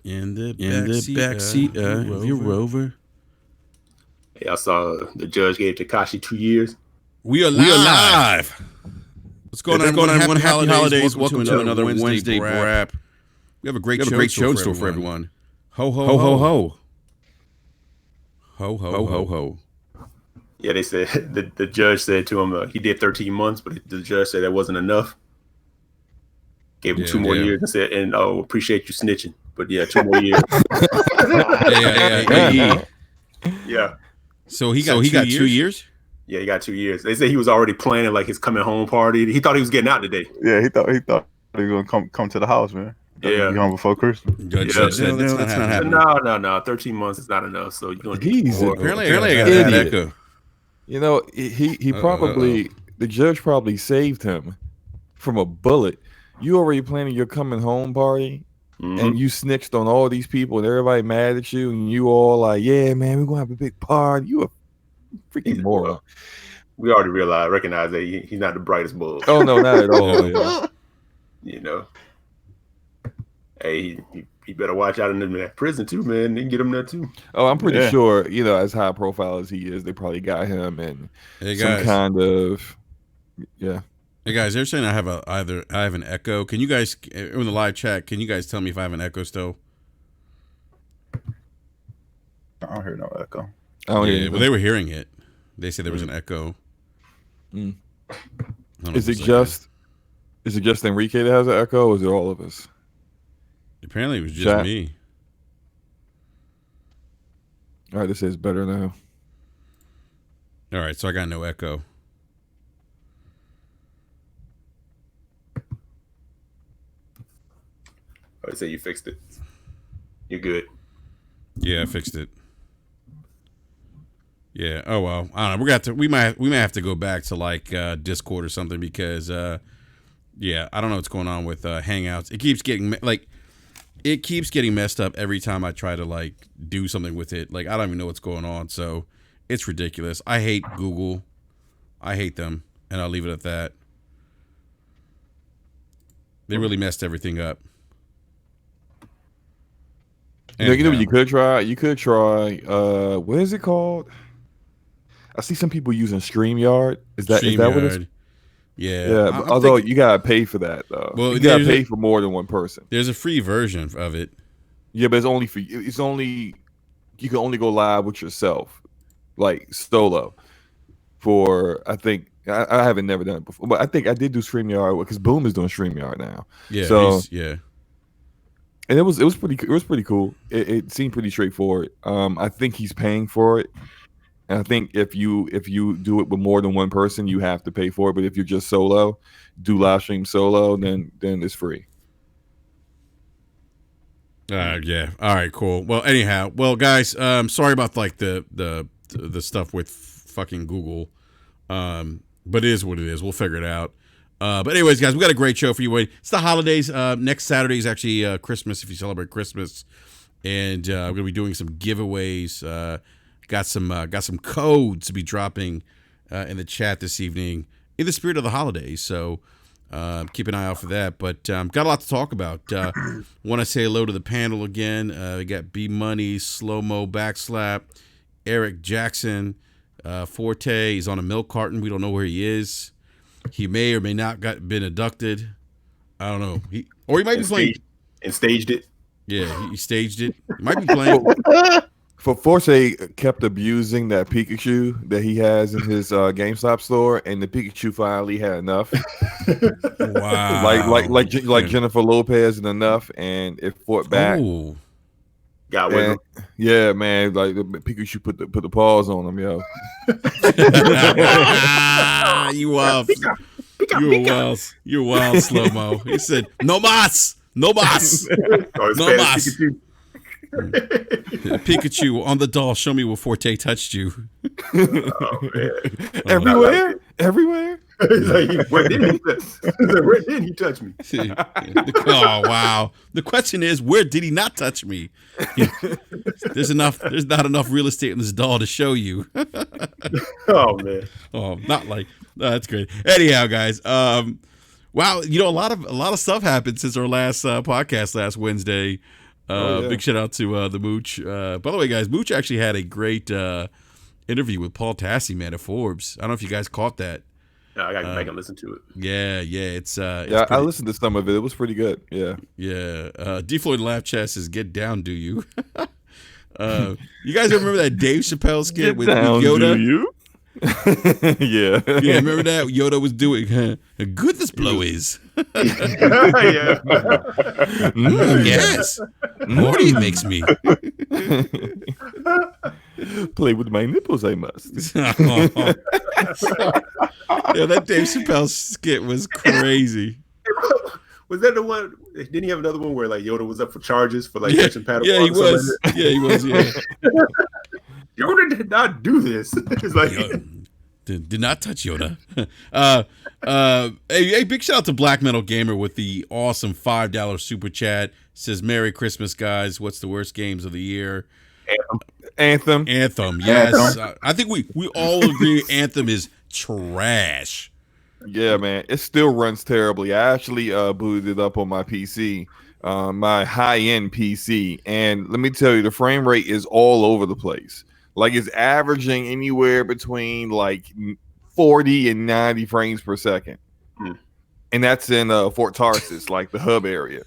In the backseat of your Rover. Hey, I saw the judge gave Tekashi 2 years. We are live. What's going on? Everyone? Happy holidays. Welcome to another Wednesday Brap. We have a great show in store for everyone. Ho, ho, ho, ho. Ho, ho, ho, ho. Yeah, they said the judge said to him he did 13 months, but the judge said that wasn't enough. Gave him 2 more years and said, appreciate you snitching. But yeah, 2 more years. Yeah. So he got 2 years? Yeah, he got 2 years. They said he was already planning like his coming home party. He thought he was getting out today. Yeah, he thought he was gonna come to the house, man. Yeah, be home before Christmas. Judge said, that's not happening. No. 13 months is not enough. So you're gonna He's apparently I got that echo. You know, he probably the judge probably saved him from a bullet. You already planning your coming home party, and you snitched on all these people, and everybody mad at you, and you all like, yeah, man, we're gonna have a big party. You a freaking moron. We already recognize that he's not the brightest bulb. Oh no, not at all. Yeah. You know, hey, he better watch out in that prison too, man. They can get him there too. Oh, I'm pretty sure. You know, as high profile as he is, they probably got him in some kind of Hey guys, they're saying I have an echo. Can you guys in the live chat? Can you guys tell me if I have an echo still? I don't hear no echo. Oh yeah, well, they were hearing it. They said there was an echo. Is it just Enrique that has an echo, or is it all of us? Apparently, it was just me. All right, this is better now. All right, so I got no echo. I say you fixed it. You're good. Yeah, I fixed it. Yeah. Oh well. I don't know. We might have to go back to like Discord or something because I don't know what's going on with Hangouts. It keeps getting messed up every time I try to like do something with it. Like I don't even know what's going on. So it's ridiculous. I hate Google. I hate them, and I'll leave it at that. They really messed everything up. You know what you could try? You could try what is it called? I see some people using StreamYard. Is that what it's? Yeah. Although you gotta pay for that though. Well, you gotta pay for more than one person. There's a free version of it. Yeah, but it's only you can only go live with yourself, like solo. For I think I haven't never done it before, but I think I did do StreamYard because Boom is doing StreamYard now. Yeah. So and it was pretty cool. It seemed pretty straightforward. I think he's paying for it. And I think if you do it with more than one person, you have to pay for it. But if you're just solo, do live stream solo, then it's free. Yeah. All right. Cool. Well, anyhow, guys, sorry about like the stuff with fucking Google, but it is what it is. We'll figure it out. But anyways, guys, we got a great show for you. It's the holidays. Next Saturday is actually Christmas if you celebrate Christmas, and we're gonna be doing some giveaways. Got some codes to be dropping in the chat this evening in the spirit of the holidays. So keep an eye out for that. But got a lot to talk about. Want to say hello to the panel again. We got B Money, Slow Mo, Backslap, Eric Jackson, Forte. He's on a milk carton. We don't know where he is. He may or may not been abducted. I don't know. He might be playing and staged it. Yeah, he staged it. He might be playing. For Forte kept abusing that Pikachu that he has in his GameStop store, and the Pikachu finally had enough. Wow. like Jennifer Lopez and enough, and it fought back. Ooh. Got with him. Yeah, man. Like the Pikachu put the paws on him, yo. You wild. You're wild, Slow Mo. He said, "No mas, no mas, no mas." Pikachu on the doll. Show me where Forte touched you. Oh, man. Everywhere. He's like, where did he touch me? Oh wow. The question is, where did he not touch me? There's not enough real estate in this doll to show you. Oh man. Oh, not like that's great. Anyhow, guys. Wow, a lot of stuff happened since our last podcast last Wednesday. Big shout out to the Mooch. By the way, guys, Mooch actually had a great interview with Paul Tassi, man, at Forbes. I don't know if you guys caught that. No, I got to go back and listen to it. Yeah, it's I listened to some of it. It was pretty good. Yeah. D Floyd Laugh Chest says, "Get down, do you?" You guys remember that Dave Chappelle skit with Yoda? Do you? Yeah. Remember that Yoda was doing good this blow is. Yes, Morty makes me play with my nipples. I must. That Dave Chappelle skit was crazy. Was that the one? Didn't he have another one where like Yoda was up for charges for like touching Padawan? Yeah, he was. He was. Yoda did not do this. It's like did not touch Yoda. Hey, big shout out to Black Metal Gamer with the awesome $5 super chat. Says, "Merry Christmas, guys. What's the worst games of the year?" Anthem. Yes, I think we all agree Anthem is trash. Yeah, man, it still runs terribly. I actually booted it up on my PC, my high-end PC, and let me tell you, the frame rate is all over the place. Like, it's averaging anywhere between like 40 and 90 frames per second, and that's in Fort Tarsis, like the hub area.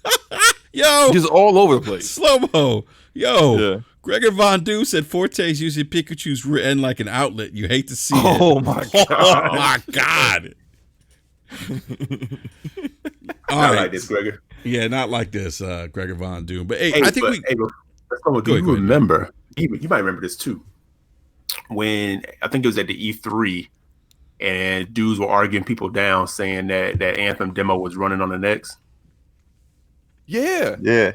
Yo, just all over the place. Slow-mo. Yo, Gregor Von Du said Forte's using Pikachu's rear end like an outlet. You hate to see it. Oh my god. Oh my god. Not like this, Gregor. Yeah, not like this, Gregor Von Du. But I think do you remember? You might remember this too. When I think it was at the E3, and dudes were arguing people down, saying that Anthem demo was running on the Next. Yeah. And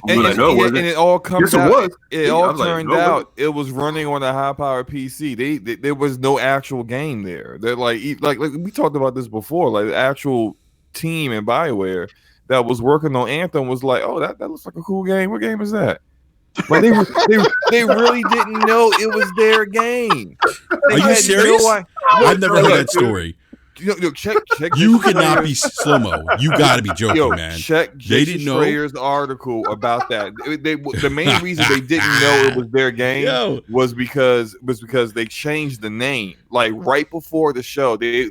it all comes out. It all turned out it was running on a high-powered PC. There was no actual game there. They're like we talked about this before. Like the actual team in BioWare that was working on Anthem was like, "Oh, that looks like a cool game. What game is that?" Like they really didn't know it was their game. Are you serious? I've never heard that story. Check. You cannot be slow-mo. You got to be joking, man. Check Jason Schreier's article about that. The main reason they didn't know it was their game was because they changed the name. Like right before the show, they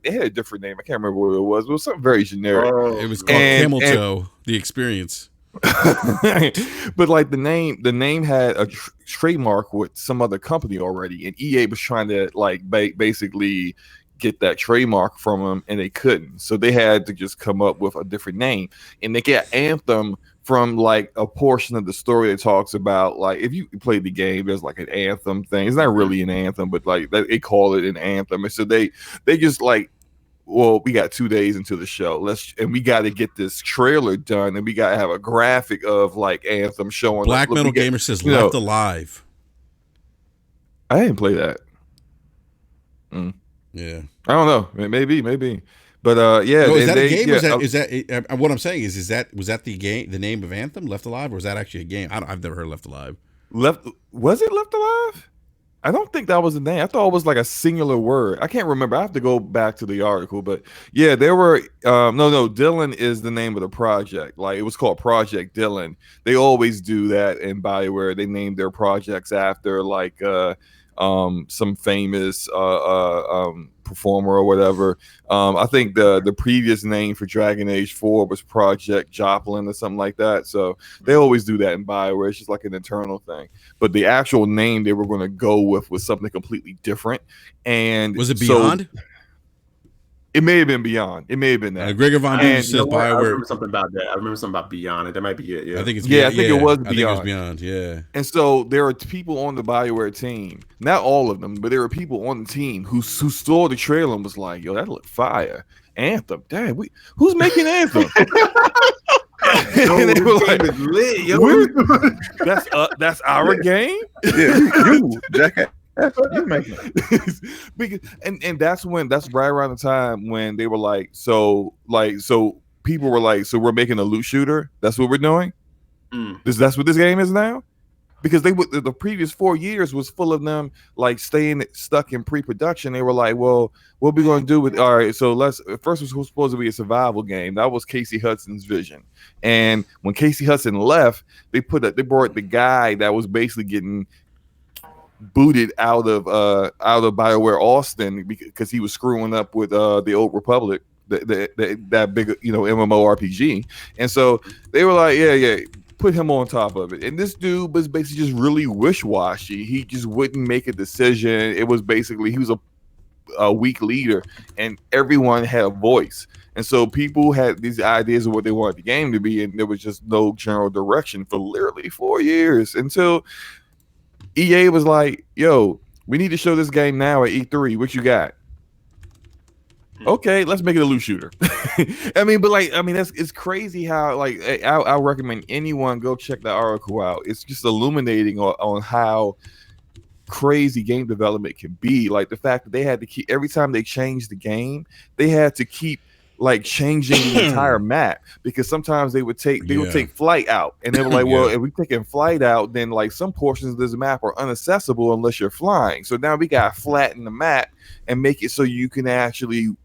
had a different name. I can't remember what it was. It was something very generic. It was called Camel Toe, The Experience. But like the name had a trademark with some other company already, and EA was trying to like basically get that trademark from them, and they couldn't, so they had to just come up with a different name. And they get Anthem from like a portion of the story that talks about, like, if you play the game, there's like an anthem thing. It's not really an anthem, but like they call it an anthem. And so they just like, well, we got 2 days into the show, and we got to get this trailer done, and we got to have a graphic of like Anthem showing. Black Metal Gamer says Left Alive. I didn't play that. Yeah, I don't know. Maybe, but yeah. No, is that a game? Is that what I'm saying? Was that the game? The name of Anthem, Left Alive, or was that actually a game? I've never heard Left Alive. Was it Left Alive? I don't think that was the name. I thought it was like a singular word. I can't remember. I have to go back to the article, but yeah, there were no. Dylan is the name of the project. Like it was called Project Dylan. They always do that in BioWare. They name their projects after like some famous performer or whatever. I think the previous name for Dragon Age 4 was Project Joplin or something like that. So they always do that in BioWare. It's just like an internal thing. But the actual name they were going to go with was something completely different. And was it Beyond? It may have been Beyond. It may have been that. Gregor Von Du says BioWare. I remember something about that. I remember something about Beyond. That might be it. Yeah, I think it's I think it was Beyond. I think it was Beyond. Yeah. And so there are people on the BioWare team, not all of them, but there were people on the team who saw the trailer and was like, "Yo, that looked fire." Anthem. Damn, who's making Anthem? And they were like, lit, yo. "That's our game." Yeah, you jackass. You making because and that's right around the time when they were like, so people were like, so we're making a loot shooter. That's what we're doing. That's what this game is now. because the previous 4 years was full of them like staying stuck in pre-production. They were like, well, what we going to do with, all right, so first was supposed to be a survival game. That was Casey Hudson's vision. And when Casey Hudson left, they brought the guy that was basically getting booted out of BioWare Austin because he was screwing up with the Old Republic, that big MMORPG. And so they were like, yeah, put him on top of it. And this dude was basically just really wish-washy. He just wouldn't make a decision. It was basically, he was a weak leader, and everyone had a voice. And so people had these ideas of what they wanted the game to be, and there was just no general direction for literally 4 years until EA was like, yo, we need to show this game now at E3. What you got? Okay, let's make it a loot shooter. It's crazy how, like, I'll recommend anyone go check that article out. It's just illuminating on how crazy game development can be. Like the fact that they had to keep, every time they changed the game, they had to keep like changing the entire map, because sometimes they would take flight out, and they were like, well, if we taking flight out, then like some portions of this map are unaccessible unless you're flying. So now we got to flatten the map and make it so you can actually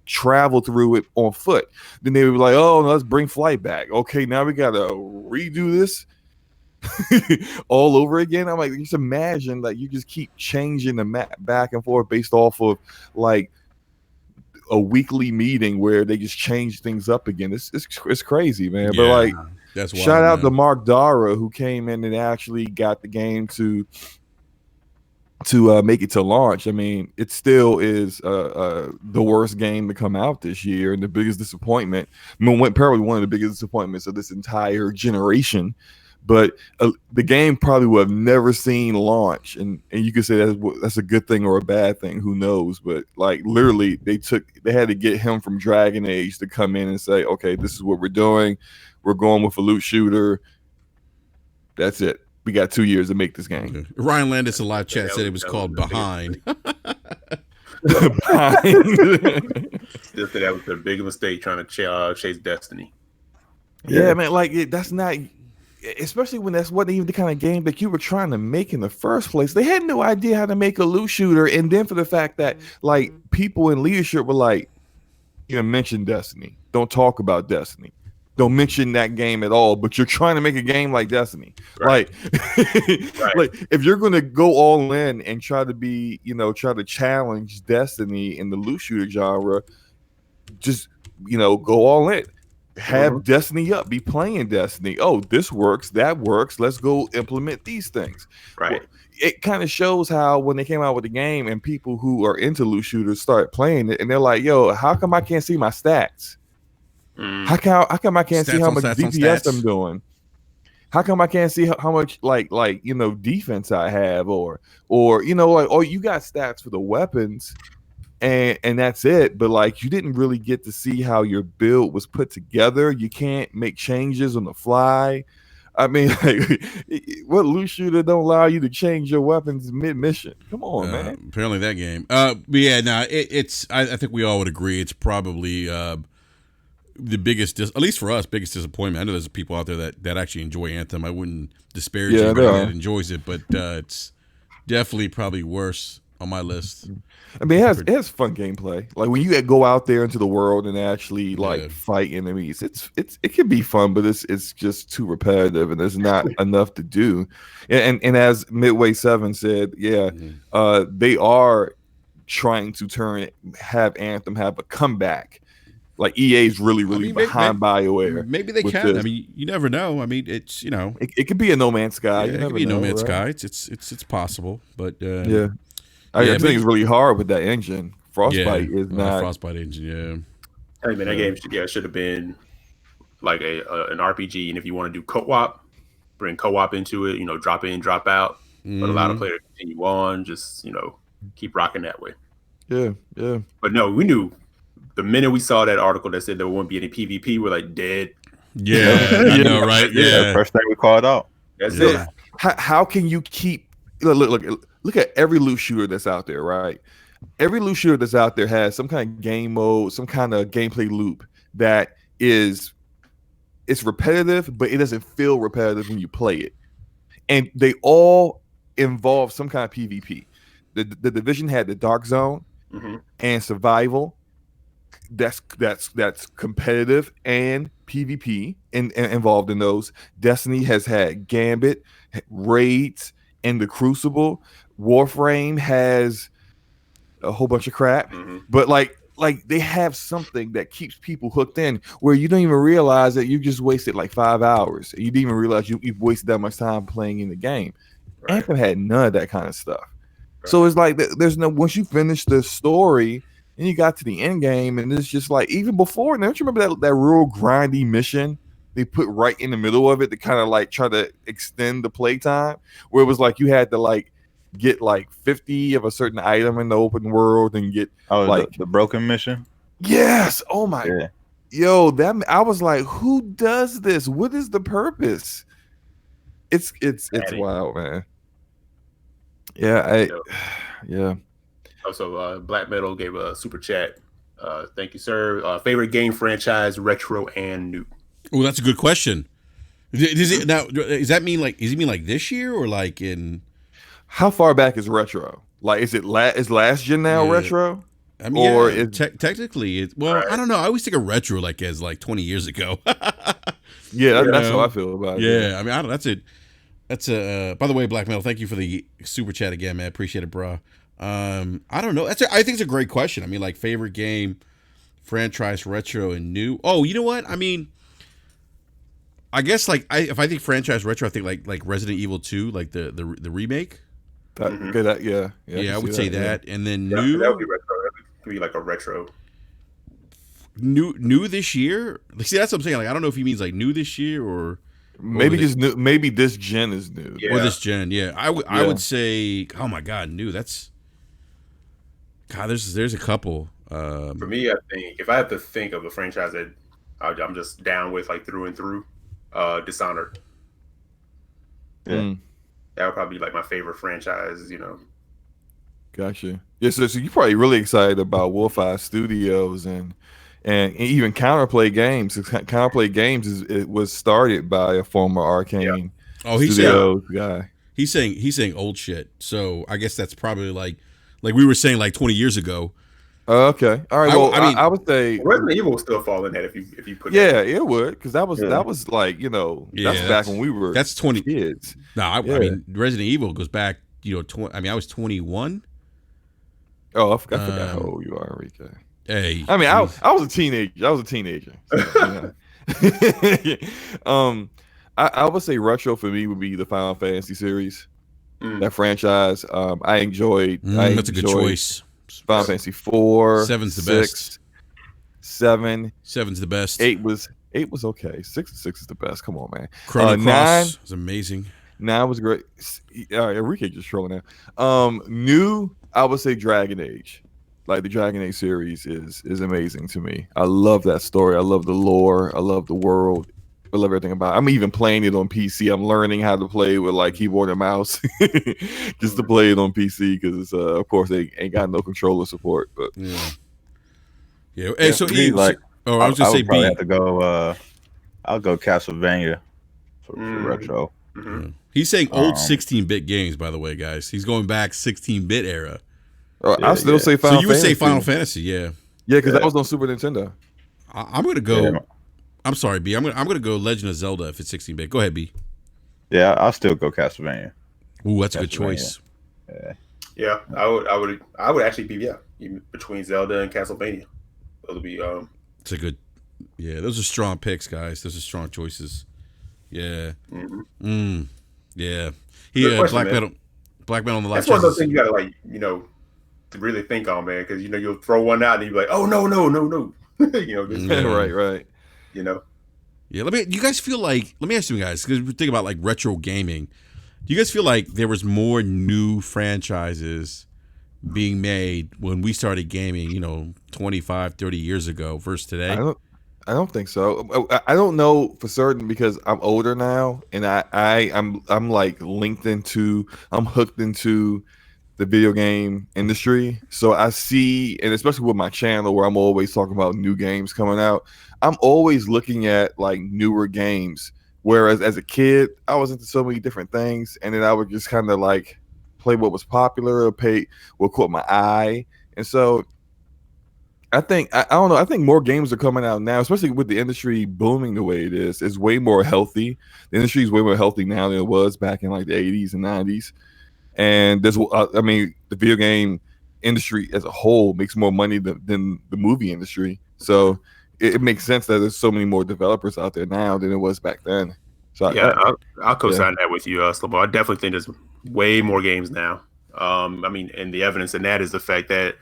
travel through it on foot. Then they would be like, oh, let's bring flight back. Okay, now we gotta redo this all over again. I'm like, just imagine that you just keep changing the map back and forth based off of like a weekly meeting where they just change things up again. It's crazy, man. But like, that's wild, shout out to Mark Dara, who came in and actually got the game to make it to launch. I mean, it still is the worst game to come out this year and the biggest disappointment. I mean, probably one of the biggest disappointments of this entire generation. But the game probably would have never seen launch, and you could say that's a good thing or a bad thing. Who knows? But like literally, they had to get him from Dragon Age to come in and say, okay, this is what we're doing. We're going with a loot shooter. That's it. We got 2 years to make this game. Ryan Landis in live chat said it was called Behind. Still said that was a big mistake trying to chase Destiny. Yeah, man. Like that's not. Especially when that's what even the kind of game that you were trying to make in the first place. They had no idea how to make a loot shooter. And then for the fact that like people in leadership were like, mention Destiny. Don't talk about Destiny. Don't mention that game at all. But you're trying to make a game like Destiny. Right. Like, like if you're going to go all in and try to be, try to challenge Destiny in the loot shooter genre, just, go all in. Have Destiny up, be playing Destiny. Oh, this works, that works. Let's go implement these things. Right. Well, it kind of shows how when they came out with the game and people who are into loot shooters start playing it, and they're like, "Yo, how come I can't see my stats? How come I can't see how much DPS I'm doing? How come I can't see how much like defense I have, or like, oh, you got stats for the weapons." And that's it. But like, you didn't really get to see how your build was put together. You can't make changes on the fly. I mean, like, what loot shooter don't allow you to change your weapons mid-mission? Come on, man. Apparently that game. But yeah, no, it's. I think we all would agree it's probably the biggest, at least for us, biggest disappointment. I know there's people out there that actually enjoy Anthem. I wouldn't disparage anybody that enjoys it, but it's definitely probably worse on my list. I mean, it has fun gameplay. Like when you go out there into the world and actually fight enemies, it can be fun, but it's just too repetitive and there's not enough to do. And as Midway 7 said, they are trying to have Anthem have a comeback. Like EA's really behind BioWare. Maybe they can. This. I mean, you never know. I mean, it's it could be a No Man's Sky. Yeah, it could be No Man's Sky. It's possible, but I think it's really hard with that engine. Frostbite is not Frostbite engine. Yeah. I mean, that game should have been like an RPG, and if you want to do co-op, bring co-op into it. Drop in, drop out, but allow the player to continue on. Just keep rocking that way. Yeah. But no, we knew the minute we saw that article that said there won't be any PvP, we're like dead. Yeah, I know, right? Yeah, first thing we called out. That's it. How can you keep look at every loot shooter that's out there, right? Every loot shooter that's out there has some kind of game mode, some kind of gameplay loop that it's repetitive, but it doesn't feel repetitive when you play it. and they all involve some kind of PvP. The Division had the Dark Zone and Survival. That's competitive and PvP and involved in those. Destiny has had Gambit, Raids, and the Crucible. Warframe has a whole bunch of crap, but like they have something that keeps people hooked in where you don't even realize that you just wasted like 5 hours. You didn't even realize you've wasted that much time playing in the game. Right. Anthem had none of that kind of stuff. Right. So it's like there's no, once you finish the story and you got to the end game, and it's just like, even before, don't you remember that real grindy mission they put right in the middle of it to kind of like try to extend the playtime, where it was like you had to like get like 50 of a certain item in the open world and get like the broken mission. Yes. Oh my. Yeah. Yo, that I was like, who does this? What is the purpose? It's wild, man. Yeah. Yeah. Also, Black Metal gave a super chat. Thank you, sir. Favorite game franchise, retro and new. Oh, that's a good question. Does that mean like this year or like in? How far back is retro? Like, is last gen now retro? I mean, or technically, right. I don't know. I always think of retro like as like 20 years ago. That's how I feel about it. Yeah, I mean, I don't. That's it. That's by the way, Black Metal, thank you for the super chat again, man. Appreciate it, bro. I don't know. I think it's a great question. I mean, like favorite game, franchise, retro, and new. Oh, you know what? I mean, I guess like if I think franchise retro, I think like Resident Evil 2, like the remake. I would say that. And then new. That would be retro. That would be like a retro. New this year. See, that's what I'm saying. Like, I don't know if he means like new this year or maybe just new. Maybe this gen is new. Or this gen. Yeah, I would say. Oh my God, new. That's. God, there's a couple. For me, I think if I have to think of a franchise that I'm just down with, like through and through, Dishonored. Yeah, that would probably be like my favorite franchise. You know. Gotcha. Yeah, so you're probably really excited about Wolfeye Studios and even Counterplay Games. Counterplay Games it was started by a former Arcane Studios guy. He's saying old shit. So I guess that's probably like we were saying like 20 years ago. Okay. All right. Well, I would say Resident Evil will still fall in that if you put it would, because that was like, that's back when we were 20 kids. No, I mean Resident Evil goes back, I was 21. Oh, I forgot how old you are, Enrique. Hey, I mean, I was a teenager. So, I would say retro for me would be the Final Fantasy series. That franchise, I enjoyed. That's a good choice. Final Fantasy 4, 7's the 6, best. 7's the best. 8 was okay. 6 is the best. Come on, man. Chrono 9 is amazing. 9 was great. Enrique just trolling now. New, I would say Dragon Age. Like the Dragon Age series is amazing to me. I love that story. I love the lore. I love the world. I love everything about it. I'm even playing it on PC. I'm learning how to play with like keyboard and mouse just to play it on PC because of course they ain't got no controller support. But yeah. Hey, so I was gonna say, have to go. I'll go Castlevania for retro. Mm-hmm. He's saying old 16-bit games, by the way, guys. He's going back 16-bit era. I still say Final Fantasy. So you would say Final Fantasy, yeah. Yeah, because that was on Super Nintendo. I'm gonna go. Yeah. I'm sorry, B. I'm gonna go Legend of Zelda if it's 16-bit. Go ahead, B. Yeah, I'll still go Castlevania. Ooh, that's a good choice. Yeah, I would actually be between Zelda and Castlevania. Those would be It's a good. Yeah, those are strong picks, guys. Those are strong choices. Yeah. Yeah. Black Metal on the last. That's one of those things you gotta to really think on, man, because you'll throw one out and you'll be like, oh no. Right. Yeah, you guys feel like, let me ask you guys, because we think about like retro gaming. Do you guys feel like there was more new franchises being made when we started gaming, 25, 30 years ago versus today? I don't think so. I don't know for certain because I'm older now and I'm like I'm hooked into the video game industry. So I see, and especially with my channel where I'm always talking about new games coming out, I'm always looking at like newer games Whereas as a kid, I was into so many different things, and then I would just kind of like play what was popular, or pay what caught my eye. And so I think I don't know. I think more games are coming out now, especially with the industry booming the way it is. It's way more healthy. The industry is way more healthy now than it was back in like the 80s and 90s. And there's, I mean, the video game industry as a whole makes more money than the movie industry. So it makes sense that there's so many more developers out there now than it was back then. So yeah, I'll co-sign that with you, Slobo. I definitely think there's way more games now. I mean, and the evidence in that is the fact that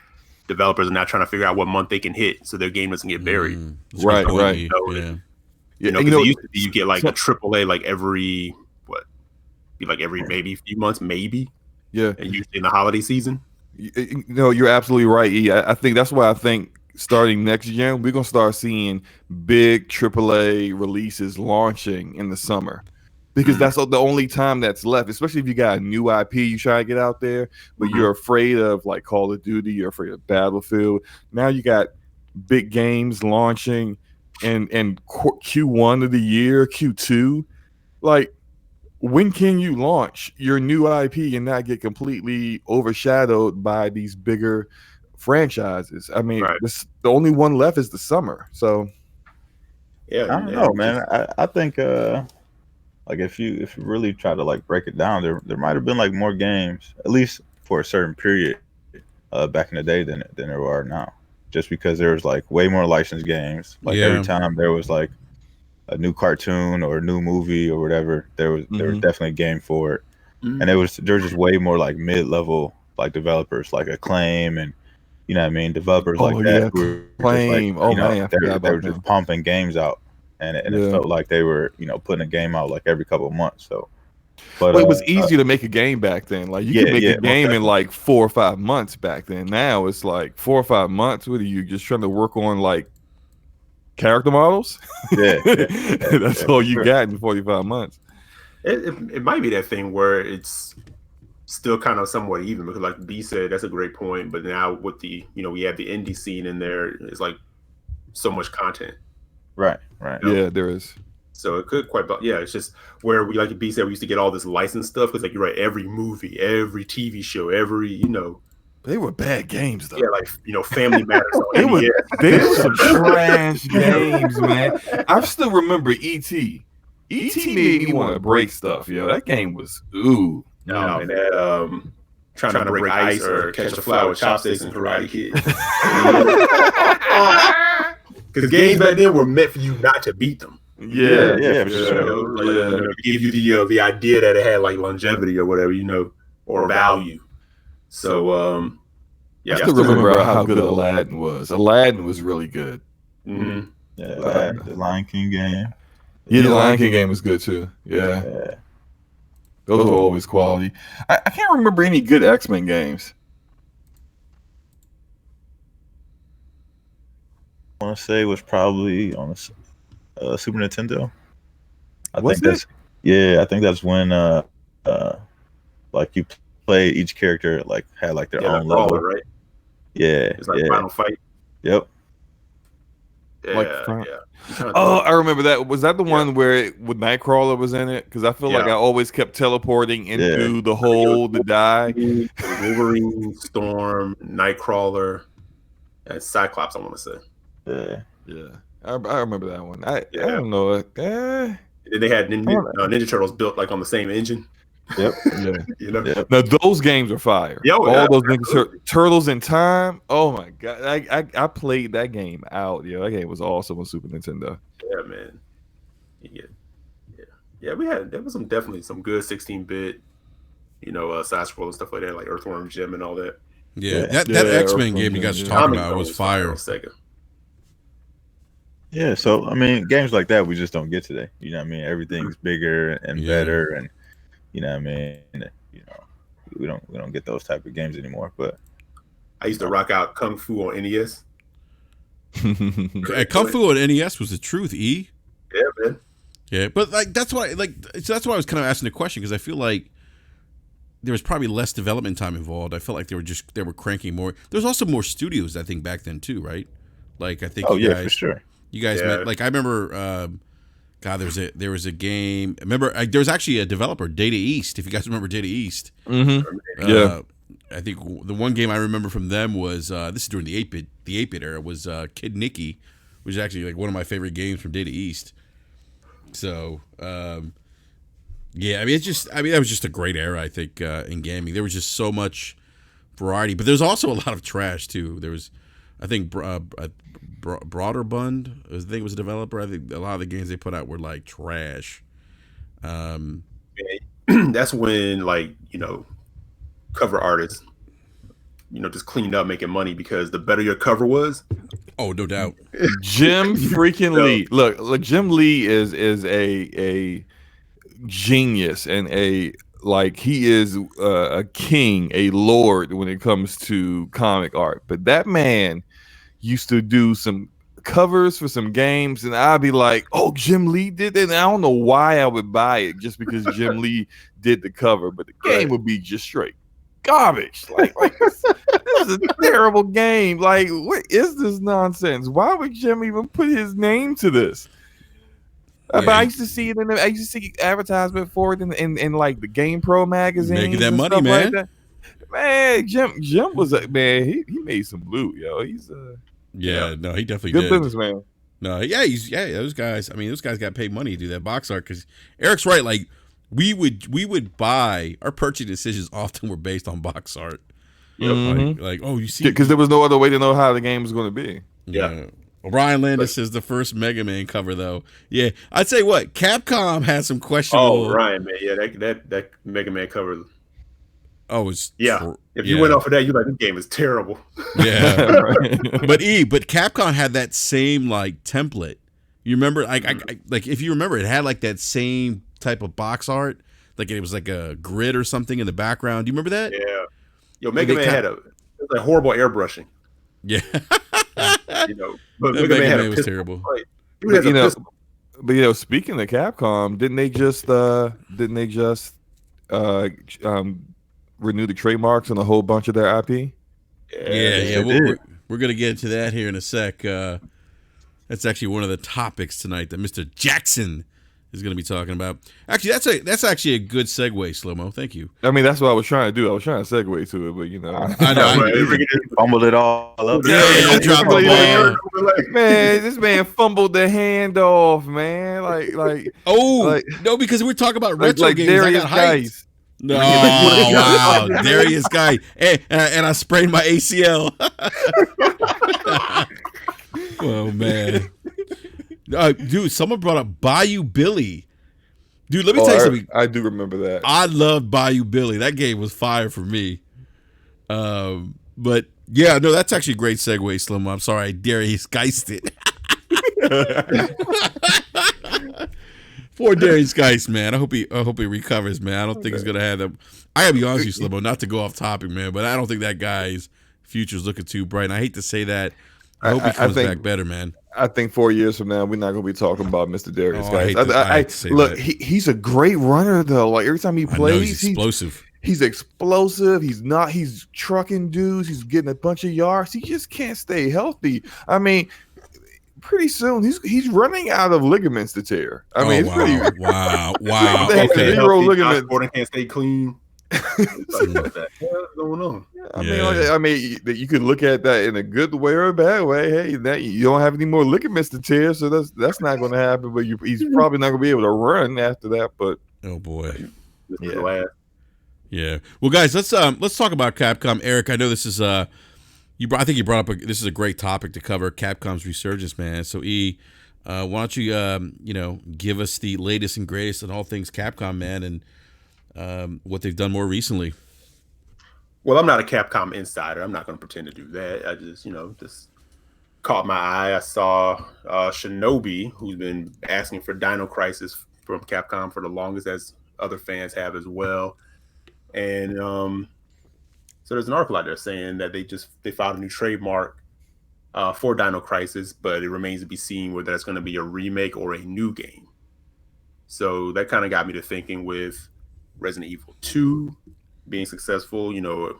developers are now trying to figure out what month they can hit so their game doesn't get buried. Right. You know, because it used to be you get like a AAA like every maybe few months, maybe. Yeah. And usually in the holiday season. No, you're absolutely right, E. I think that's why I think starting next gen, we're gonna start seeing big AAA releases launching in the summer. Because that's the only time that's left, especially if you got a new IP you try to get out there, but you're afraid of like Call of Duty, you're afraid of Battlefield. Now you got big games launching in Q1 of the year, Q2. Like, when can you launch your new IP and not get completely overshadowed by these bigger franchises? I mean, the only one left is the summer. So, yeah, I don't know, man. I think like if you really try to like break it down, there might have been like more games, at least for a certain period, back in the day than there are now. Just because there was like way more licensed games. Like every time there was like a new cartoon or a new movie or whatever, there was definitely a game for it. And there was just way more like mid-level like developers like Acclaim and you know what I mean, developers like that who were just like, they were just pumping games out. And it felt like they were, you know, putting a game out like every couple of months. So, but it was easy to make a game back then. Like you could make a game in like 4 or 5 months back then. Now it's like 4 or 5 months. What are you just trying to work on like character models? That's all you got in 45 months. It might be that thing where it's still kind of somewhat even because, like B said, that's a great point. But now with the, you know, we have the indie scene in there. It's like so much content. Right. You know? Yeah, there is. So it could quite, it's just where we, like B said, we used to get all this licensed stuff because, like, you're right, every movie, every TV show, every, you know. They were bad games, though. Yeah, like, you know, Family Matters. They were some trash games, man. I still remember E.T. E.T. made me want to break stuff, yo. That game was, ooh. No, and that, trying to break ice or catch a fly with chopsticks and Karate Kid. Because games back then were meant for you not to beat them. Yeah, for sure. To give you the idea that it had like longevity or whatever, you know, or value. So, I still remember how good Aladdin was. Aladdin was really good. Yeah, the Lion King game. Yeah, the Lion King game was good too. Yeah. Those were always quality. I can't remember any good X-Men games. I want to say was probably on the Super Nintendo. I think that's when like you play each character like had like their own level, right? Yeah, it's like Final Fight. Yep. I remember that. Was that the one where Nightcrawler was in it? Because I feel like I always kept teleporting into the hole to die. Wolverine, Storm, Nightcrawler, and Cyclops, I want to say. Yeah. I remember that one. I don't know. They had Ninja Turtles built like on the same engine. Yep. Yeah. You know. Yep. Now those games are fire. All those Ninja Turtles in Time. Oh my god! I played that game out. Yeah, that game was awesome on Super Nintendo. Yeah, man. Yeah. There was definitely some good 16-bit, you know, side scroll and stuff like that, like Earthworm Jim and all that. Yeah, that X-Men game you guys were talking about was fire. Yeah, so I mean, games like that we just don't get today. You know what I mean? Everything's bigger and better, and you know what I mean. You know, we don't get those type of games anymore. But I used to rock out Kung Fu on NES. Kung Fu on NES was the truth. E. Yeah, man. Yeah, but like that's why I was kind of asking the question because I feel like there was probably less development time involved. I felt like they were cranking more. There's also more studios I think back then too, right? Like I think for sure. You guys met, like I remember God, there was a game. Remember, there was actually a developer, Data East. If you guys remember Data East, Yeah. I think the one game I remember from them was this is during the 8-bit era was Kid Nicky, which is actually like one of my favorite games from Data East. So yeah, I mean that was just a great era, I think, in gaming. There was just so much variety, but there's also a lot of trash too. There was, I think, Broderbund, I think was a developer. I think a lot of the games they put out were like trash. That's when, like, cover artists, just cleaned up making money, because the better your cover was. Oh, no doubt. Jim freaking Lee. Look, Jim Lee is a genius, and he is a king, a lord when it comes to comic art. But that man used to do some covers for some games, and I'd be like, "Oh, Jim Lee did that." And I don't know why I would buy it just because Jim Lee did the cover, but the game would be just straight garbage. Like this is a terrible game. Like, what is this nonsense? Why would Jim even put his name to this? But I used to see it I used to see advertisement for it in like the Game Pro magazine. Making that money, man. Like that. Man, Jim was a man. He made some loot, yo. He's no, he definitely good did. businessman. No, those guys. I mean, those guys got paid money to do that box art, because Eric's right. Like, we would buy, our purchase decisions often were based on box art. Like, oh, you see, because there was no other way to know how the game was going to be. Yeah. Ryan Landis says the first Mega Man cover, though. Yeah, I'd say what Capcom has some questionable. Oh, Ryan, man, yeah, that Mega Man cover. Oh, it's if you went off of that, you're like, this game is terrible. Yeah, but Capcom had that same like template. You remember, like if you remember, it had like that same type of box art. Like it was like a grid or something in the background. Do you remember that? Yeah. Yo, Mega Man had a horrible airbrushing. Yeah. But Mega Man was terrible. But speaking of Capcom, didn't they just renew the trademarks on a whole bunch of their IP? Yeah. We're gonna get into that here in a sec. That's actually one of the topics tonight that Mr. Jackson is going to be talking about. Actually, that's actually a good segue, Slow-Mo. Thank you. I mean, that's what I was trying to do. I was trying to segue to it, but I know. Fumbled it all up. Yeah, drop the ball. Man, this man fumbled the handoff, man. No, because we're talking about retro games. Darius Geis. No, wow, Darius Geis, and I sprained my ACL. Oh man. Dude, someone brought up Bayou Billy. Dude, let me tell you something. I do remember that. I loved Bayou Billy. That game was fire for me. But yeah, no, that's actually a great segue, Slim. I'm sorry, Darius Geist it. Poor Darius Geist, man. I hope he recovers, man. I don't think he's gonna have them. I gotta be honest with you, Slim, not to go off topic, man, but I don't think that guy's future's looking too bright. And I hate to say that. I hope he comes back better, man. I think 4 years from now, we're not going to be talking about Mr. Darius Geis. Look, he's a great runner, though. Like, every time he plays, he's explosive. He's explosive. He's trucking dudes. He's getting a bunch of yards. He just can't stay healthy. I mean, pretty soon, he's running out of ligaments to tear. I mean, it's pretty... Wow. Okay. Zero ligaments. Can't stay clean. What's going on? I mean, you could look at that in a good way or a bad way. Hey, that you don't have any more ligaments to tear, so that's not going to happen. But he's probably not going to be able to run after that. But oh boy, yeah. Well, guys, let's talk about Capcom. Eric, I know this is I think you brought up this is a great topic to cover, Capcom's resurgence, man. So why don't you give us the latest and greatest on all things Capcom, man, and what they've done more recently. Well, I'm not a Capcom insider. I'm not going to pretend to do that. I just, just caught my eye. I saw Shinobi, who's been asking for Dino Crisis from Capcom for the longest, as other fans have as well. And so there's an article out there saying that they filed a new trademark for Dino Crisis, but it remains to be seen whether that's going to be a remake or a new game. So that kind of got me to thinking with Resident Evil 2 being successful, the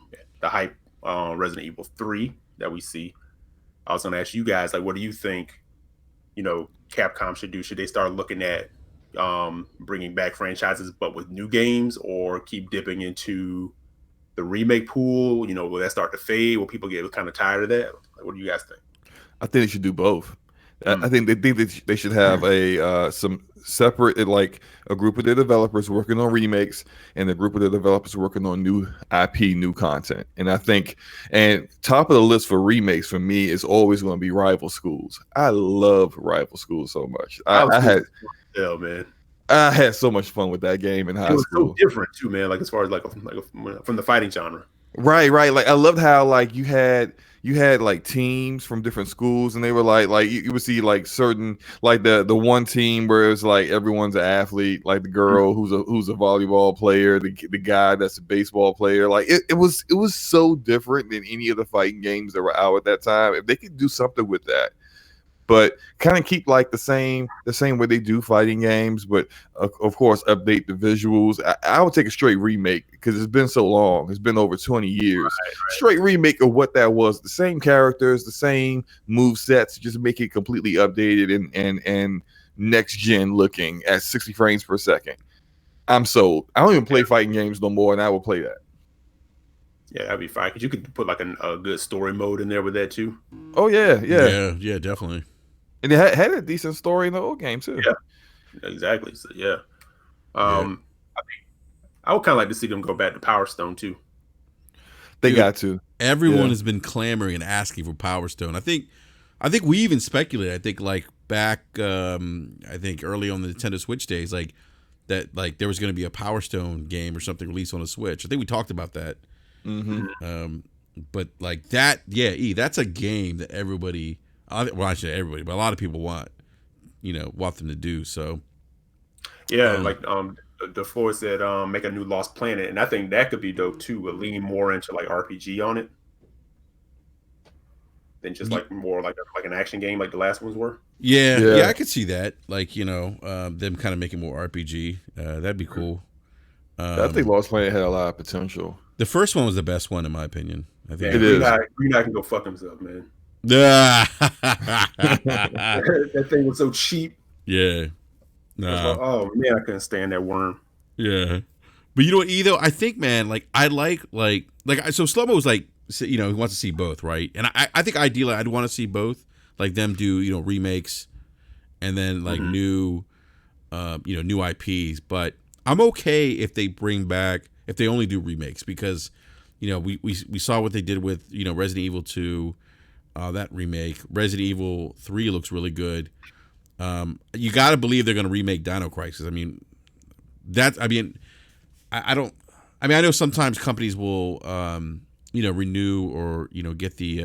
hype Resident Evil 3 that we see. I was going to ask you guys, like, what do you think Capcom should do? Should they start looking at bringing back franchises but with new games, or keep dipping into the remake pool? Will that start to fade? Will people get kind of tired of that? Like, what do you guys think? I think they should do both. I think they should have some separate, like a group of their developers working on remakes and a group of their developers working on new IP, new content. And I think, and top of the list for remakes for me is always going to be Rival Schools. I love Rival Schools so much. I had so much fun with that game in high school. It was so different too, man. Like as far as from the fighting genre. Right. Like I loved how like you had like teams from different schools, and they were like you would see like certain, like the one team where it was like everyone's an athlete, like the girl who's a volleyball player, the guy that's a baseball player. Like it was so different than any of the fighting games that were out at that time. If they could do something with that, but kind of keep like the same way they do fighting games, but of course update the visuals. I would take a straight remake because it's been so long. It's been over 20 years. Right. Straight remake of what that was. The same characters, the same move sets, just make it completely updated and next gen looking at 60 frames per second. I'm sold. I don't even play fighting games no more, and I will play that. Yeah, that'd be fine because you could put like a good story mode in there with that too. Oh yeah, definitely. And it had a decent story in the old game too. Yeah, exactly. So I would kind of like to see them go back to Power Stone too. They got to. Everyone has been clamoring and asking for Power Stone. I think we even speculated. I think like back, I think early on the Nintendo Switch days, like that, like there was going to be a Power Stone game or something released on the Switch. I think we talked about that. Mm-hmm. But like that, that's a game that everybody. Well, I should say everybody, but a lot of people want them to do so. Yeah, like the floor said, make a new Lost Planet, and I think that could be dope too. But lean more into like RPG on it than just like more like an action game like the last ones were. Yeah, I could see that. Like them kind of making more RPG. That'd be cool. I think Lost Planet had a lot of potential. The first one was the best one in my opinion. I think it is. Green Knight can go fuck himself, man. That thing was so cheap. Yeah. Like, oh man, I couldn't stand that worm. Yeah. But you know what, Etho? I think, man, like I like so Slow-Mo was like, he wants to see both, right? And I think ideally I'd want to see both, like them do remakes, and then like new IPs. But I'm okay if they only do remakes, because we saw what they did with Resident Evil 2. That remake. Resident Evil 3 looks really good. You got to believe they're going to remake Dino Crisis. I mean, I know sometimes companies will, renew or, get the,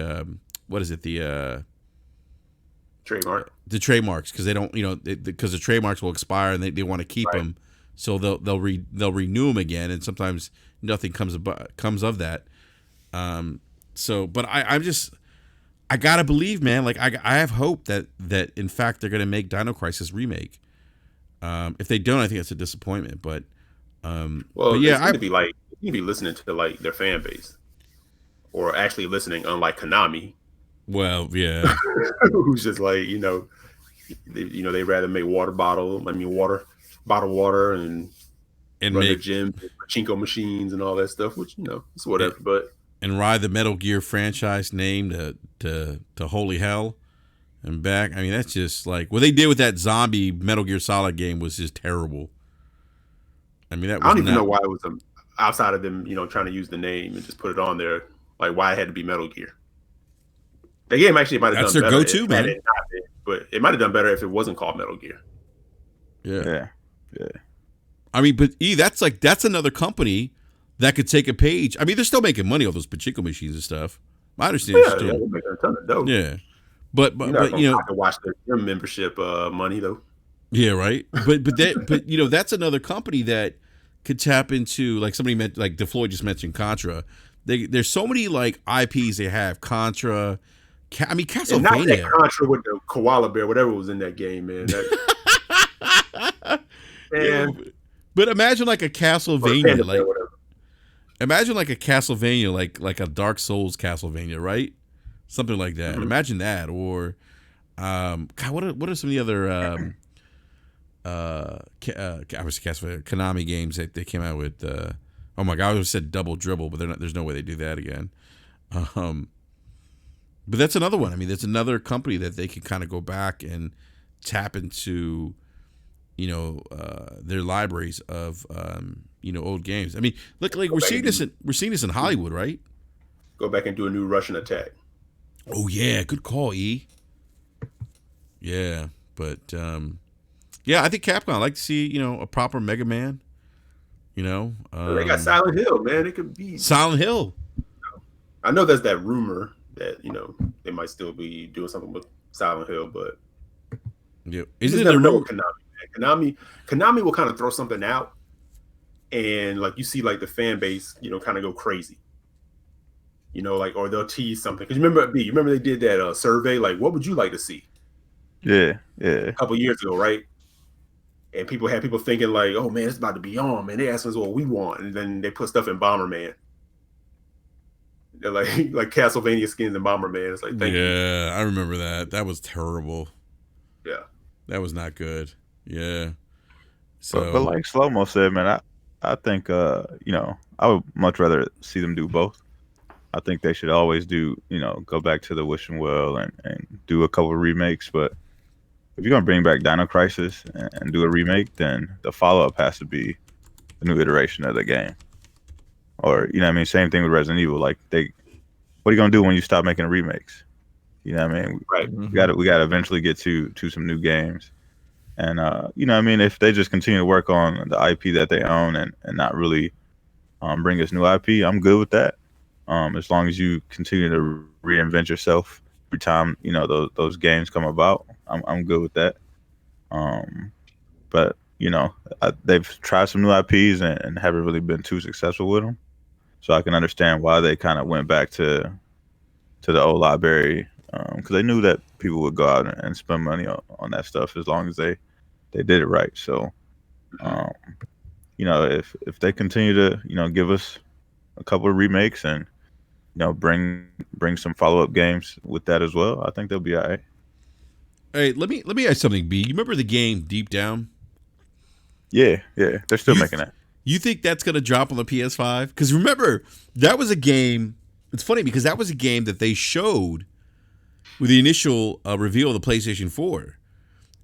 trademark. The trademarks, because they don't, because the trademarks will expire and they want to keep them. So they'll renew them again. And sometimes nothing comes of that. But I gotta believe, man. Like I have hope that in fact they're gonna make Dino Crisis remake. If they don't, I think it's a disappointment. But I'd be like, you be listening to like their fan base, or actually listening, unlike Konami. Well, yeah, who's just like they rather make bottled water and run the gym, pachinko machines and all that stuff, which it's whatever, but. And ride the Metal Gear franchise name to holy hell and back. I mean, that's just like what they did with that zombie Metal Gear Solid game was just terrible. I mean, I don't even know why it was outside of them, trying to use the name and just put it on there. Like why it had to be Metal Gear. The game actually might have done better. That's their go-to, man. But it might have done better if it wasn't called Metal Gear. Yeah. I mean, but that's another company that could take a page. I mean, they're still making money off those pachinko machines and stuff. I understand. They're making a ton of dough. Yeah, but I can watch their membership money though. Yeah, right. But that's another company that could tap into, like somebody meant, like DeFloyd just mentioned Contra. There's so many like IPs they have. Contra. Castlevania. And not that Contra with the koala bear, whatever was in that game, man. But imagine like a Castlevania, imagine like a Castlevania, like a Dark Souls Castlevania, right? Something like that. Imagine that, or God, what are some of the other I was guessing Konami games that they came out with? Oh my God, I always said Double Dribble, but there's no way they do that again. But that's another one. I mean, that's another company that they can kind of go back and tap into, their libraries of old games. I mean, look, like we're seeing this in Hollywood, right? Go back and do a new Russian attack. Oh yeah, good call, E. Yeah, but I think Capcom. I'd like to see a proper Mega Man. They got Silent Hill, man. It could be Silent Hill. I know there's that rumor that they might still be doing something with Silent Hill, but isn't it a rumor? Konami will kind of throw something out, and like you see, like the fan base, kind of go crazy. Or they'll tease something. Because you remember they did that survey, like, what would you like to see? Yeah. A couple years ago, right? And people had people thinking like, oh man, it's about to be on, man. They asked us what we want, and then they put stuff in Bomberman. They're like Castlevania skins in Bomberman. It's like, thank you. I remember that. That was terrible. Yeah, that was not good. Yeah. So, but like Slow Mo said, man, I think I would much rather see them do both. I think they should always do, go back to the wishing well and do a couple of remakes. But if you're gonna bring back Dino Crisis and do a remake, then the follow-up has to be a new iteration of the game. Or same thing with Resident Evil. Like what are you gonna do when you stop making remakes? Right. We got to eventually get to some new games. And if they just continue to work on the IP that they own and not really bring us new IP, I'm good with that. As long as you continue to reinvent yourself every time those games come about, I'm good with that. But they've tried some new IPs and haven't really been too successful with them, so I can understand why they kind of went back to the old library, because they knew that people would go out and spend money on that stuff as long as they did it right. So if they continue to give us a couple of remakes and bring some follow-up games with that as well, I think they'll be all right. Hey, let me ask something, B. You remember the game Deep Down? Yeah, they're still making that. You think that's going to drop on the PS5? Because remember, that was a game. It's funny because that was a game that they showed with the initial reveal of the PlayStation 4.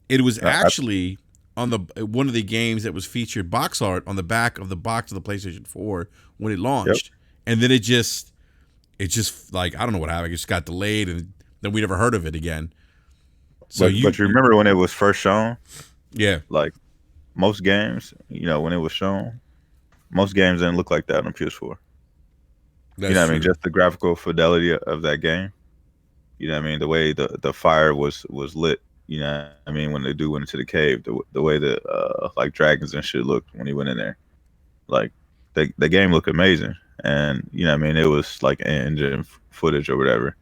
It was actually on one of the games that was featured box art on the back of the box of the PlayStation 4 when it launched. Yep. And then it just like, I don't know what happened. It just got delayed, and then we never heard of it again. So but you remember when it was first shown? Yeah. Like most games, when it was shown, most games didn't look like that on the PS4. That's what I mean? Just the graphical fidelity of that game. The way the fire was lit. When the dude went into the cave, the way the like dragons and shit looked when he went in there, like the game looked amazing. And it was like engine footage or whatever.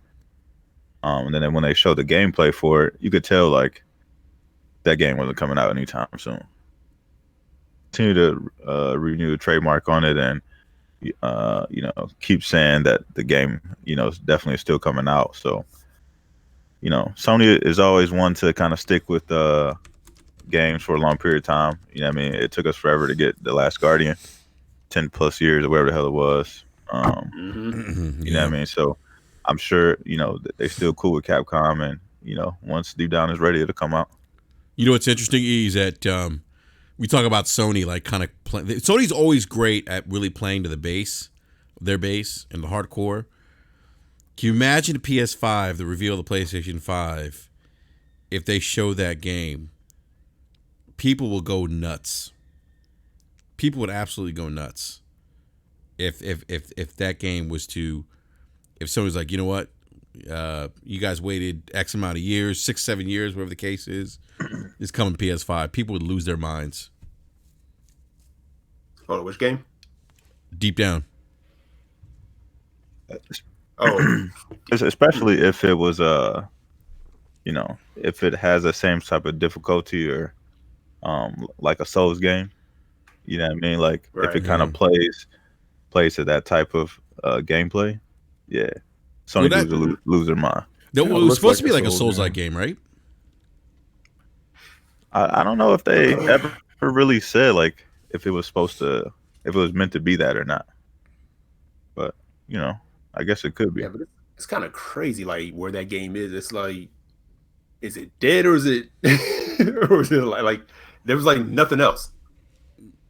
And then when they showed the gameplay for it, you could tell like that game wasn't coming out anytime soon. Continue to renew the trademark on it, and keep saying that the game is definitely still coming out. So Sony is always one to kind of stick with games for a long period of time. It took us forever to get The Last Guardian, 10 plus years or whatever the hell it was. So I'm sure they still cool with Capcom, and once Deep Down is ready, it'll come out. What's interesting is that we talk about Sony like kind of Sony's always great at really playing to their base and the hardcore. Can you imagine the PS5, the reveal of the PlayStation 5, if they show that game? People will go nuts. People would absolutely go nuts if that game was to, if somebody's like, you know what, you guys waited X amount of years, 6-7 years, whatever the case is, it's coming to PS5. People would lose their minds. Oh, which game? Deep Down. Especially if it was if it has the same type of difficulty or like a Souls game. Like if it kind of plays to that type of gameplay, yeah, Sony would lose their mind. It was supposed to be like a Souls-like game, right? I don't know if they ever really said like if it was meant to be that or not. But I guess it could be. Yeah, but it's kind of crazy, like where that game is. It's like, is it dead or is it, or is it like there was like nothing else?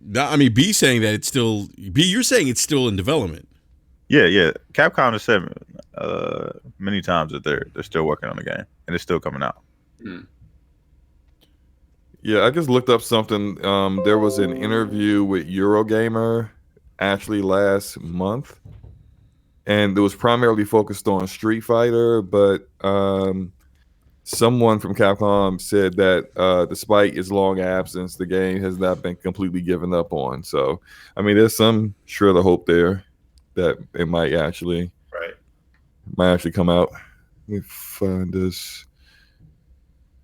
No, I mean, B saying that it's still B. You're saying it's still in development. Yeah. Capcom has said many times that they're still working on the game and it's still coming out. Mm. Yeah, I just looked up something. There was an interview with Eurogamer actually last month, and it was primarily focused on Street Fighter, but someone from Capcom said that despite its long absence, the game has not been completely given up on. So, I mean, there's some shred of hope there that it might actually come out. Let me find this.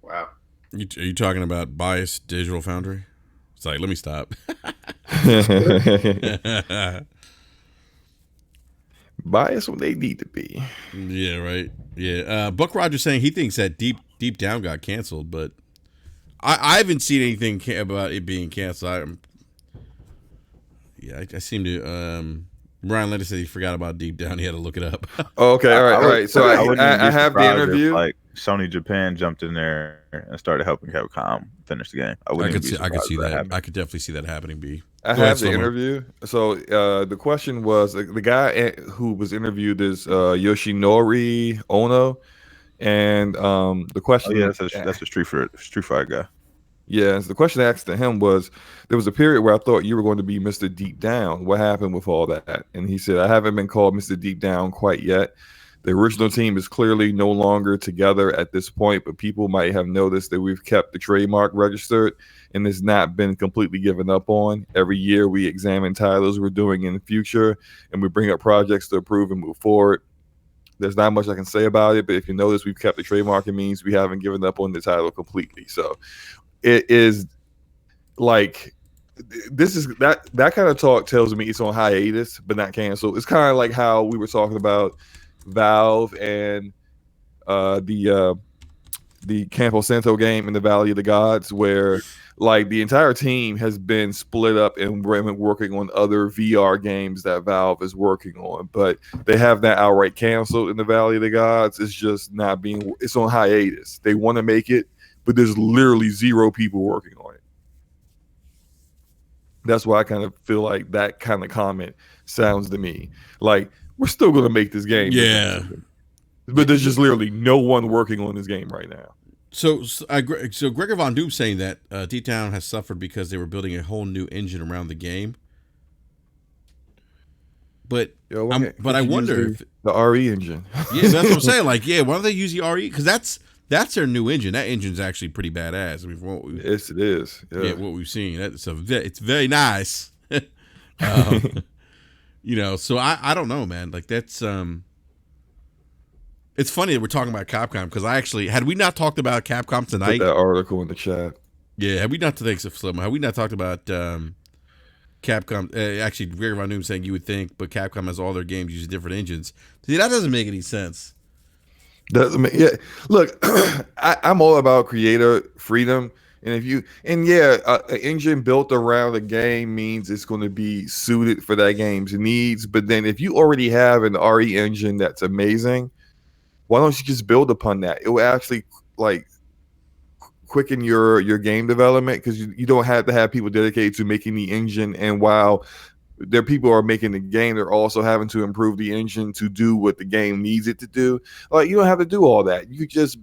Wow. Are you talking about Bias Digital Foundry? It's like, let me stop. Bias when they need to be. Yeah, right. Yeah. Buck Rogers saying he thinks that Deep Down got canceled, but I haven't seen anything about it being canceled. I seem to. Brian Leonard said he forgot about Deep Down. He had to look it up. Okay, all right. So I have the interview. If, like Sony Japan jumped in there and started helping Capcom finish the game. I could see that. I could definitely see that happening. B. I have the interview. So the question was the guy who was interviewed is Yoshinori Ono, and the question. Oh, yeah, that's a Street Fighter guy. Yeah, so the question asked to him was, there was a period where I thought you were going to be Mr. Deep Down. What happened with all that? And he said, I haven't been called Mr. Deep Down quite yet. The original team is clearly no longer together at this point, but people might have noticed that we've kept the trademark registered and it's not been completely given up on. Every year we examine titles we're doing in the future and we bring up projects to approve and move forward. There's not much I can say about it, but if you notice we've kept the trademark, it means we haven't given up on the title completely. So it is like, this is that kind of talk tells me it's on hiatus, but not canceled. It's kind of like how we were talking about Valve and the Campo Santo game in the Valley of the Gods, where like the entire team has been split up and working on other VR games that Valve is working on, but they have that outright canceled in the Valley of the Gods. It's just not being, it's on hiatus. They want to make it, but there's literally 0 people working on it. That's why I kind of feel like that kind of comment sounds to me like we're still going to make this game. Yeah. But there's just literally no one working on this game right now. So Gregor Von Doom saying that Deep Down has suffered because they were building a whole new engine around the game. But I wonder if the RE engine. Yeah, that's what I'm saying. Like, yeah, why don't they use the RE? Because that's their new engine. That engine's actually pretty badass. I mean, yes, it is. Yeah, what we've seen. It's very nice. So I don't know, man. Like that's it's funny that we're talking about Capcom because had we not talked about Capcom tonight, put that article in the chat. Yeah, had we not talked about Capcom? Actually, Gregor Von Doom saying you would think, but Capcom has all their games using different engines. See, that doesn't make any sense. Look, I'm all about creator freedom, and an engine built around a game means it's going to be suited for that game's needs. But then if you already have an RE engine that's amazing, why don't you just build upon that? It will actually like quicken your game development because you don't have to have people dedicated to making the engine. And while there people are making the game, they're also having to improve the engine to do what the game needs it to do. Like you don't have to do all that. You could just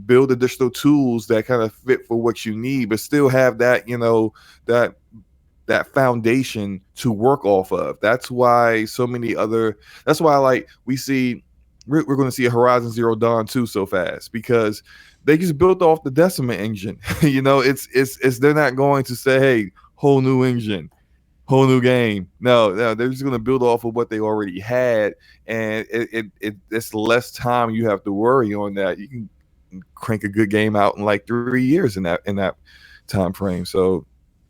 build additional tools that kind of fit for what you need, but still have that that foundation to work off of. That's why we're going to see a Horizon Zero Dawn 2 so fast because they just built off the Decima engine. It's they're not going to say, hey, whole new engine, whole new game. No, they're just going to build off of what they already had, and it's less time you have to worry on that. You can crank a good game out in like 3 years in that time frame. So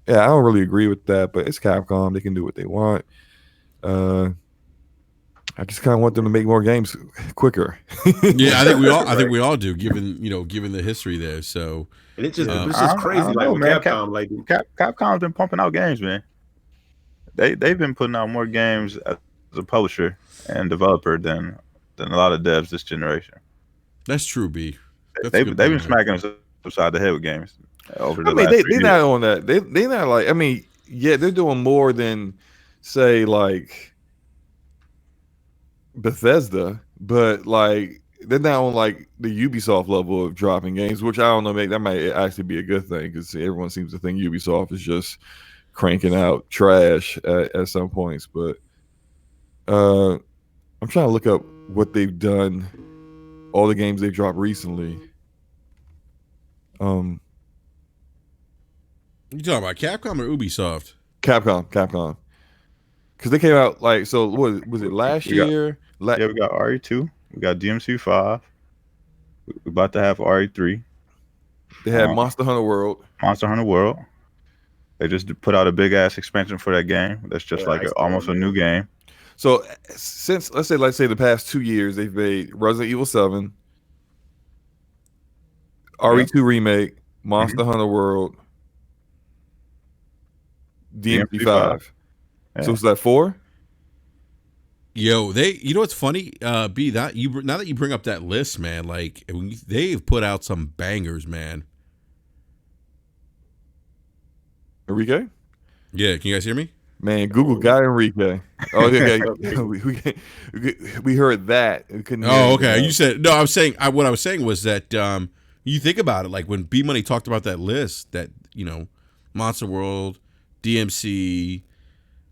yeah, I don't really agree with that, but it's Capcom. They can do what they want. I just kind of want them to make more games quicker. Yeah, I think we all do, given the history there. So, And it's just I crazy. don't Like know, with man. Capcom, like Capcom's been pumping out games, man. They've been putting out more games as a publisher and developer than a lot of devs this generation. That's true, B. They've been smacking us upside the head with games over the last 3 years. They're not on that. They're not like. I mean, yeah, they're doing more than say like Bethesda, but like they're not on like the Ubisoft level of dropping games, which I don't know. That might actually be a good thing because everyone seems to think Ubisoft is just cranking out trash at some points. But I'm trying to look up what they've done, all the games they've dropped recently. You talking about Capcom or Ubisoft? Capcom. Because they came out like, so what was it last year? We got RE2, we got DMC5, we're about to have RE3. They had Monster Hunter World. They just put out a big ass expansion for that game. That's just almost a new game. So since let's say the past 2 years, they've made Resident Evil 7, RE2 remake, Monster Hunter World, DMC5. Yeah. So is that 4? Yo, you know what's funny? B, now that you bring up that list, man, like they've put out some bangers, man. Enrique? Yeah, can you guys hear me? Man, Google got Enrique. Oh, yeah. we heard that. We couldn't hear okay. You said no. I was saying what I was saying was that you think about it, like when B Money talked about that list, that Monster World, DMC,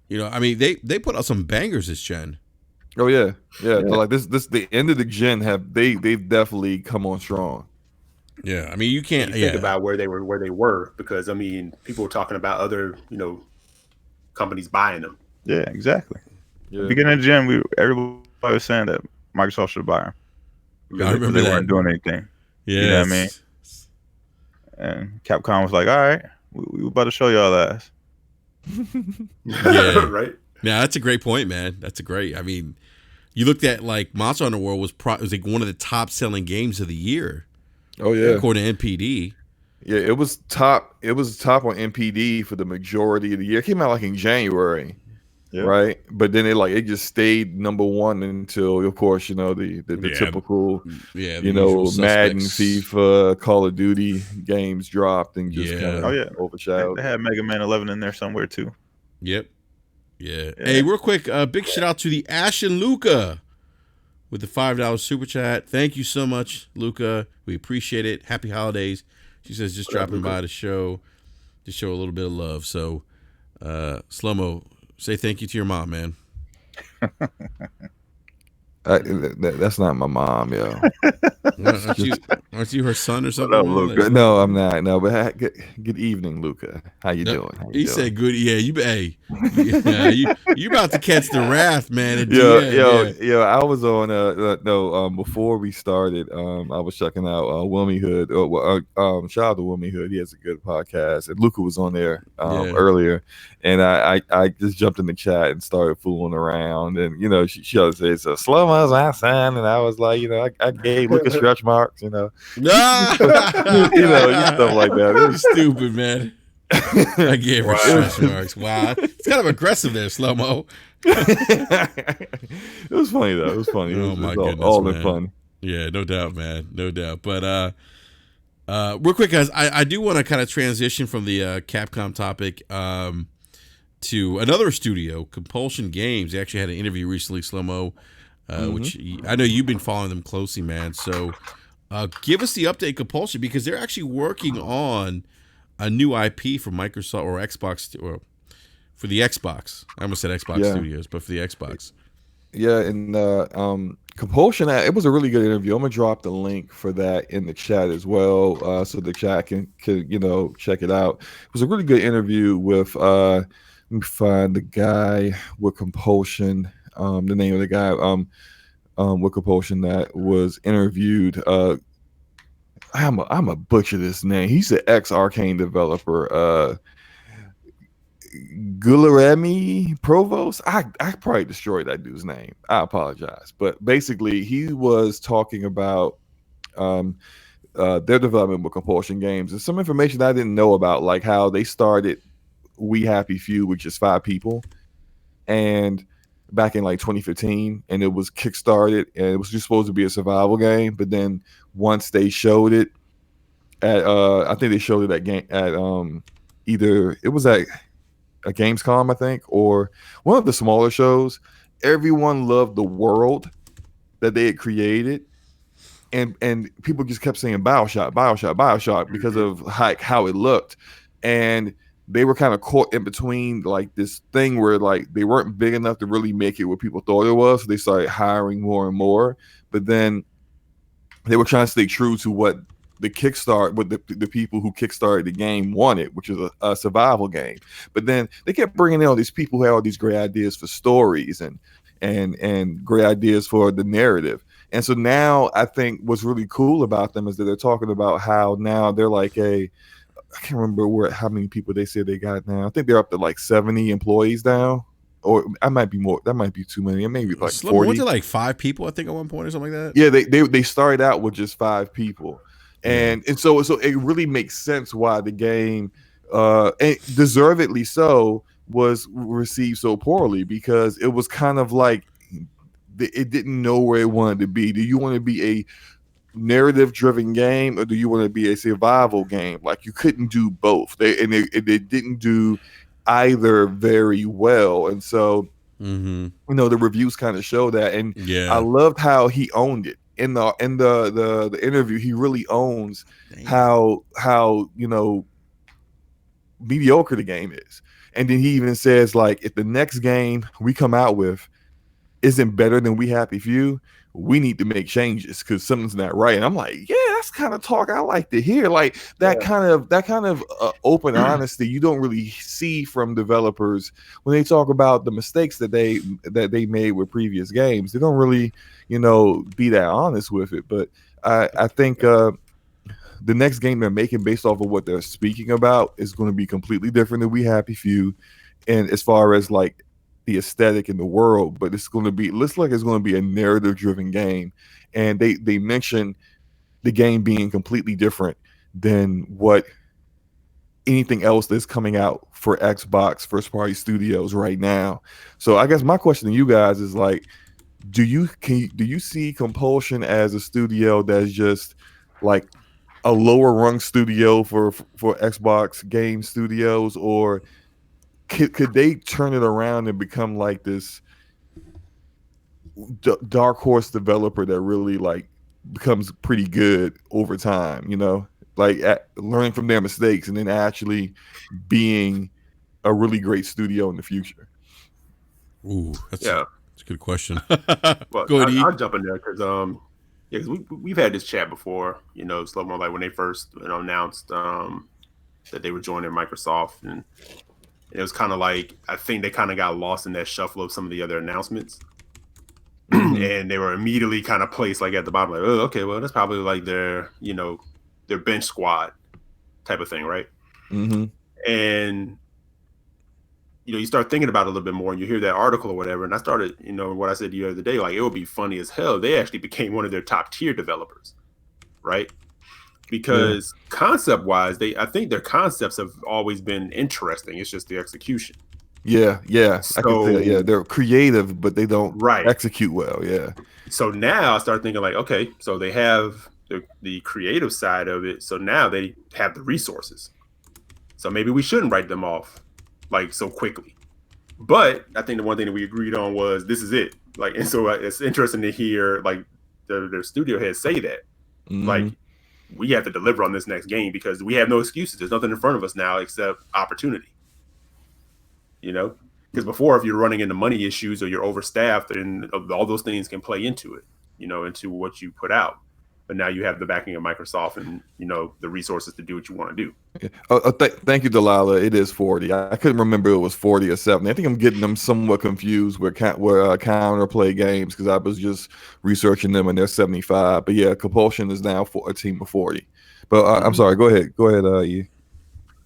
I mean they put out some bangers this gen. Oh yeah. So like this the end of the gen they've definitely come on strong. Yeah, I mean you can't think about where they were because I mean people were talking about other companies buying them. Yeah, exactly. Yeah. At the beginning of the gen, everybody was saying that Microsoft should buy them because they weren't doing anything. Yeah, you know what I mean. And Capcom was like, "All right, we about to show y'all that." Yeah, right. Yeah, that's a great point, man. That's a great. I mean, you looked at like Monster Hunter World was like one of the top selling games of the year. Oh yeah, according to NPD. Yeah, it was top. It was top on NPD for the majority of the year. It came out like in January, right? But then it just stayed number one until, of course, the typical, Madden, FIFA, Call of Duty games dropped and just kind of overshadowed. They had Mega Man 11 in there somewhere too. Yep. Yeah. Hey, real quick, big shout out to the Ashen Luca with the $5 super chat. Thank you so much, Luca. We appreciate it. Happy holidays. She says just dropping by to show a little bit of love. So, Slow-Mo, say thank you to your mom, man. That's not my mom, yo. Aren't you her son or something? Luca? No, I'm not. No, but good evening, Luca. How you doing? He said good. Yeah, you about to catch the wrath, man. Yo, I was on before we started, I was checking out Wilmy Hood. Shout out to Wilmy Hood. He has a good podcast, and Luca was on there earlier, and I just jumped in the chat and started fooling around, and she always says Slow-Mo's my son, and I was like, I gave Luca stretch marks, stuff like that. It was stupid, man. I gave her stretch marks. Wow, it's kind of aggressive there, Slow-Mo. It was funny though. It was funny. Oh my goodness, all in fun. Yeah, no doubt, man, no doubt. But real quick, guys, I do want to kind of transition from the Capcom topic to another studio, Compulsion Games. They actually had an interview recently, Slow-Mo. Which I know you've been following them closely, man. So give us the update, Compulsion, because they're actually working on a new IP for Microsoft or Xbox, or for the Xbox. I almost said Xbox Studios, but for the Xbox. Yeah, and Compulsion, it was a really good interview. I'm going to drop the link for that in the chat as well, so the chat can check it out. It was a really good interview with, let me find the guy with Compulsion. The name of the guy with Compulsion that was interviewed. I'm a butcher this name. He's an ex-Arcane developer. Guilherme Provost. I probably destroyed that dude's name. I apologize, but basically he was talking about their development with Compulsion Games. There's some information I didn't know about, like how they started We Happy Few with just 5 people, and back in like 2015, and it was kickstarted, and it was just supposed to be a survival game. But then once they showed it at, I think they showed it at either it was at a Gamescom, I think, or one of the smaller shows. Everyone loved the world that they had created, and people just kept saying BioShock because of how it looked, and they were kind of caught in between like this thing where like they weren't big enough to really make it what people thought it was. So they started hiring more and more, but then they were trying to stay true to what the people who kickstarted the game wanted, which is a survival game. But then they kept bringing in all these people who had all these great ideas for stories and great ideas for the narrative. And so now I think what's really cool about them is that they're talking about how now they're like I can't remember how many people they said they got now. I think they're up to like 70 employees now, or I might be more. That might be too many. Maybe like 40. Went to like 5 people, I think, at one point or something like that. Yeah, they started out with just 5 people, and so it really makes sense why the game, and deservedly so, was received so poorly, because it was kind of like it didn't know where it wanted to be. Do you want to be a narrative driven game, or do you want to be a survival game? Like, you couldn't do both. They didn't do either very well, and so you know, the reviews kind of show that. And I loved how he owned it in the interview. He really owns how you know, mediocre the game is. And then he even says, like, if the next game we come out with isn't better than We Happy Few, we need to make changes because something's not right. And I'm like, yeah, that's kind of talk I like to hear. Like that kind of open honesty you don't really see from developers when they talk about the mistakes that they made with previous games. They don't really, you know, be that honest with it. But I think the next game they're making, based off of what they're speaking about, is going to be completely different than We Happy Few. And as far as like the aesthetic in the world, but it's going to be, looks like it's going to be a narrative driven game. And they mentioned the game being completely different than what anything else that's coming out for Xbox first party studios right now. So I guess my question to you guys is like, do you see Compulsion as a studio that's just like a lower rung studio for Xbox game studios, or could they turn it around and become like this dark horse developer that really like becomes pretty good over time, you know, like learning from their mistakes and then actually being a really great studio in the future? Ooh, that's a good question. Well, go ahead, I'll jump in there because cause we've had this chat before, you know, Slow Mo, like when they first, you know, announced that they were joining Microsoft, and it was kind of like, I think they kind of got lost in that shuffle of some of the other announcements. And they were immediately kind of placed like at the bottom, like, oh, okay, well, that's probably like their, you know, their bench squad type of thing, right? And, you know, you start thinking about it a little bit more, and you hear that article or whatever. And I started, you know, what I said to you the other day, like, it would be funny as hell. They actually became one of their top tier developers, right? Because concept wise, I think their concepts have always been interesting. It's just the execution. Yeah. So, I can say, yeah, they're creative, but they don't execute well. Yeah. So now I start thinking like, okay, so they have the creative side of it. So now they have the resources. So maybe we shouldn't write them off like so quickly. But I think the one thing that we agreed on was this is it. Like, and so it's interesting to hear like their studio heads say that. Like, we have to deliver on this next game because we have no excuses. There's nothing in front of us now except opportunity. You know, because before, if you're running into money issues or you're overstaffed, and all those things can play into it, you know, into what you put out. But now you have the backing of Microsoft and, you know, the resources to do what you want to do. Thank you, Delilah. It is 40. I couldn't remember it was 40 or 70. I think I'm getting them somewhat confused with Counterplay Games, because I was just researching them and they're 75. But yeah, Compulsion is now a team of 40. But I'm sorry. Go ahead. E.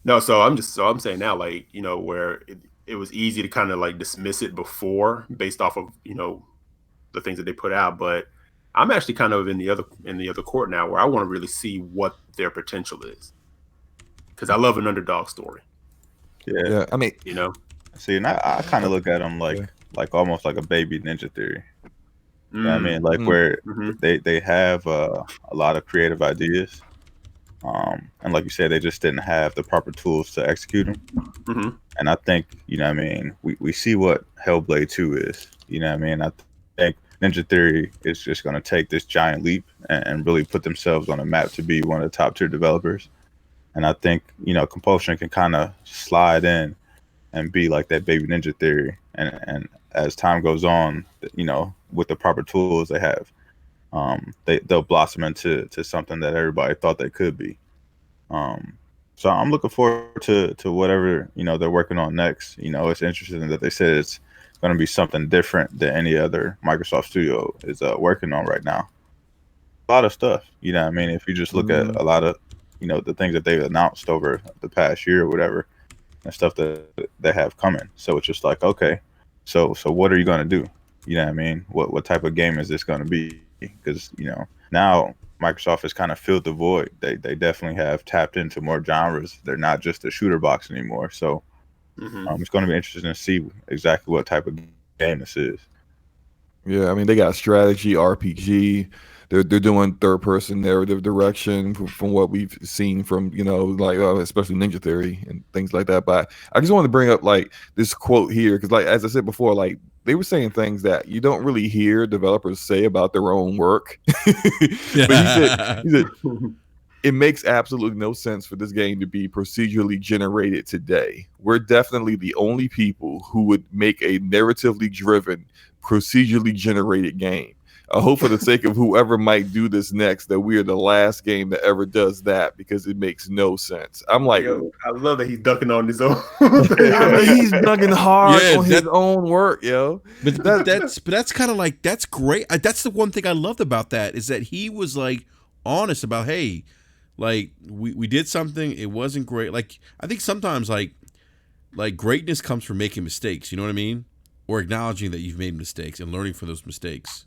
No, so I'm saying now, like, you know, where it was easy to kind of like dismiss it before based off of, you know, the things that they put out, but I'm actually kind of in the other court now, where I want to really see what their potential is, because I love an underdog story. Yeah. I mean, You know, see, and I kind of look at them like almost like a baby Ninja Theory. You know what I mean, like where they have a lot of creative ideas, and like you said, they just didn't have the proper tools to execute them. And I think, you know what I mean, we see what Hellblade 2 is. You know what I mean, I think Ninja Theory is just going to take this giant leap and really put themselves on a map to be one of the top tier developers. And I think, you know, Compulsion can kind of slide in and be like that baby Ninja Theory. And as time goes on, you know, with the proper tools they have, they'll blossom into something that everybody thought they could be. So I'm looking forward to whatever, you know, they're working on next. You know, it's interesting that they said it's going to be something different than any other Microsoft studio is working on right now. A lot of stuff, you know what I mean? If you just look at a lot of, you know, the things that they've announced over the past year or whatever, and stuff that they have coming. So it's just like, okay, so what are you going to do? You know what I mean? What type of game is this going to be? Because, you know, now Microsoft has kind of filled the void. They definitely have tapped into more genres. They're not just a shooter box anymore. So it's going to be interesting to see exactly what type of game this is. Yeah, I mean, they got strategy, RPG. They're doing third person narrative direction from what we've seen from, you know, like especially Ninja Theory and things like that. But I just wanted to bring up like this quote here because, like, as I said before, like they were saying things that you don't really hear developers say about their own work. But he said it makes absolutely no sense for this game to be procedurally generated today. We're definitely the only people who would make a narratively driven, procedurally generated game. I hope for the sake of whoever might do this next that we are the last game that ever does that because it makes no sense. I'm like, yo, I love that he's ducking on his own. He's ducking hard on his own work, yo. But that's kind of like, that's great. That's the one thing I loved about that is that he was like honest about, hey, like we did something, it wasn't great. Like I think sometimes like greatness comes from making mistakes. You know what I mean? Or acknowledging that you've made mistakes and learning from those mistakes.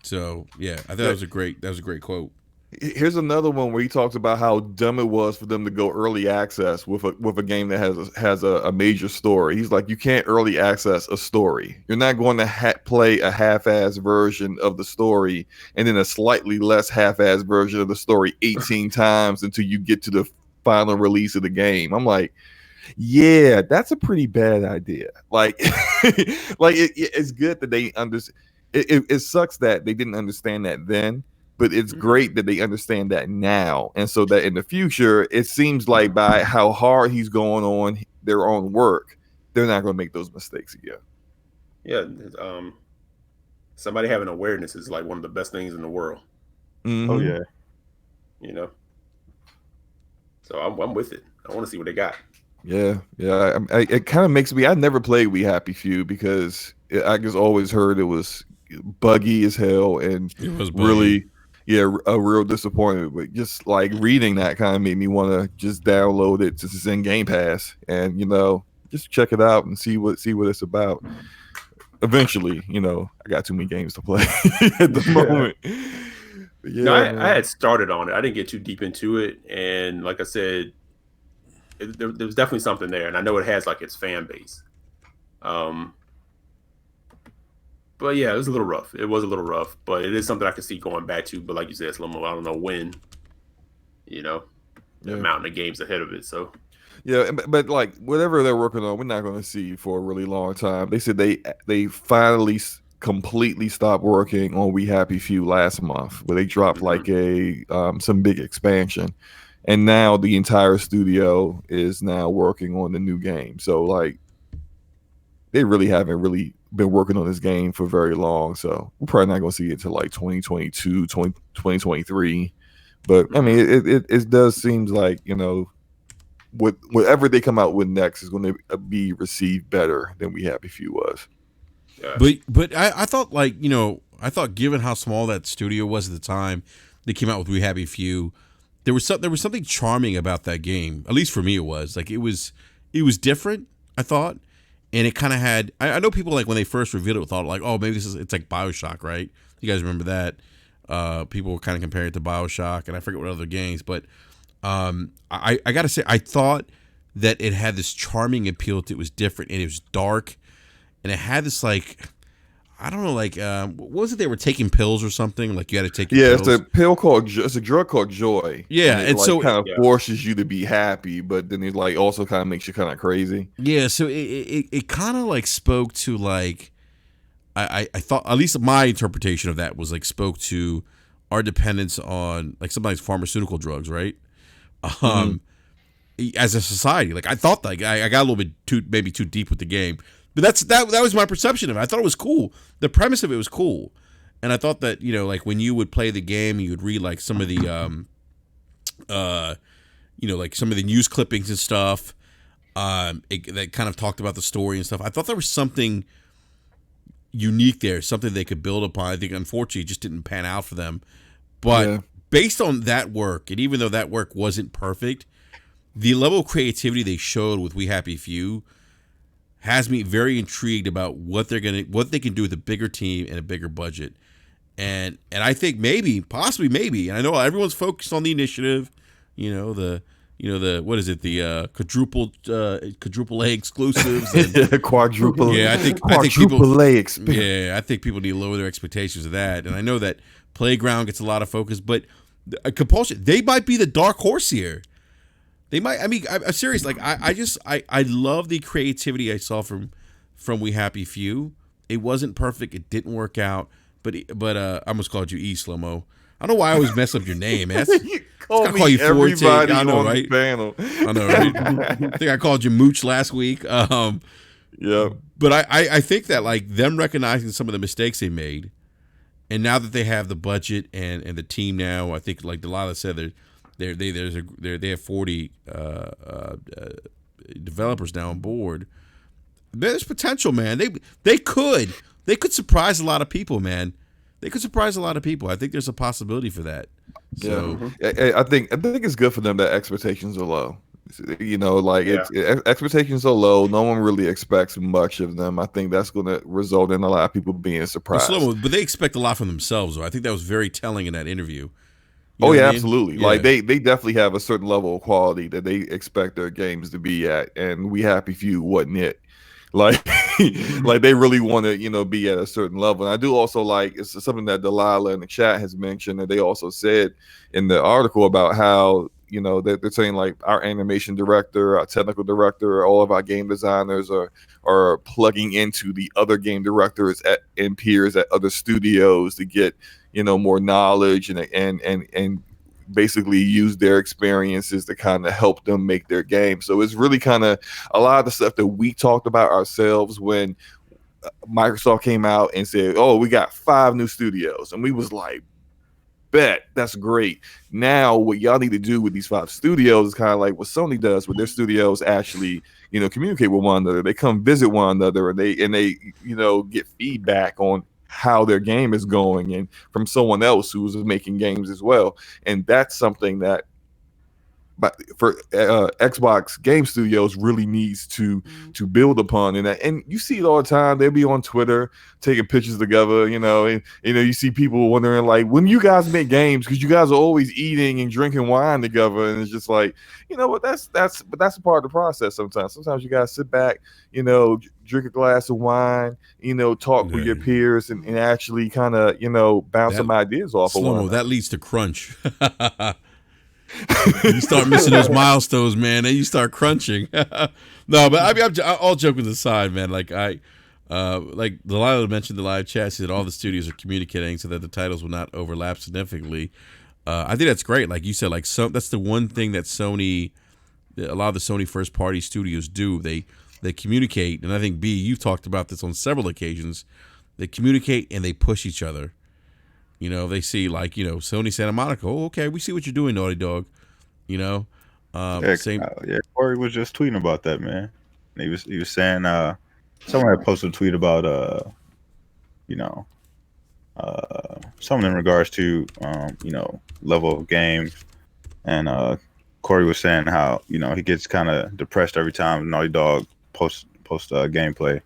So yeah, I thought that was a great quote. Here's another one where he talks about how dumb it was for them to go early access with a game that has a major story. He's like, you can't early access a story. You're not going to play a half-ass version of the story and then a slightly less half-ass version of the story 18 times until you get to the final release of the game. I'm like, yeah, that's a pretty bad idea. Like, it's good that they understand. It sucks that they didn't understand that then, but it's great that they understand that now. And so that in the future, it seems like by how hard he's going on their own work, they're not going to make those mistakes again. Yeah. Somebody having awareness is like one of the best things in the world. Oh, yeah. You know? So I'm with it. I want to see what they got. Yeah. It kind of makes me, I never played We Happy Few because I just always heard it was buggy as hell and it was really a real disappointment. But just like reading that kind of made me want to just download it since it's in GamePass and, you know, just check it out and see what it's about. Eventually, you know, I got too many games to play at the moment. Yeah, no, I had started on it. I didn't get too deep into it, and like I said, there was definitely something there, and I know it has like its fan base. But yeah, it was a little rough. It was a little rough, but it is something I could see going back to. But like you said, it's a little more, I don't know when, you know, the amount of games ahead of it. So yeah, but like whatever they're working on, we're not going to see for a really long time. They said they finally completely stopped working on We Happy Few last month, where they dropped like some big expansion, and now the entire studio is now working on the new game. So like they really haven't really been working on this game for very long. So we're probably not going to see it until like 2022, 2023. But I mean, it does seem like, you know, whatever they come out with next is going to be received better than We Happy Few was. yeah. But I thought, like, you know, given how small that studio was at the time they came out with We Happy Few, there was something charming about that game. At least for me, it was like it was different, I thought, and it kind of had. I know people like when they first revealed it thought like, oh, maybe it's like BioShock, right? You guys remember that? People were kind of comparing it to BioShock, and I forget what other games, but I gotta say, I thought that it had this charming appeal to it. It was different, and it was dark, and it had this like, I don't know, like what was it? They were taking pills or something. Like you had to take your pills. It's a drug called Joy. Yeah, and like, so kind of forces you to be happy, but then it like also kind of makes you kind of crazy. Yeah, so it kind of like spoke to like. I thought, at least my interpretation of that was like spoke to our dependence on like somebody's pharmaceutical drugs, right? As a society, like I thought, like I got a little bit maybe too deep with the game, but that was my perception of it. I thought it was cool. The premise of it was cool, and I thought that like when you would play the game, you would read like some of the like some of the news clippings and stuff, that kind of talked about the story and stuff. I thought there was something unique there, something they could build upon. I think unfortunately it just didn't pan out for them, but based on that work, and even though that work wasn't perfect, the level of creativity they showed with We Happy Few has me very intrigued about what they can do with a bigger team and a bigger budget, and I think possibly maybe, and I know everyone's focused on the initiative, the what is it, the quadruple A exclusives, and, quadruple. Yeah, I think quadruple A experience. Yeah, I think people need to lower their expectations of that. And I know that Playground gets a lot of focus, but Compulsion, they might be the dark horse here. They might. I mean, I'm serious. Like I love the creativity I saw from We Happy Few. It wasn't perfect. It didn't work out. But I almost called you E Slow-Mo. I don't know why I always mess up your name. Man. Call you everybody I know, on right? the panel. I know, right? I think I called you Mooch last week. Yeah. But I think that like them recognizing some of the mistakes they made, and now that they have the budget and the team now, I think like Delilah said, they have 40 developers now on board. There's potential, man. They could surprise a lot of people, man. They could surprise a lot of people. I think there's a possibility for that. So I think it's good for them that expectations are low. Expectations are low. No one really expects much of them. I think that's going to result in a lot of people being surprised. But they expect a lot from themselves, though. I think that was very telling in that interview. Absolutely. Yeah. Like they definitely have a certain level of quality that they expect their games to be at, and We Happy Few wasn't it. Like, like they really want to, be at a certain level. And I do also like, it's something that Delilah in the chat has mentioned, and they also said in the article about how, they're saying like our animation director, our technical director, all of our game designers are plugging into the other game directors and peers at other studios to get, more knowledge and basically use their experiences to kind of help them make their game. So it's really kind of a lot of the stuff that we talked about ourselves when Microsoft came out and said, oh, we got 5 new studios, and we was like, bet, that's great. Now what y'all need to do with these 5 studios is kind of like what Sony does with their studios. Actually, communicate with one another. They come visit one another, and they get feedback on how their game is going, and from someone else who's making games as well. And that's something that for Xbox Game Studios really needs to build upon. And you see it all the time. They'll be on Twitter taking pictures together, and you see people wondering like, when you guys make games, because you guys are always eating and drinking wine together, and it's just like, what that's a part of the process. Sometimes you guys sit back, drink a glass of wine, talk with your peers, and actually kind of bounce some ideas off of one. That leads to crunch. You start missing those milestones, man, and you start crunching. No, but I mean, all joking aside, man. Like like Delilah mentioned the live chat, she said all the studios are communicating so that the titles will not overlap significantly. I think that's great. Like you said, like that's the one thing that a lot of the Sony first party studios do. They communicate, and I think you've talked about this on several occasions. They communicate and they push each other. They see like, Sony Santa Monica. Oh, okay, we see what you're doing, Naughty Dog. Corey was just tweeting about that, man. He was saying someone had posted a tweet about something in regards to level of games, and Corey was saying how he gets kind of depressed every time Naughty Dog posts post gameplay,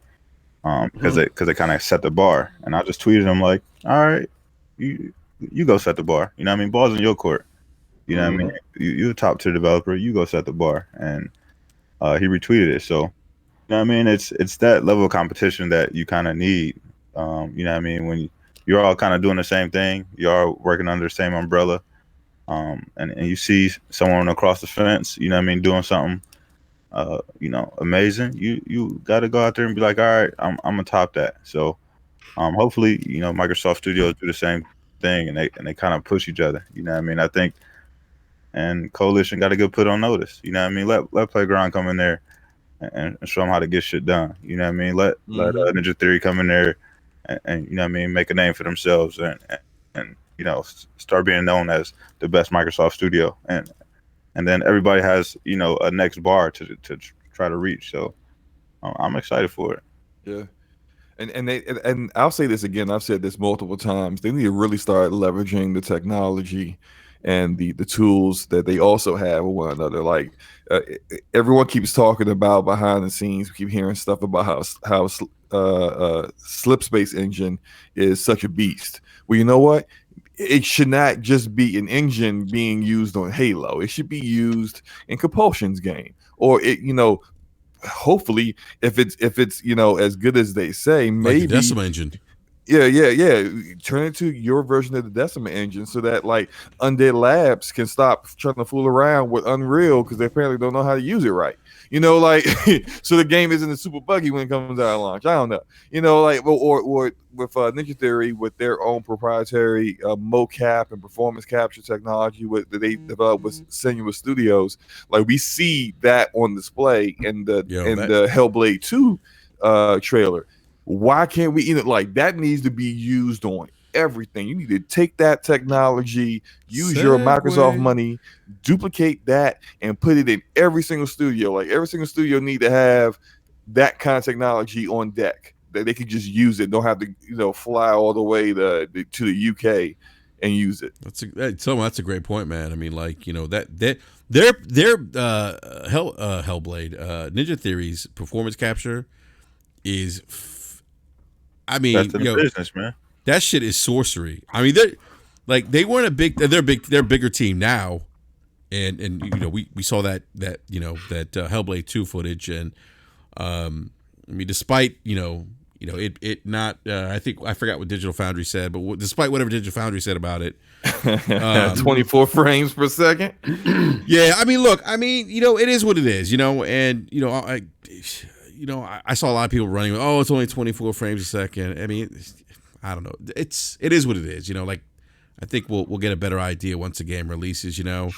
because they kind of set the bar. And I just tweeted him like, all right, you go set the bar. You know what I mean? Ball's in your court. You know what I mean? You're a top tier developer. You go set the bar. And he retweeted it. So, you know what I mean? It's that level of competition that you kind of need. You know what I mean? When you're all kind of doing the same thing, you're all working under the same umbrella. And you see someone across the fence, you know what I mean, doing something, you know, amazing. You got to go out there and be like, all right, I'm gonna top that. So, hopefully, you know, Microsoft Studios do the same thing, and they kind of push each other. You know what I mean? I think, and Coalition got to get put on notice. You know what I mean? Let Playground come in there and show them how to get shit done. You know what I mean? Let Ninja Theory come in there and you know what I mean, make a name for themselves and you know, start being known as the best Microsoft studio, and then everybody has, you know, a next bar to try to reach. So I'm excited for it. Yeah, and I'll say this again. I've said this multiple times. They need to really start leveraging the technology and the tools that they also have with one another. Like everyone keeps talking about behind the scenes. We keep hearing stuff about how Slipspace engine is such a beast. Well, you know what? It should not just be an engine being used on Halo. It should be used in Compulsion's game, or it, you know, hopefully if it's you know, as good as they say, maybe like the Decima engine. Yeah. Turn it to your version of the Decima engine so that like Undead Labs can stop trying to fool around with Unreal because they apparently don't know how to use it right. You know, like so the game isn't super buggy when it comes out at launch. I don't know. You know, like or with Ninja Theory with their own proprietary mocap and performance capture technology that they developed with Senua Studios. Like we see that on display in the Hellblade 2 trailer. Why can't we, you know, like that needs to be used on everything. You need to take that technology, use your Microsoft money, duplicate that, and put it in every single studio. Like every single studio need to have that kind of technology on deck that they could just use it. Don't have to, you know, fly all the way to the UK and use it. That's a great point, man. I mean, like, you know, that their Hellblade Ninja Theory's performance capture is. I mean, that's in the business, man. That shit is sorcery. I mean, they weren't they're a bigger team now, and you know we saw that Hellblade 2 footage, and I mean, despite you know it not I think I forgot what Digital Foundry said, but despite whatever Digital Foundry said about it, 24 frames per second. Yeah, I mean, look, I mean, you know, it is what it is, you know, and you know I saw a lot of people running. Oh, it's only 24 frames a second. I mean, I don't know. It is what it is. You know, like I think we'll get a better idea once the game releases. You know,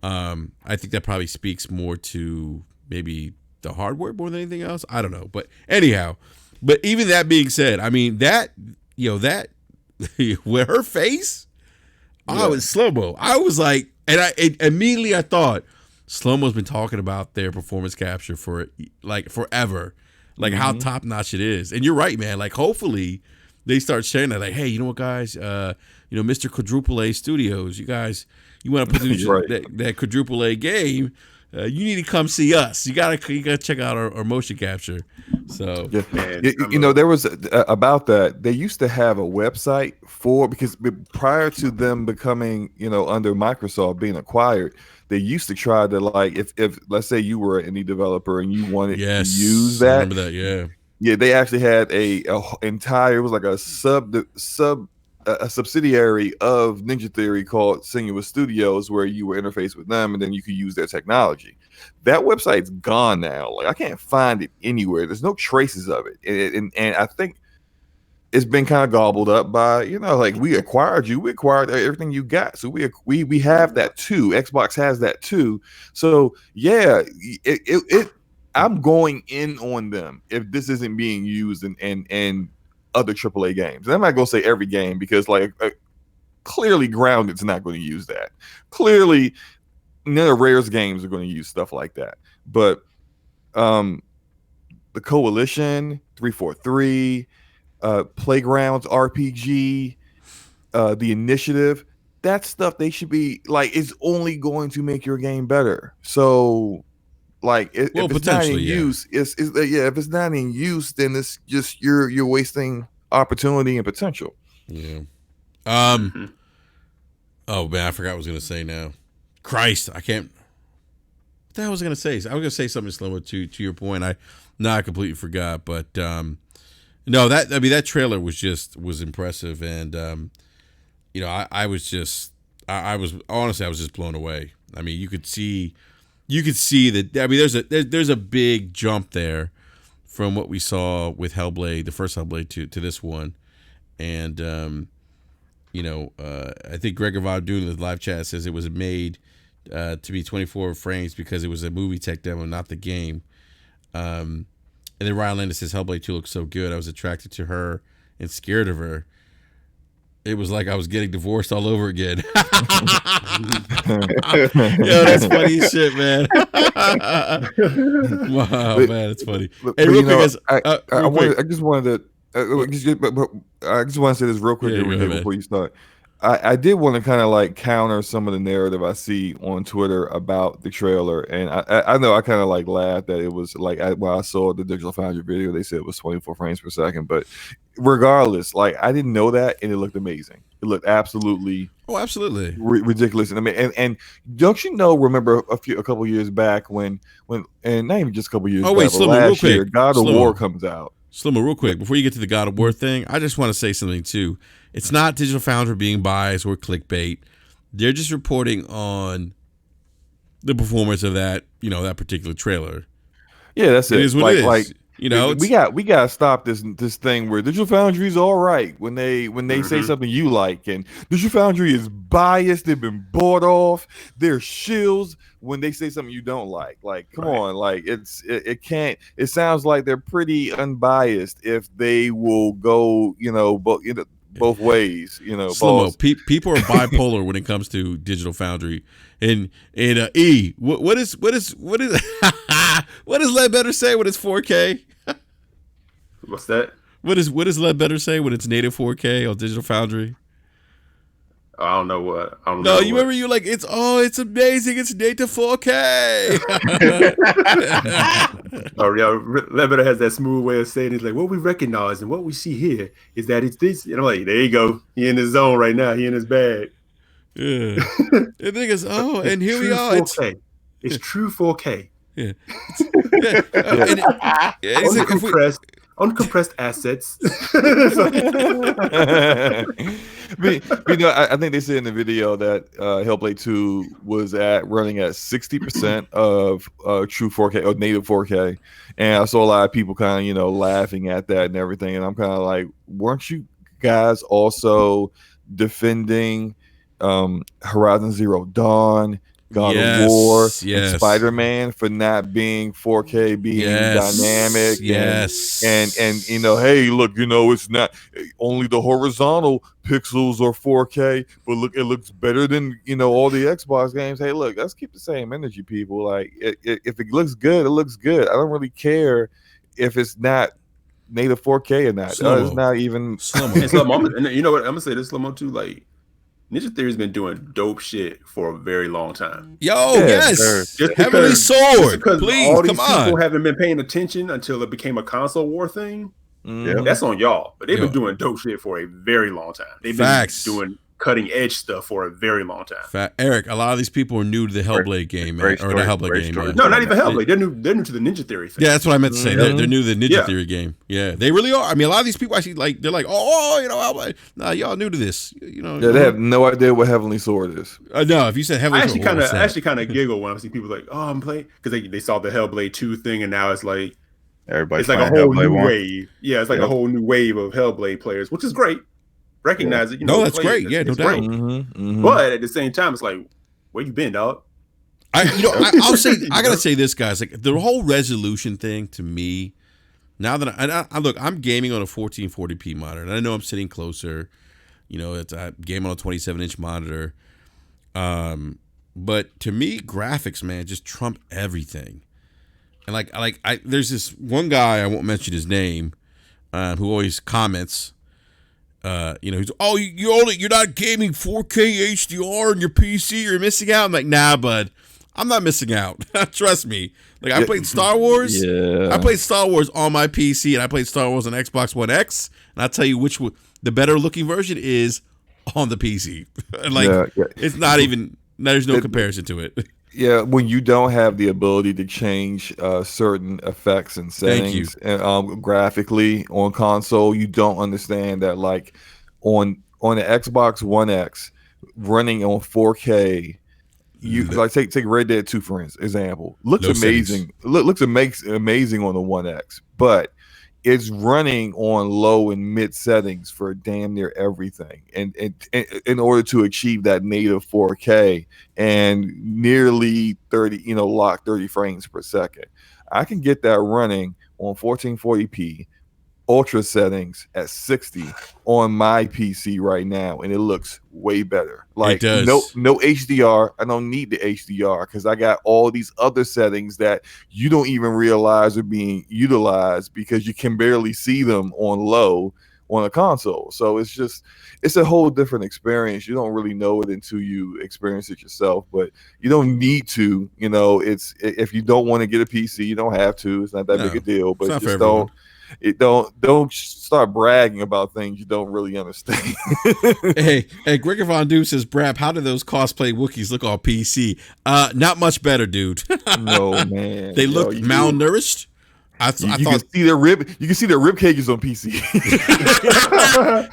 I think that probably speaks more to maybe the hardware more than anything else. I don't know, but anyhow. But even that being said, I mean that with her face, I was slow-mo. I was like, and immediately I thought. Slow-mo's been talking about their performance capture for like forever, like how top notch it is. And you're right, man. Like hopefully they start sharing that. Like, hey, you know what, guys? You know, Mr. Quadruple A Studios, you guys, you want to produce that Quadruple A game? You need to come see us. You gotta check out our motion capture. So you know, there was about that. They used to have a website because prior to them becoming, you know, under Microsoft being acquired. They used to try to like if let's say you were an indie developer and you wanted to use that. I remember that, yeah. They actually had a entire, it was like a subsidiary of Ninja Theory called Senua Studios, where you were interfaced with them and then you could use their technology. That website's gone now. Like I can't find it anywhere. There's no traces of it, and I think it's been kind of gobbled up by, you know, like we acquired everything you got. So we have that too. Xbox has that too. So yeah, I'm going in on them if this isn't being used in other AAA games. And I'm not gonna say every game because like clearly Grounded's not going to use that. Clearly none of Rare's games are going to use stuff like that. But the Coalition, 343, Playgrounds RPG, the Initiative, that stuff they should be like, it's only going to make your game better. So Like if it's not in yeah. use, it's if it's not in use, then it's just you're wasting opportunity and potential. Yeah. Oh man, I forgot what I was gonna say now. Christ, I can't. What the hell was I gonna say? I was gonna say something similar to your point. I completely forgot. But no, that trailer was impressive, and I was just I was honestly I was just blown away. I mean, you could see that. I mean, there's a big jump there from what we saw with Hellblade, the first Hellblade to this one, and I think Gregor Vaudoon in the live chat says it was made to be 24 frames because it was a movie tech demo, not the game. And then Ryan Landis says Hellblade 2 looks so good. I was attracted to her and scared of her. It was like I was getting divorced all over again. Yo, that's funny as shit, man. Wow, man, that's funny. Hey, real quick, I just wanted to. I just want to say this real quick before you start. I did want to kind of like counter some of the narrative I see on Twitter about the trailer, and I know I kind of like laughed that it was like when I saw the Digital Foundry video, they said it was 24 frames per second, but regardless, like I didn't know that, and it looked amazing. It looked absolutely ridiculous, and I mean, and don't you know? Remember a couple years back when and not even just a couple years. Oh wait, Slimmer, real quick. God of War comes out. Slimmer, real quick, before you get to the God of War thing, I just want to say something too. It's not Digital Foundry being biased or clickbait. They're just reporting on the performance of that, that particular trailer. Yeah, that's it. It is what it is. Like, we got to stop this thing where Digital Foundry is all right when they say something you like, and Digital Foundry is biased. They've been bought off. They're shills when they say something you don't like. Like, come on, like it can't. It sounds like they're pretty unbiased if they will go, both ways, Slow-mo. People are bipolar when it comes to Digital Foundry, and what is what does Ledbetter say when it's 4K? What's that? What does Ledbetter say when it's native 4K on Digital Foundry? I don't know what. Remember you like it's amazing. It's native 4K. Oh yeah, Ledbetter has that smooth way of saying it. Like what we recognize and what we see here is that it's this. And I'm like, there you go. He in his zone right now. He in his bag. Yeah. The thing is, and here we are. 4K. It's true 4K. Yeah. Uncompressed assets. I think they said in the video that Hellblade 2 was running at 60% of true 4K or native 4K, and I saw a lot of people kind of laughing at that and everything, and I'm kind of like, weren't you guys also defending Horizon Zero Dawn, God of War, and Spider-Man for not being 4K, being dynamic, and hey, look, it's not only the horizontal pixels are 4K, but look, it looks better than all the Xbox games. Hey, look, let's keep the same energy, people. Like, if it looks good, it looks good. I don't really care if it's not native 4K or not. It's not even. And you know what? I'm gonna say this, Slow-mo too. Like, Ninja Theory's been doing dope shit for a very long time. Just Heavenly Sword. Please, all these people haven't been paying attention until it became a console war thing. That's on y'all. But they've been doing dope shit for a very long time. They've been doing cutting edge stuff for a very long time. Eric, a lot of these people are new to the Hellblade game, man, or the Hellblade game. Man. No, not even Hellblade. They're new to the Ninja Theory thing. Yeah, that's what I meant to say. They're new to the Ninja Theory game. Yeah, they really are. I mean, a lot of these people actually they're like, Hellblade. Nah, y'all new to this. They have no idea what Heavenly Sword is. No, if you said Heavenly Sword, I actually kind of giggle when I see people like, I'm playing, because they saw the Hellblade 2 thing, and now it's like everybody's like a whole new wave. Yeah, it's like a whole new wave of Hellblade players, which is great. Recognize it. No, that's great. Yeah, no doubt. But at the same time, it's like, where you been, dog? I'll say, I gotta say this, guys. Like the whole resolution thing to me. Now that I look, I'm gaming on a 1440p monitor, and I know I'm sitting closer. It's a game on a 27-inch monitor. But to me, graphics, man, just trump everything. And there's this one guy, I won't mention his name, who always comments. He's you're not gaming 4K HDR on your PC, you're missing out. I'm like, nah, bud, I'm not missing out. Trust me. Like I played Star Wars. Yeah. I played Star Wars on my PC, and I played Star Wars on Xbox One X. And I'll tell you which the better looking version is on the PC. Like it's not even. There's no comparison to it. Yeah, when you don't have the ability to change certain effects and settings graphically on console, you don't understand that. Like on the Xbox One X, running on 4K, you like take Red Dead 2 for example. Looks amazing. Looks amazing on the One X, but it's running on low and mid settings for damn near everything, and in order to achieve that native 4K and nearly 30, lock 30 frames per second. I can get that running on 1440p ultra settings at 60 on my PC right now, and it looks way better. Like no HDR. I don't need the HDR because I got all these other settings that you don't even realize are being utilized because you can barely see them on low on a console. So it's a whole different experience. You don't really know it until you experience it yourself, but you don't need to. It's if you don't want to get a PC, you don't have to. It's not that big a deal, but just don't start bragging about things you don't really understand. hey, Gregor Von Doom says, Brap, how do those cosplay Wookiees look on PC? Not much better, dude. No, man. They look malnourished. I thought can see their rib. You can see their rib cages on PC.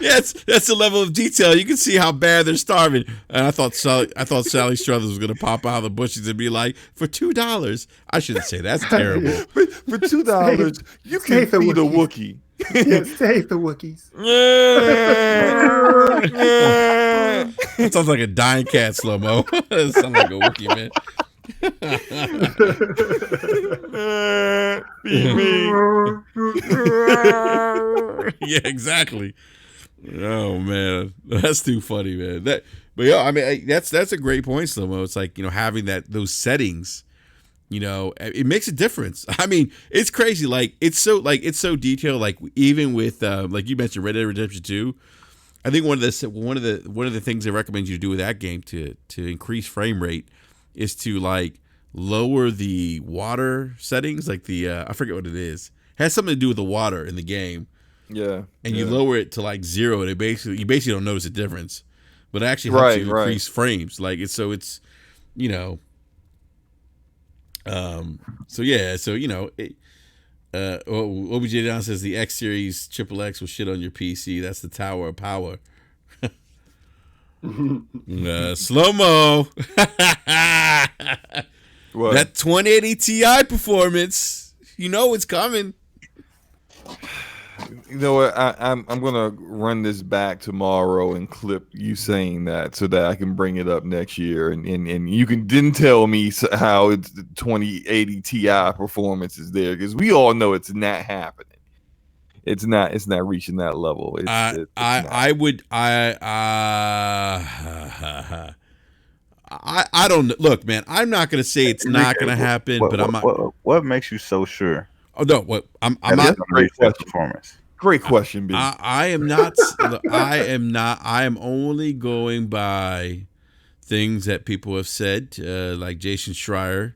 Yes, that's the level of detail. You can see how bad they're starving. And I thought Sally Struthers was gonna pop out of the bushes and be like, for $2. I shouldn't say that's terrible. For $2, you can feed a Wookiee. Save the Wookiees. It sounds like a dying cat slow-mo. It sounds like a Wookiee, man. Yeah, exactly. Oh man, that's too funny, man. But yeah, I mean, that's a great point, Slow-Mo. It's like, having those settings, it makes a difference. I mean, it's crazy. Like it's so detailed. Like even with like you mentioned, Red Dead Redemption 2. I think one of the things they recommend you to do with that game to increase frame rate is to like lower the water settings, like the I forget what it is. It has something to do with the water in the game. Yeah. And you lower it to like 0, and you basically don't notice a difference. But it actually helps you increase frames. Like it's so OBJ Down says the X Series XXX will shit on your PC. That's the Tower of Power. Slow-mo. What? That 2080 Ti performance, it's coming. You know what? I'm gonna run this back tomorrow and clip you saying that so that I can bring it up next year, and you can then tell me how it's the 2080 Ti performance is there, because we all know it's not happening. It's not reaching that level. I don't look, man. I'm not gonna say it's not gonna happen, but I'm not. What makes you so sure? Oh no, what I'm not. Great performance. Great question, B. I am not. I am only going by things that people have said, like Jason Schreier.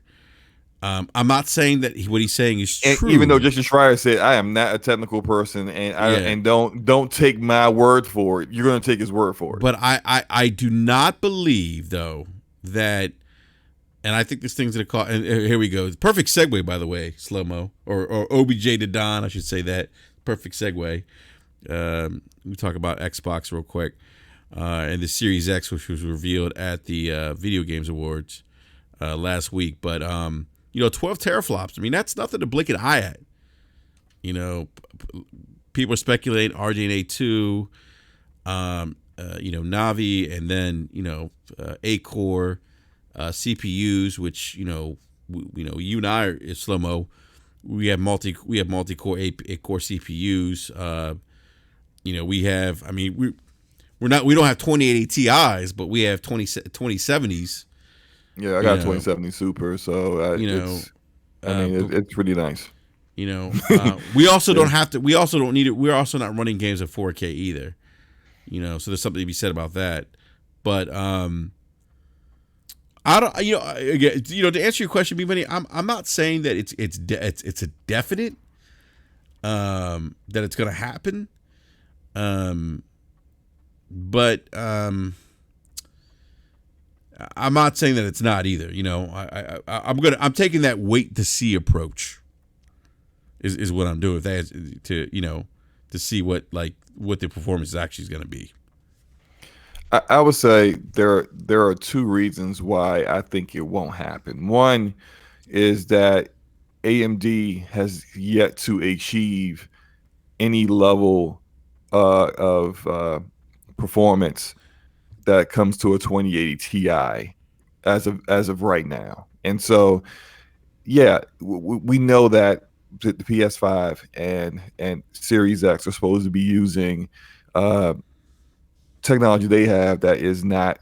I'm not saying that what he's saying is true. Even though Jason Schreier said, "I am not a technical person," and don't take my word for it. You're going to take his word for it. But I do not believe though that, and I think this thing's gonna call. And here we go. Perfect segue, by the way, Slow-Mo or OBJ to Don. I should say that. Perfect segue. We talk about Xbox real quick and the Series X, which was revealed at the Video Games Awards last week. But 12 teraflops. I mean, that's nothing to blink an eye at. People are speculating RDNA 2, Navi, and then 8-core CPUs, which you and I are Slow-Mo. We have multi-core 8-core CPUs. We have. I mean, we don't have 2080 Ti's, but we have 2070s. Yeah, I got 2070 Super, so it's pretty nice. We also don't have to. We also don't need it. We're also not running games at 4K either. So there's something to be said about that. But I don't, again, to answer your question, B-Money, I'm not saying that it's a definite, that it's going to happen. But I'm not saying that it's not either. I'm taking that wait to see approach is what I'm doing. That to see what the performance actually is going to be. I would say there are two reasons why I think it won't happen. One is that AMD has yet to achieve any level of performance that comes to a 2080 Ti as of right now. And so, yeah, we know that the PS5 and Series X are supposed to be using technology they have that is not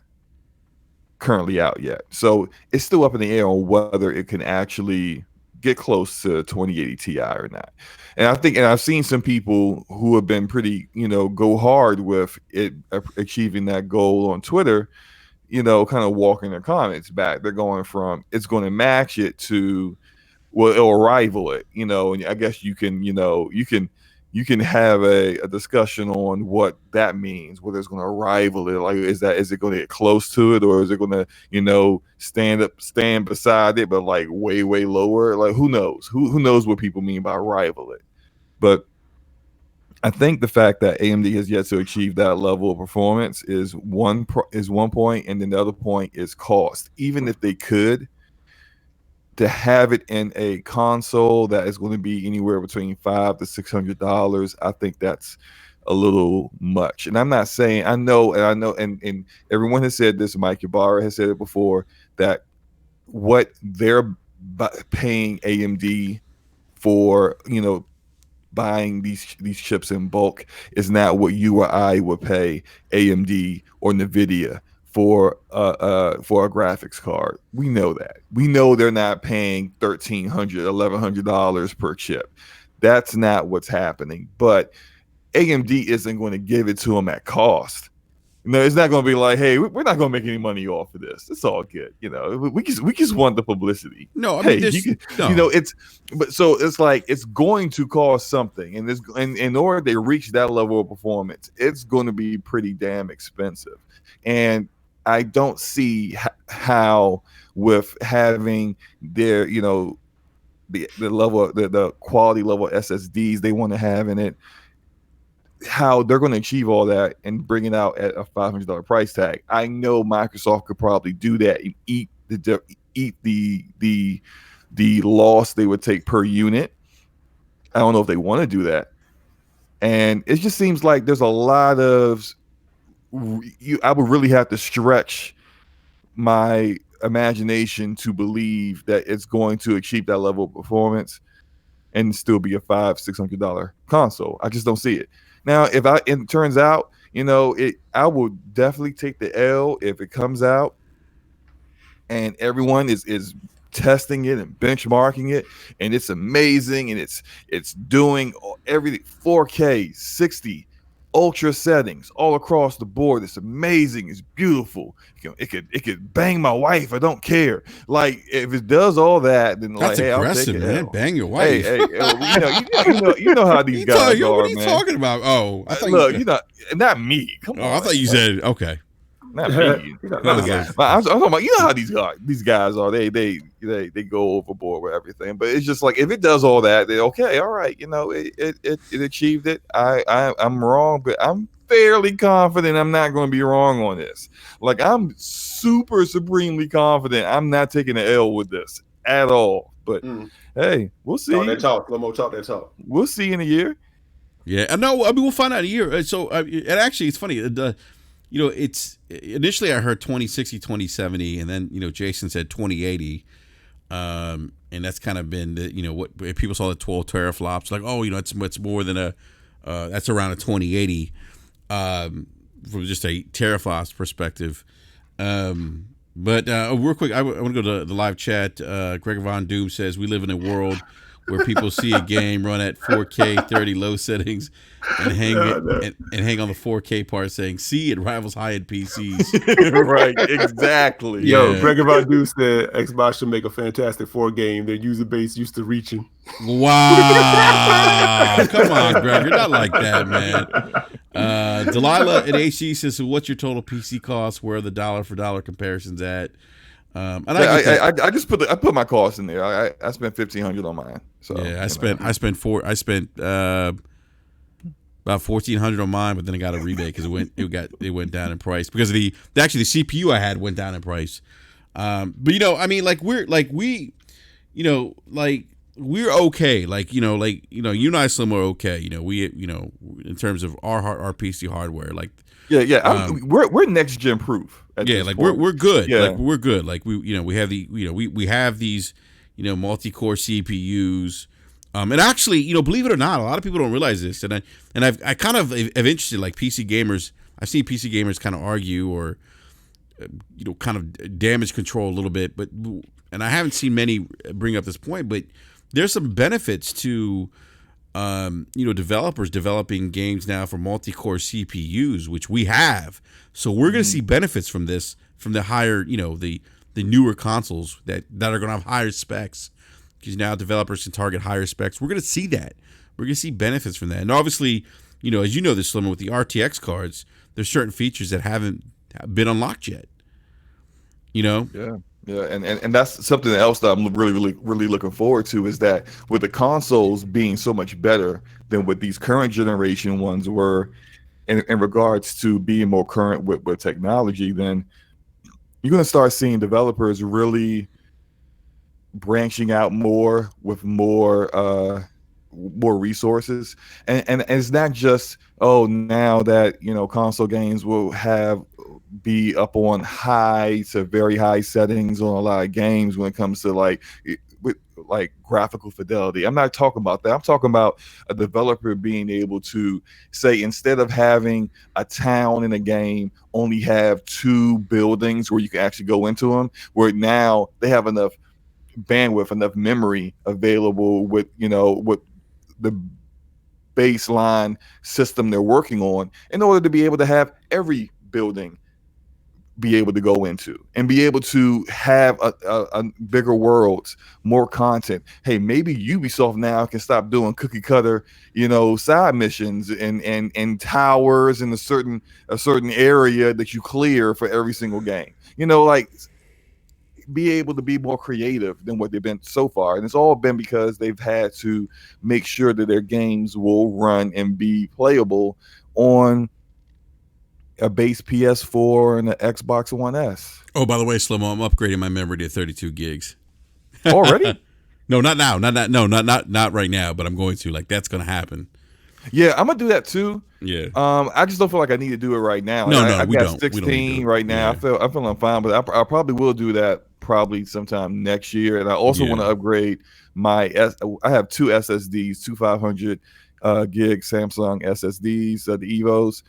currently out yet. So it's still up in the air on whether it can actually get close to 2080 Ti or not. And I've seen some people who have been pretty, go hard with it achieving that goal on Twitter, kind of walking their comments back. They're going from it's going to match it to, well, it'll rival it, and I guess you can have a discussion on what that means, whether it's going to rival it. Like, is it going to get close to it, or is it going to, stand beside it, but like way, way lower? Like, who knows? Who knows what people mean by rival it? But I think the fact that AMD has yet to achieve that level of performance is one point, and then the other point is cost. Even if they could, to have it in a console that is going to be anywhere between $500 to $600, I think that's a little much. And I'm not saying, I know, and everyone has said this. Mike Ybarra has said it before, that what they're paying AMD for, buying these chips in bulk is not what you or I would pay AMD or NVIDIA for a graphics card. We know that. We know they're not paying $1,300, $1,100 per chip. That's not what's happening. But AMD isn't going to give it to them at cost. It's not going to be like, hey, we're not going to make any money off of this. It's all good. We just want the publicity. No, I mean, it's like it's going to cost something, and in order to reach that level of performance, it's going to be pretty damn expensive. And I don't see how, with having their, the level, the quality level SSDs they want to have in it, how they're going to achieve all that and bring it out at a $500 price tag. I know Microsoft could probably do that and eat the loss they would take per unit. I don't know if they want to do that. And it just seems like there's a lot of, I would really have to stretch my imagination to believe that it's going to achieve that level of performance and still be a $500-$600 console. I just don't see it. Now, if it turns out, I will definitely take the L if it comes out and everyone is testing it and benchmarking it, and it's amazing, and it's doing everything 4K, 60, ultra settings all across the board. It's amazing. It's beautiful. It could bang my wife. I don't care. Like, if it does all that, then that's like, aggressive, hey, I'll take it. Man. Bang your wife. Hey, you know how these guys are. What are you man. talking about? Oh, I thought look, not me. Come on. I thought you said okay. Not me. I'm talking about, how these guys are. They go overboard with everything. But it's just like, if it does all that, then okay, all right. It achieved it. I'm wrong, but I'm fairly confident I'm not going to be wrong on this. Like, I'm super supremely confident I'm not taking an L with this at all. But hey, we'll see. Talk that talk. We'll see in a year. Yeah, no, I mean, we'll find out in a year. So, and actually, it's funny. It's initially I heard 2060, 2070, and then Jason said 2080, and that's kind of been what people saw the 12 teraflops, like, oh, it's more than that's around a 2080 from just a teraflops perspective. But real quick, I want to go to the live chat. Gregor Von Doom says, we live in a world where people see a game run at 4K 30 low settings and hang and hang on the 4K part saying, "See, it rivals high-end PCs." Right, exactly. Yo, Gregor Badu said Xbox should make a Fantastic Four game. Their user base used to reaching. Wow. Come on, Greg. You're not like that, man. Delilah at HG says, so what's your total PC cost? Where are the dollar for dollar comparisons at? And I just put my costs in there. I spent $1,500 on mine. So yeah, I spent about $1,400 on mine, but then I got a rebate because it went down in price because the CPU I had went down in price. But I mean, we're okay. You and I, Slim, are okay. In terms of our PC hardware, we're next gen proof. We're good. Yeah. We're good. We have we have these multi-core CPUs. And actually, believe it or not, a lot of people don't realize this, and I kind of am interested, like PC gamers. I've seen PC gamers kind of argue or kind of damage control a little bit, and I haven't seen many bring up this point, but there's some benefits to developers developing games now for multi-core CPUs, which we have. So we're going to see benefits from this, from the higher, the newer consoles that are going to have higher specs. Because now developers can target higher specs. We're going to see that. We're going to see benefits from that. And obviously, as you know this, Slim, with the RTX cards, there's certain features that haven't been unlocked yet. Yeah. Yeah, and that's something else that I'm really looking forward to, is that with the consoles being so much better than what these current generation ones were in regards to being more current with technology, then you're going to start seeing developers really branching out more with more resources, and it's not just now that console games will be up on high to very high settings on a lot of games when it comes to like graphical fidelity. I'm not talking about that. I'm talking about a developer being able to say, instead of having a town in a game only have 2 buildings where you can actually go into them, where now they have enough bandwidth, enough memory available with the baseline system they're working on, in order to be able to have every building be able to go into and be able to have a bigger worlds, more content. Hey, maybe Ubisoft now can stop doing cookie cutter, side missions and towers in a certain area that you clear for every single game. Be able to be more creative than what they've been so far. And it's all been because they've had to make sure that their games will run and be playable on a base PS4 and an Xbox One S. Oh, by the way, Slomo, I'm upgrading my memory to 32 gigs. Already? No, not now. Not right now, but I'm going to. That's going to happen. Yeah, I'm gonna do that too. Yeah. I just don't feel like I need to do it right now. We got don't. 16 right now. Yeah. I'm feeling fine, but I probably will do that probably sometime next year. And I also want to upgrade my I have 2 SSDs, 2 500 gig Samsung SSDs, the Evos,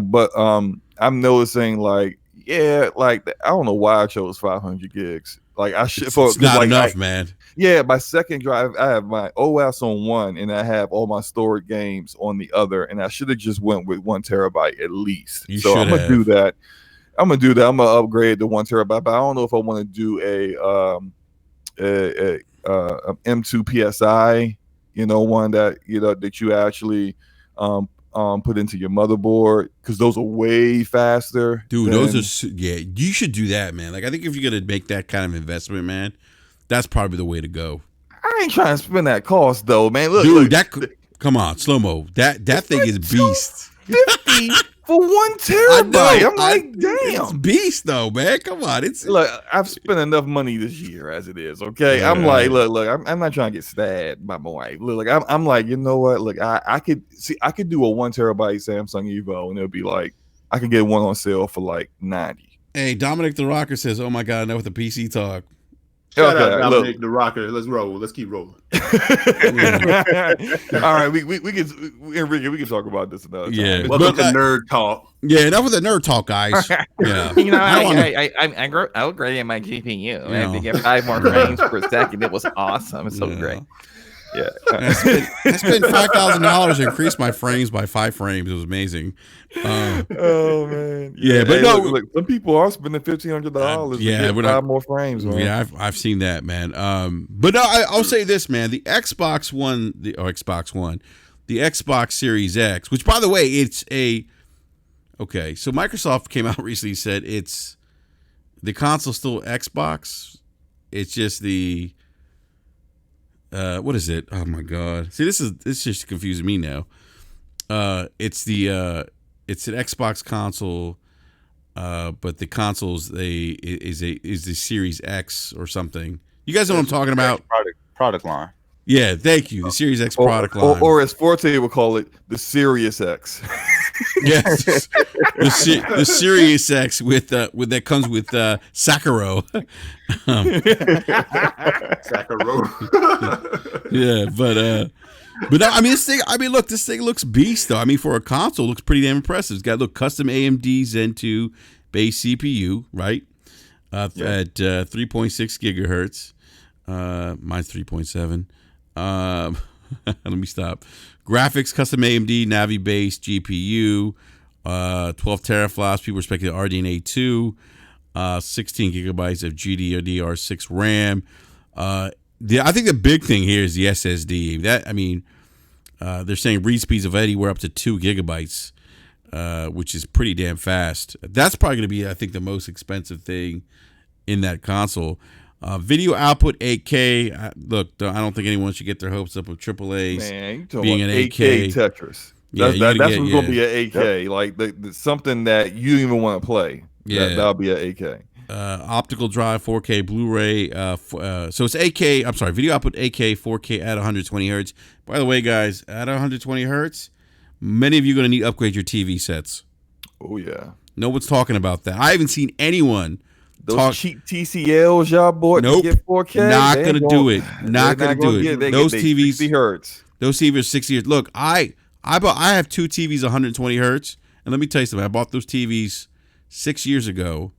but I'm noticing I don't know why I chose 500 gigs. I should. It's not enough, man. Yeah, my second drive, I have my OS on one, and I have all my stored games on the other, and I should have just went with 1 terabyte at least. I'm gonna do that. I'm gonna upgrade to 1 terabyte, but I don't know if I want to do a M2 PSI, one that that you actually put into your motherboard, because those are way faster. Dude, you should do that, man. I think if you're gonna make that kind of investment, man, that's probably the way to go. I ain't trying to spend that cost though, man. Look, come on, Slow-mo. That thing is beast. 50 for 1 terabyte. I'm like, damn, it's beast though, man. Come on, look. I've spent enough money this year as it is. Okay, yeah. I'm like, look. I'm not trying to get stabbed by my wife. Look, I'm like, you know what? Look, I could do a 1 terabyte Samsung Evo, and it'll be I could get one on sale for 90. Hey, Dominic the Rocker says, "Oh my God, enough with the PC talk." Shout out Dominic the Rocker. Let's roll. Let's keep rolling. All right, we can talk about this another time. Yeah, welcome to Nerd Talk. Yeah, enough with the nerd talk, guys. Yeah, I upgraded my GPU. I had to get 5 more frames per second. It was awesome. It's so great. Yeah. I spent $5,000 to increase my frames by 5 frames. It was amazing. Oh man, yeah, but hey, no, look, some people are spending $1,500 to get five more frames. Man. Yeah, I've seen that, man. But no, I'll say this, man: the Xbox One, the Xbox Series X, which by the way, it's okay. So Microsoft came out recently and said the console's still Xbox. It's just the what is it? Oh my god! See, this just confusing me now. It's an Xbox console, but the consoles is the Series X or something. You guys know what I'm talking about? Product line. Yeah, thank you. The Series X product line, or as Forte would call it, the Sirius X. Yes, the Sirius X with that comes with Sakura. Sakura. Yeah, but I mean, this thing looks beast though. I mean, for a console, it looks pretty damn impressive. It's got custom AMD Zen 2 base CPU, right? At 3.6 gigahertz. Mine's 3.7. Let me stop. Graphics, custom AMD Navi base GPU, 12 teraflops. People expecting RDNA 2, 16 gigabytes of GDDR6 RAM. I think the big thing here is the SSD. They're saying read speeds of anywhere up to 2 gigabytes, which is pretty damn fast. That's probably going to be, I think, the most expensive thing in that console. Video output 8K. Look, I don't think anyone should get their hopes up of AAA's Man, you being an 8K Tetris. That's what's going to be an 8K. Yep. Like something that you don't even want to play. Yeah, that'll be an 8K. Optical drive 4K Blu-ray. So it's 8K. I'm sorry, video output 8K 4K at 120 hertz. By the way, guys, at 120 hertz, many of you are going to need to upgrade your TV sets. Oh yeah. No one's talking about that. I haven't seen anyone. Those cheap TCLs y'all bought to get 4K. Not gonna do it. Not gonna do it. Those TVs 60 hertz. Those TVs are 60 hertz. Look, I have 2 TVs 120 hertz, and let me tell you something. I bought those TVs 6 years ago,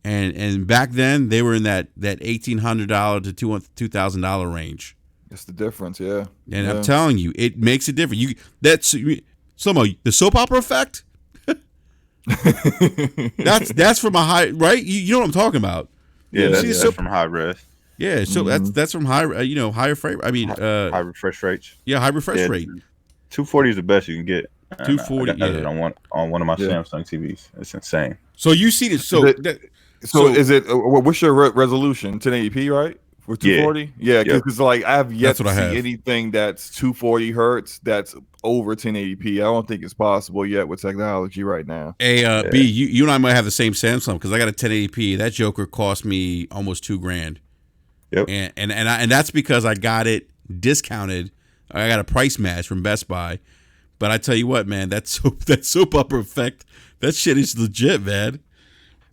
and back then they were in that $1,800 to $2,000 range. That's the difference, yeah. And I'm telling you, it makes a difference. That's the soap opera effect. that's from a high, right? You know what I'm talking about? Yeah, that's from high res. Yeah, so that's from high, higher frame. I mean, high refresh rates. Yeah, high refresh rate. 240 is the best you can get. 240. I got it on one of my Samsung TVs. It's insane. So you see this? So is it? What's your resolution? 1080p, right? For 240? Yeah, because like I have yet to see anything that's 240 hertz that's over 1080p. I don't think it's possible yet with technology right now. Hey, B, you and I might have the same Samsung because I got a 1080p. That joker cost me almost $2,000. Yep. And that's because I got it discounted. I got a price match from Best Buy. But I tell you what, man, that soap opera effect, that shit is legit, man.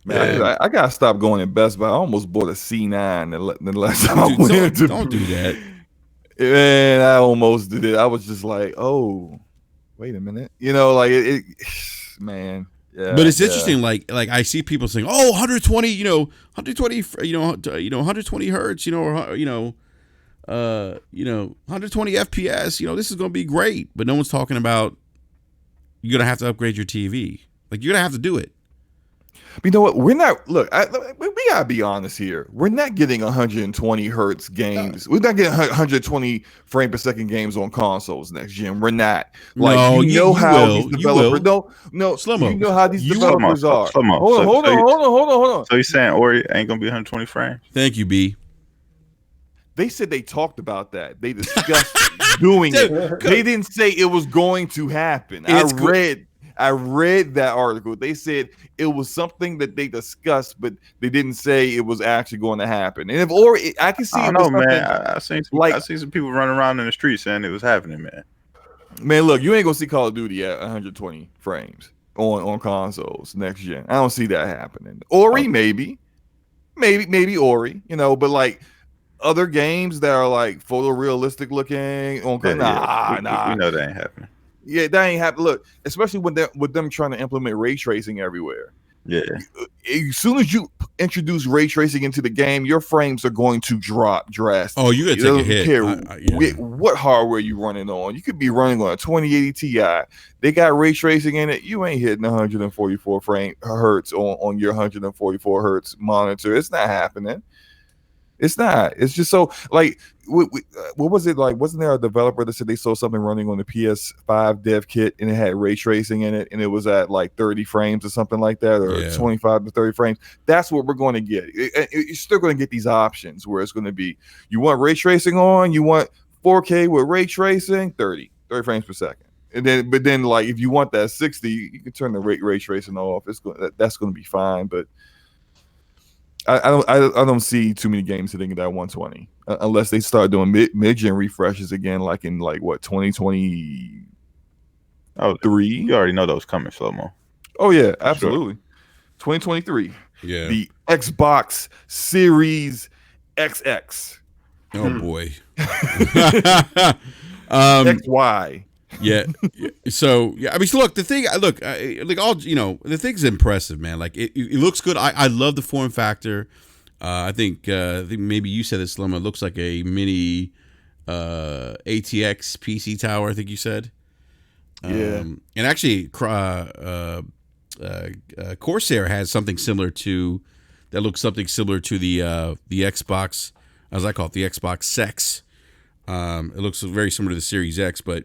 Man, I gotta stop going to Best Buy. I almost bought a C9 the last time I went. Don't do that. Man, I almost did it. I was just like, oh, wait a minute. Like it man. Yeah. But it's interesting, like I see people saying, "Oh, 120, 120, 120 hertz, or 120 FPS, this is gonna be great." But no one's talking about you're gonna have to upgrade your TV. Like you're gonna have to do it. You know what? We're not. Look, we gotta be honest here. We're not getting 120 hertz games. We're not getting 120 frame per second games on consoles next gen. We're not. Like how these developers. No, Slow-mo. You know how these developers are. Hold on. So you're saying Ori ain't gonna be 120 frames? Thank you, B. They said they talked about that. They discussed doing it. They didn't say it was going to happen. I read that article. They said it was something that they discussed, but they didn't say it was actually going to happen. And I can see. I don't know, man. I seen some people running around in the street saying it was happening, man. Man, look, you ain't gonna see Call of Duty at 120 frames on consoles next gen. I don't see that happening. Ori, maybe Ori, but like other games that are like photorealistic looking on. Nah. We know that ain't happening. Yeah, that ain't happen. Look, especially with them trying to implement ray tracing everywhere. Yeah. As soon as you introduce ray tracing into the game, your frames are going to drop drastically. Oh, you gotta take a hit. Care what hardware you running on. You could be running on a 2080 Ti. They got ray tracing in it. You ain't hitting 144 hertz on your 144 hertz monitor. It's not happening. It's not. It's just so like what was it like? Wasn't there a developer that said they saw something running on the PS5 dev kit and it had ray tracing in it and it was at like 30 frames or something like that, or 25 to 30 frames? That's what we're going to get. You're still going to get these options where it's going to be, you want ray tracing on, you want 4K with ray tracing, 30 frames per second. But then like if you want that 60, you can turn the ray tracing off. That's going to be fine, but I don't see too many games hitting that 120 unless they start doing mid-gen refreshes again, like in 2023. You already know those coming, Slow-Mo. Oh yeah, absolutely. Sure. 2023. Yeah. The Xbox Series XX. Oh boy. XY. Yeah. So I mean, so look, the thing's impressive, man. Like it looks good. I love the form factor. I think maybe you said this, Slow-Mo. It looks like a mini ATX PC tower. I think you said. Yeah. And actually, Corsair has something similar to that. Looks something similar to the Xbox, as I call it, the Xbox Sex. It looks very similar to the Series X, but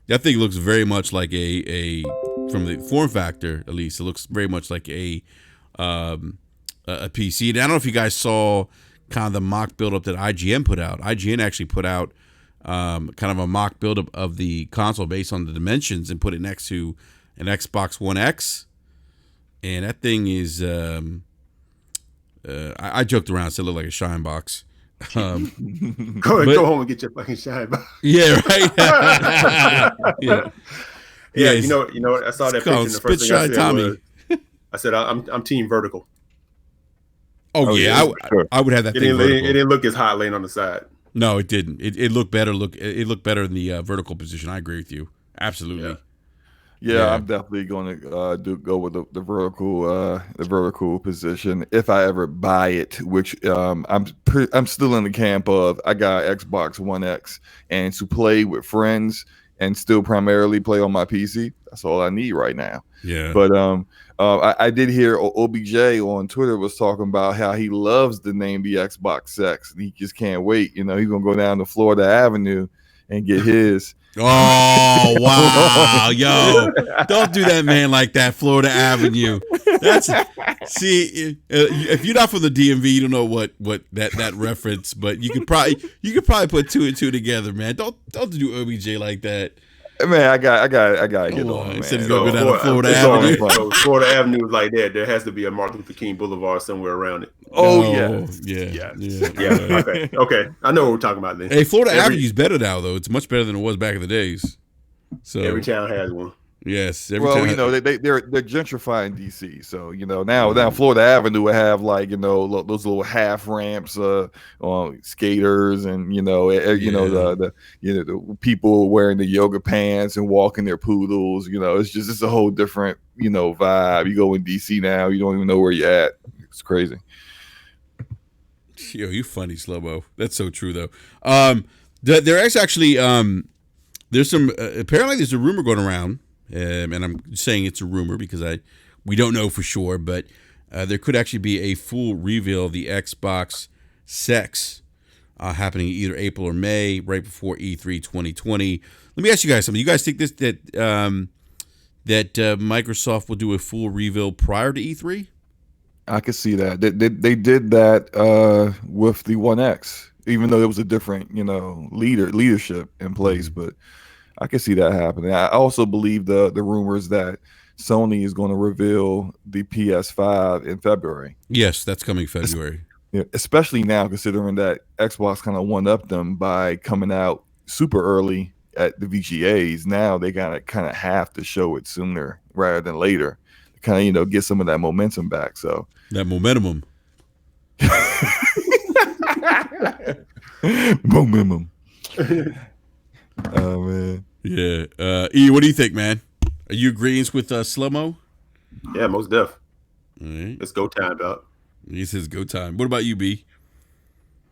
that thing looks very much like a from the form factor, at least, it looks very much like a PC. And I don't know if you guys saw kind of the mock build-up that IGN put out. IGN actually put out kind of a mock build-up of the console based on the dimensions and put it next to an Xbox One X. And that thing is, I joked around, said it looked like a shine box. Go home and get your fucking shine box. Yeah, right. yeah. You know. I saw that picture. And the first thing I said was, I said, I'm team vertical. Oh yeah, I would have that. It didn't look as hot laying on the side. No, it didn't. It looked better. It looked better in the vertical position. I agree with you. Absolutely. Yeah, I'm definitely going to go with the vertical position if I ever buy it. Which I'm still in the camp of. I got Xbox One X, and to play with friends and still primarily play on my PC. That's all I need right now. Yeah. But I did hear OBJ on Twitter was talking about how he loves the name the Xbox Sex, and he just can't wait. He's gonna go down to Florida Avenue and get his. Oh wow, yo! Don't do that, man, like that. Florida Avenue. If you're not from the DMV, you don't know what that reference. But you could probably put two and two together, man. Don't do OBJ like that. Man, I got to get on. Instead of go down to Florida Avenue. So Florida Avenue is like that. There has to be a Martin Luther King Boulevard somewhere around it. Oh yeah. Okay. I know what we're talking about then. Hey, Florida Avenue's better now, though. It's much better than it was back in the days. So every town has one. Yes. They're gentrifying DC, so now Florida Avenue will have those little half ramps, skaters, and the people wearing the yoga pants and walking their poodles. It's a whole different vibe. You go in DC now, you don't even know where you're at. It's crazy. Yo, you funny, Slow-Mo. That's so true though. There is actually there's some apparently there's a rumor going around. And I'm saying it's a rumor because we don't know for sure, but there could actually be a full reveal of the Xbox Sex happening either April or May, right before E3 2020. Let me ask you guys something. You guys think that Microsoft will do a full reveal prior to E3? I could see that. They did that with the One X, even though there was a different leadership in place, but. I can see that happening. I also believe the rumors that Sony is going to reveal the PS5 in February. Yes, that's coming February. Especially now, considering that Xbox kind of one-upped them by coming out super early at the VGAs. Now they kind of have to show it sooner rather than later to kind of get some of that momentum back. So that momentum. Momentum. Oh man. Yeah. E, what do you think, man? Are you agreeing with Slow-Mo? Yeah, most def. right. It's go time, dog. He says go time. What about you, B?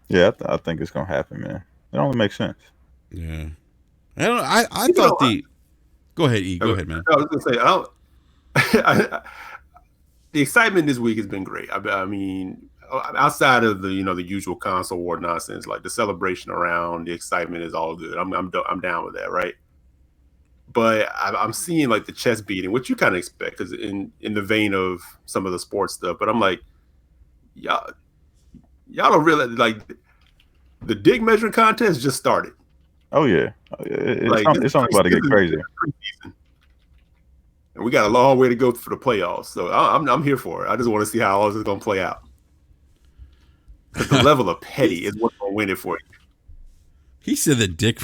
Yeah, I think it's gonna happen, man. It only makes sense. Yeah. I don't. I thought the. Go ahead, E. Go ahead, man. I was gonna say the excitement this week has been great. I mean, outside of the the usual console war nonsense, like the celebration around the excitement is all good. I'm down with that, right? But I'm seeing like the chest beating, which you kind of expect, because in the vein of some of the sports stuff. But I'm like, y'all don't realize like the dick measuring contest just started. Oh yeah, it's only about to get crazy. And we got a long way to go for the playoffs, so I'm here for it. I just want to see how all this is going to play out. Because the level of petty is what's going to win it for you. He said the dick.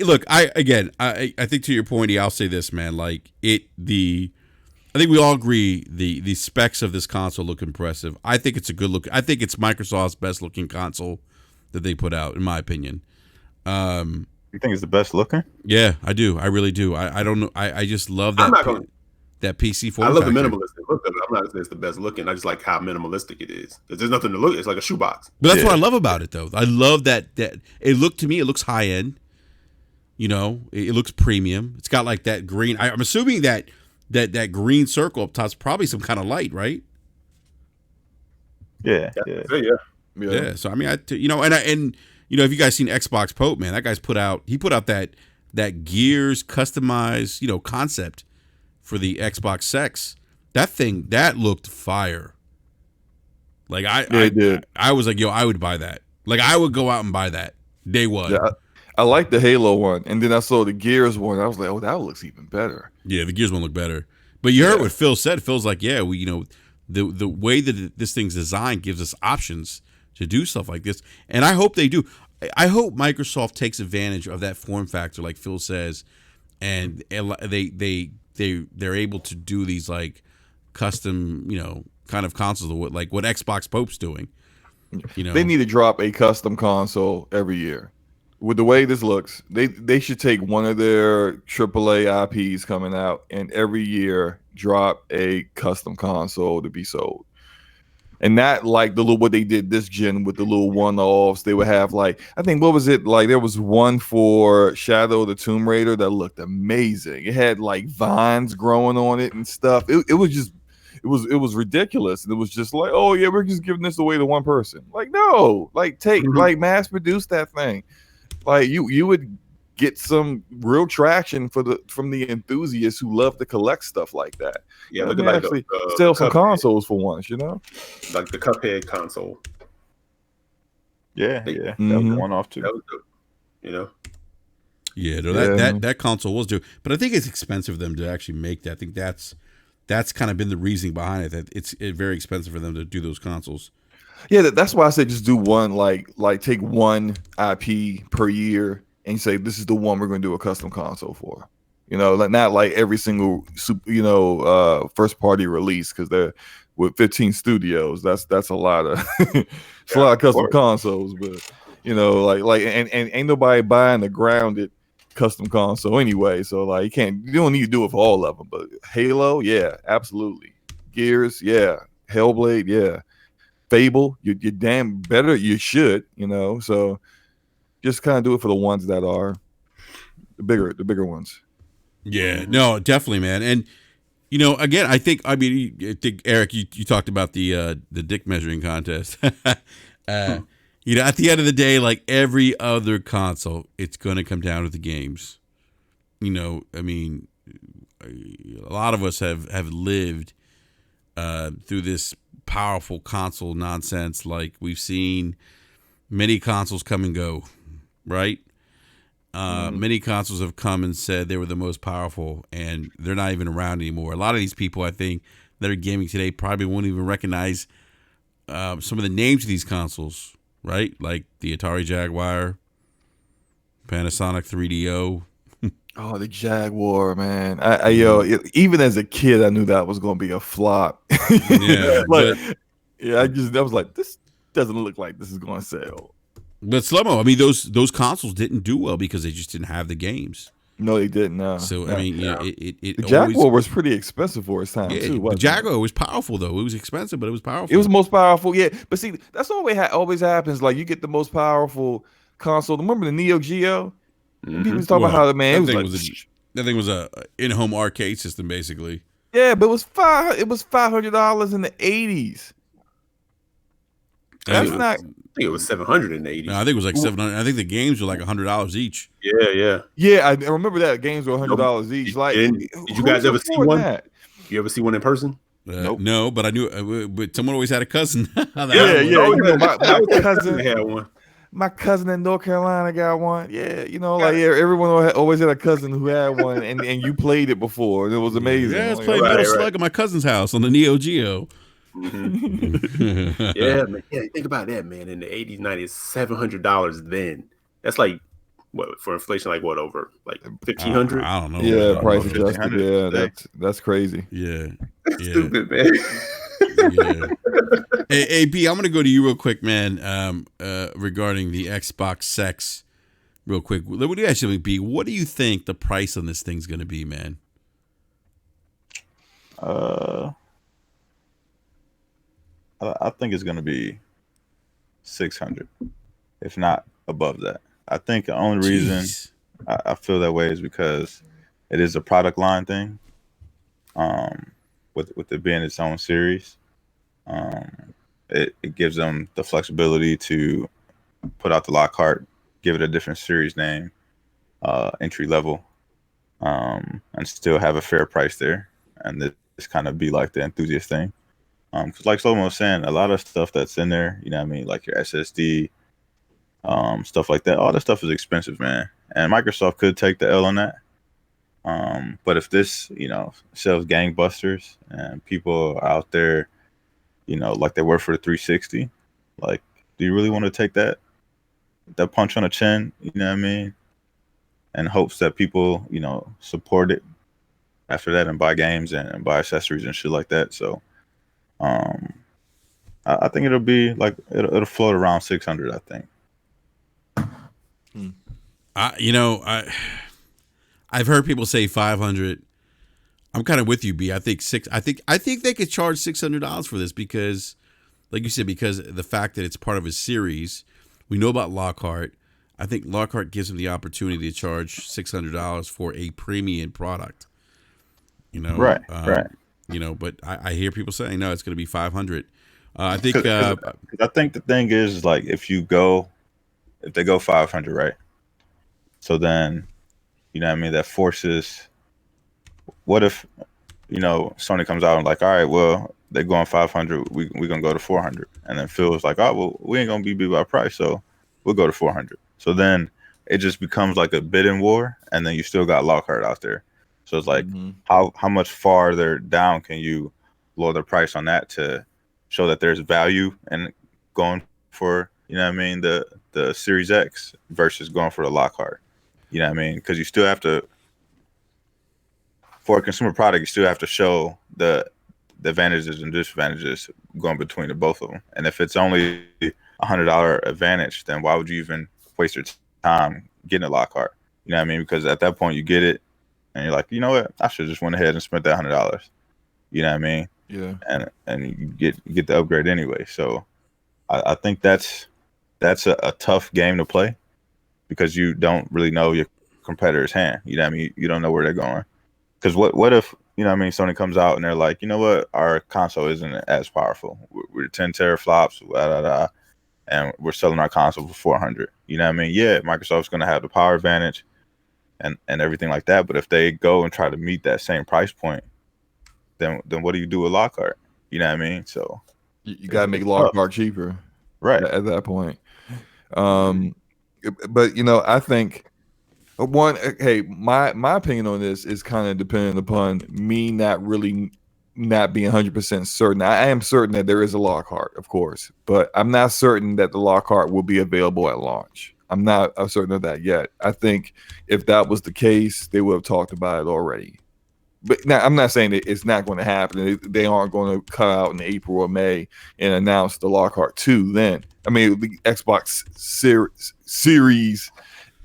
Look. I think to your point, I'll say this, man. Like I think we all agree the specs of this console look impressive. I think it's a good look. I think it's Microsoft's best looking console that they put out, in my opinion. You think it's the best looking? Yeah, I do. I really do. I don't know. I just love that. That PC form I love factor. the minimalistic look of it. I'm not saying it's the best looking. I just like how minimalistic it is. Because there's nothing to look at. It's like a shoebox. But that's what I love about it, though. I love that it looked to me. It looks high end. You know, it looks premium. It's got like that green. I'm assuming that green circle up top is probably some kind of light, right? Yeah. So I mean, and if you guys seen Xbox Pope, man, that guy's put out that Gears customized concept for the Xbox Sex. That looked fire. Like I was like, yo, I would buy that. Like I would go out and buy that day one. Yeah, I like the Halo one, and then I saw the Gears one. I was like, oh, that looks even better. Yeah, the Gears one looked better. But you heard what Phil said. Phil's like, yeah, the way that this thing's designed gives us options to do stuff like this, and I hope they do. I hope Microsoft takes advantage of that form factor, like Phil says, and they're able to do these like custom, kind of consoles, like what Xbox Pope's doing. They need to drop a custom console every year. With the way this looks, they should take one of their AAA IPs coming out and every year drop a custom console to be sold. And not like what they did this gen with the little one-offs. They would have like, I think, what was it? Like there was one for Shadow of the Tomb Raider that looked amazing. It had like vines growing on it and stuff. It was ridiculous. And it was just like, oh yeah, we're just giving this away to one person. Like, no, like like mass produce that thing. Like you would get some real traction from the enthusiasts who love to collect stuff like that. Yeah, they actually sell some consoles for once, like the Cuphead console. Yeah. That was one off too. That was good, Yeah, no, that console was due, but I think it's expensive for them to actually make that. I think that's kind of been the reasoning behind it, that it's very expensive for them to do those consoles. Yeah, that's why I said just do one, like take one IP per year and say this is the one we're going to do a custom console for. Not like every single first party release, because they're with 15 studios. That's a lot of it's a lot of custom consoles, but and ain't nobody buying a grounded custom console anyway. So like you don't need to do it for all of them. But Halo, yeah, absolutely. Gears, yeah. Hellblade, yeah. Fable, you're damn better. You should, So just kind of do it for the ones that are the bigger ones. Yeah, no, definitely, man. And again, I think Eric, you talked about the dick measuring contest. At the end of the day, like every other console, it's going to come down to the games. I mean, a lot of us have lived through this powerful console nonsense. Like we've seen many consoles come and go, right? Many consoles have come and said they were the most powerful, and they're not even around anymore. A lot of these people, I think, that are gaming today probably won't even recognize some of the names of these consoles, right? Like the Atari Jaguar, Panasonic 3DO. Oh, the Jaguar, man! Even as a kid, I knew that was going to be a flop. Yeah, I was like, this doesn't look like this is going to sell. But Slow-Mo, I mean, those consoles didn't do well because they just didn't have the games. No, they didn't. No. So no. I mean, it the Jaguar was pretty expensive for its time too. The Jaguar was powerful though. It was expensive, but it was powerful. It was the most powerful. Yeah, but see, that's always happens. Like you get the most powerful console. Remember the Neo Geo? People was talking about how that thing was a in-home arcade system basically. Yeah, but it was $500 in the 80s. That's not. I think it was $700 in the 80s. No, I think it was like $700. I think the games were like $100 each. Yeah. I remember that games were $100 each. Like, did you guys ever see one? That? You ever see one in person? Nope. No, but I knew. But someone always had a cousin. Yeah. You know, my cousin had one. My cousin in North Carolina got one. Yeah, everyone always had a cousin who had one, and you played it before, and it was amazing. Yeah, I was playing Metal Slug at my cousin's house on the Neo Geo. Mm-hmm. Yeah, man. Yeah, think about that, man. In the 80s, 90s, $700 then. That's like what for inflation? Like what over like 1,500? I don't know. Yeah, price adjusted. Yeah, that's crazy. Yeah, stupid, man. Yeah. Hey, B, I'm gonna go to you real quick, man. Regarding the Xbox sex, real quick. What do you actually, B? What do you think the price on this thing's gonna be, man? I think it's gonna be 600, if not above that. I think the only reason I feel that way is because it is a product line thing. With it being its own series, it gives them the flexibility to put out the Lockhart, give it a different series name, entry level, and still have a fair price there, and this kind of be like the enthusiast thing. Because like Slomo was saying, a lot of stuff that's in there, you know what I mean, like your SSD, stuff like that, all that stuff is expensive, man. And Microsoft could take the L on that. But if this, sells gangbusters and people are out there, like they were for the 360, like, do you really want to take that punch on the chin, you know what I mean? And hopes that people, support it after that and buy games and buy accessories and shit like that. So, I think it'll be like, it'll float around 600, I think. I've heard people say 500. I'm kind of with you, B. I think they could charge $600 for this because, like you said, because the fact that it's part of a series. We know about Lockhart. I think Lockhart gives them the opportunity to charge $600 for a premium product. Right. But I hear people saying no, it's going to be 500. I think. I think the thing is like if they go 500, right? So then, that forces. What if, Sony comes out and like, all right, well, they're going 500, we're gonna go to 400, and then Phil's like, oh, well, we ain't gonna be beat by price, so we'll go to 400. So then it just becomes like a bidding war, and then you still got Lockhart out there. So it's like, how much farther down can you lower the price on that to show that there's value and going for, the Series X versus going for the Lockhart. You know what I mean? Because you still have to, for a consumer product, you still have to show the advantages and disadvantages going between the both of them. And if it's only $100 advantage, then why would you even waste your time getting a Lockhart? You know what I mean? Because at that point you get it and you're like, you know what? I should just went ahead and spent that $100. You know what I mean? Yeah. And you get the upgrade anyway. So I think that's a tough game to play because you don't really know your competitor's hand. You know what I mean? You don't know where they're going. Because what if, Sony comes out and they're like, you know what? Our console isn't as powerful. We're 10 teraflops, and we're selling our console for 400. You know what I mean? Yeah, Microsoft's going to have the power advantage and everything like that. But if they go and try to meet that same price point, then what do you do with Lockhart? You know what I mean? So you got to make Lockhart cheaper. Right. At that point. But I think my opinion on this is kind of dependent upon me not being 100% certain. I am certain that there is a Lockhart, of course, but I'm not certain that the Lockhart will be available at launch. I'm not certain of that yet. I think if that was the case, they would have talked about it already. But now I'm not saying that it's not going to happen. They aren't going to come out in April or May and announce the Lockhart 2 then. I mean, the Xbox Series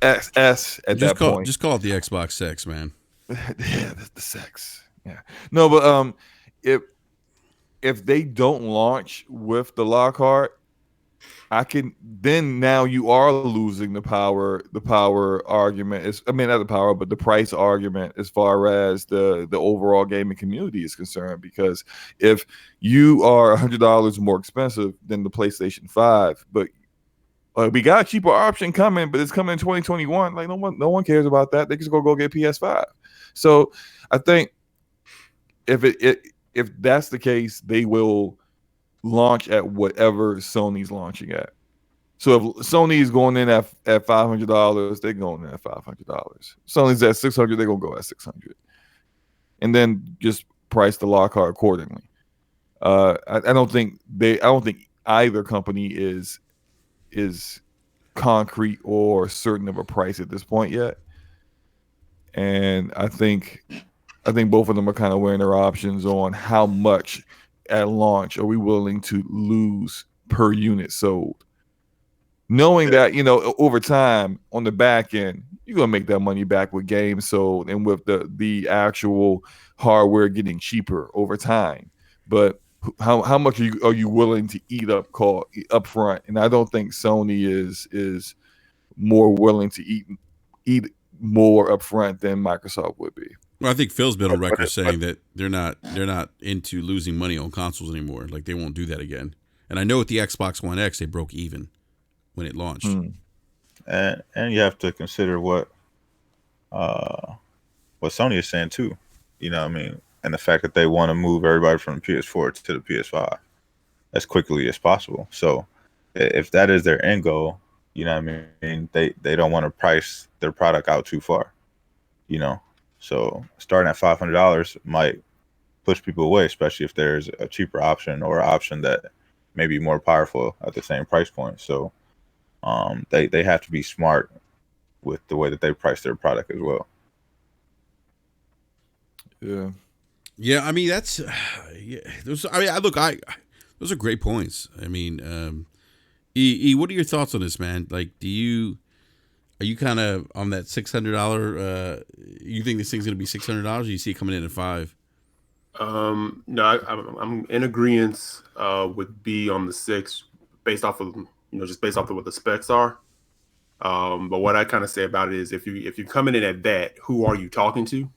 S at that point. Just call it the Xbox Sex, man. Yeah, that's the sex. Yeah. No, but if they don't launch with the Lockhart, now you are losing the power argument is, I mean, not the power, but the price argument as far as the overall gaming community is concerned, because if you are $100 more expensive than the PlayStation 5, but we got a cheaper option coming, but it's coming in 2021. Like no one cares about that. They just go get PS5. So I think if that's the case, they will launch at whatever Sony's launching at. So if Sony is going in at $500, they're going in at $500. Sony's at $600, they're gonna go at $600, and then just price the Lockhart accordingly. I don't think either company is concrete or certain of a price at this point yet, and I think both of them are kind of weighing their options on how much at launch are we willing to lose per unit sold, knowing that over time on the back end you're gonna make that money back with games sold and with the actual hardware getting cheaper over time. But how much are you willing to eat up front? And I don't think Sony is more willing to eat more up front than Microsoft would be. Well, I think Phil's been on record saying that they're not into losing money on consoles anymore. Like they won't do that again. And I know with the Xbox One X, they broke even when it launched. And you have to consider what Sony is saying too. You know what I mean? And the fact that they want to move everybody from the PS4 to the PS5 as quickly as possible. So if that is their end goal, you know what I mean, they don't want to price their product out too far. So starting at $500 might push people away, especially if there's a cheaper option or an option that may be more powerful at the same price point. So they have to be smart with the way that they price their product as well. Yeah. I mean, those are great points. I mean, E, what are your thoughts on this, man? Like, are you kind of on that $600? You think this thing's going to be $600? Or you see it coming in at $500? No, I'm in agreement with B on the 6, based off of what the specs are. But what I kind of say about it is, if you're coming in at that, who are you talking to?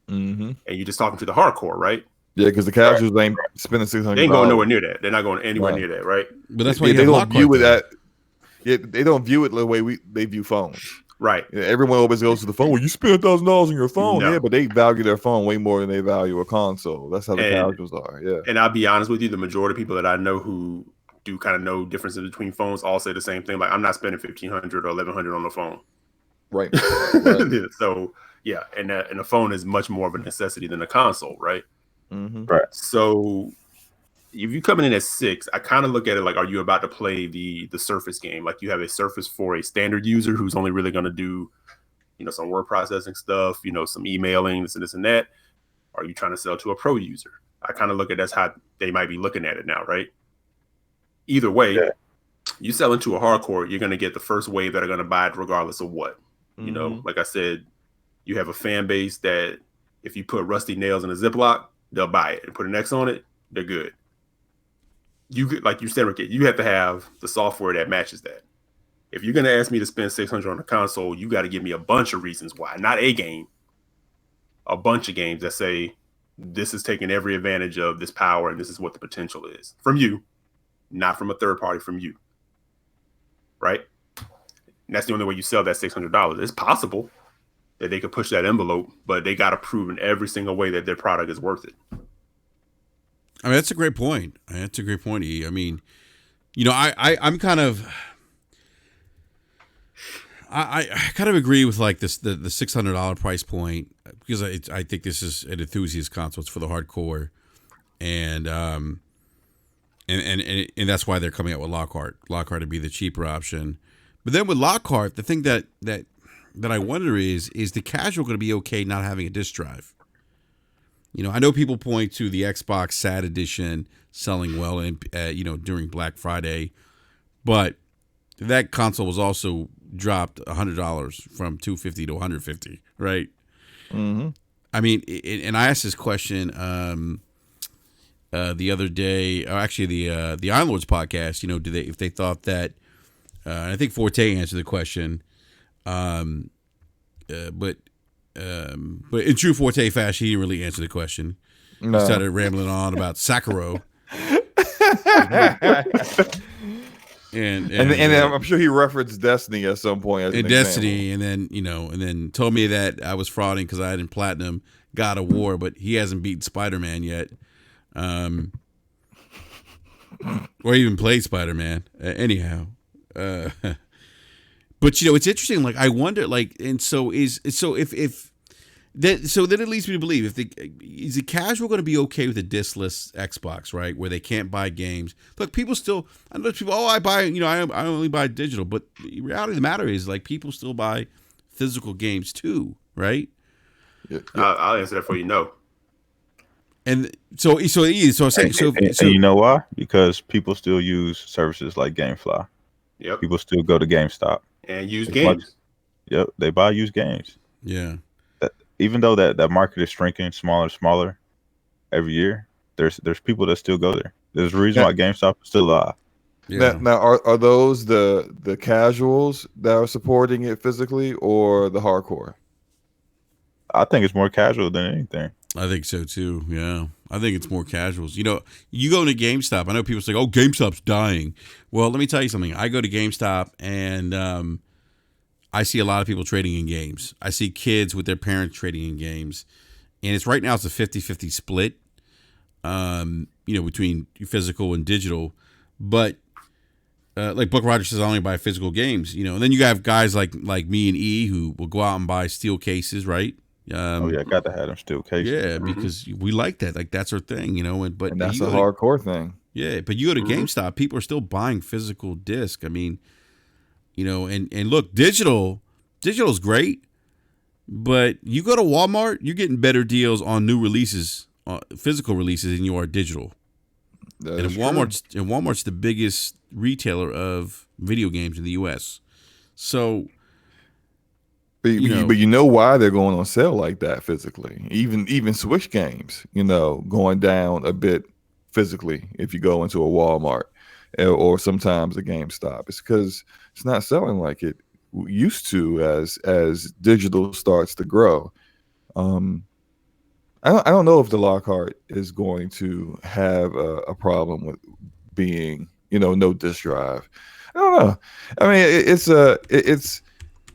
Mm-hmm. And you're just talking to the hardcore, right? Yeah, because the casuals ain't spending $600. They ain't going nowhere near that. They're not going anywhere near that, right? But that's why they don't view it that. Yeah, they don't view it the way they view phones. Right. Yeah, everyone always goes to the phone. Well, you spend $1,000 on your phone. No. Yeah, but they value their phone way more than they value a console. That's how the casuals are. Yeah. And I'll be honest with you, the majority of people that I know who do kind of know differences between phones all say the same thing. Like, I'm not spending $1,500 or $1,100 on the phone. Right. So yeah, and a phone is much more of a necessity than a console, right? Mm-hmm. Right. So if you're coming in at 6, I kind of look at it like, are you about to play the Surface game? Like, you have a Surface for a standard user who's only really going to do, some word processing stuff, some emailing, this and that. Or are you trying to sell to a pro user? I kind of look at that's how they might be looking at it now, right? Either way, you sell into a hardcore, you're going to get the first wave that are going to buy it regardless of what. Mm-hmm. Like I said, you have a fan base that if you put rusty nails in a Ziploc, they'll buy it, and put an X on it, they're good. You could, like you said, Rick, you have to have the software that matches that. If you're going to ask me to spend $600 on a console, you got to give me a bunch of reasons why, not a game, a bunch of games that say this is taking every advantage of this power and this is what the potential is from you, not from a third party, from you. Right? And that's the only way you sell that $600. It's possible that they could push that envelope, but they got to prove in every single way that their product is worth it. I mean, that's a great point. That's a great point, E. I mean, I'm kind of, I kind of agree with like this the $600 price point, because I think this is an enthusiast console. It's for the hardcore, and that's why they're coming out with Lockhart to be the cheaper option. But then with Lockhart, the thing that I wonder is the casual going to be okay not having a disc drive? I know people point to the Xbox SAT edition selling well, and during Black Friday, but that console was also dropped $100 from $250 to $150, right? Mm-hmm. I mean, and I asked this question the other day, or actually the Iron Lords podcast. If they thought that, I think Forte answered the question, but in true Forte fashion, he didn't really answer the question. No. He started rambling on about Sakura. And I'm sure he referenced Destiny at some point as an Destiny, example. and then told me that I was frauding because I hadn't platinum God of War, but he hasn't beaten Spider-Man yet, or even played Spider-Man. Anyhow, but it's interesting. Like I wonder, like, and so that it leads me to believe is the casual going to be okay with a discless Xbox, right? Where they can't buy games. Look, people still, I know people, I buy, I only buy digital, but the reality of the matter is like people still buy physical games too, right? Yeah. I'll answer that for you. No. And so I'm saying, and you know why? Because people still use services like GameFly. Yep. People still go to GameStop and use games. Yep, they buy used games. Yeah. Even though that market is shrinking smaller every year, there's people that still go there. There's a reason why GameStop is still alive. Yeah. Now are those the casuals that are supporting it physically or the hardcore? I think it's more casual than anything. I think so too. Yeah, I think it's more casuals. You go into GameStop. I know people say, "Oh, GameStop's dying." Well, let me tell you something. I go to GameStop and I see a lot of people trading in games. I see kids with their parents trading in games, and it's right now it's a 50-50 split. Between physical and digital, but like Buck Rogers says, I only buy physical games. And then you have guys like me and E who will go out and buy steel cases, right? I got to have them steel cases. Yeah, because we like that. Like that's our thing, and that's a hardcore thing. Yeah, but you go to GameStop, people are still buying physical disc. I mean, and look, digital's great, but you go to Walmart, you're getting better deals on new releases, physical releases, than you are digital. And Walmart's the biggest retailer of video games in the U.S. So, but you know why they're going on sale like that physically. Even Switch games, going down a bit physically if you go into a Walmart or sometimes a GameStop. It's because it's not selling like it used to as digital starts to grow. I don't know if the Lockhart is going to have a problem with being, no disk drive. I don't know. I mean, it's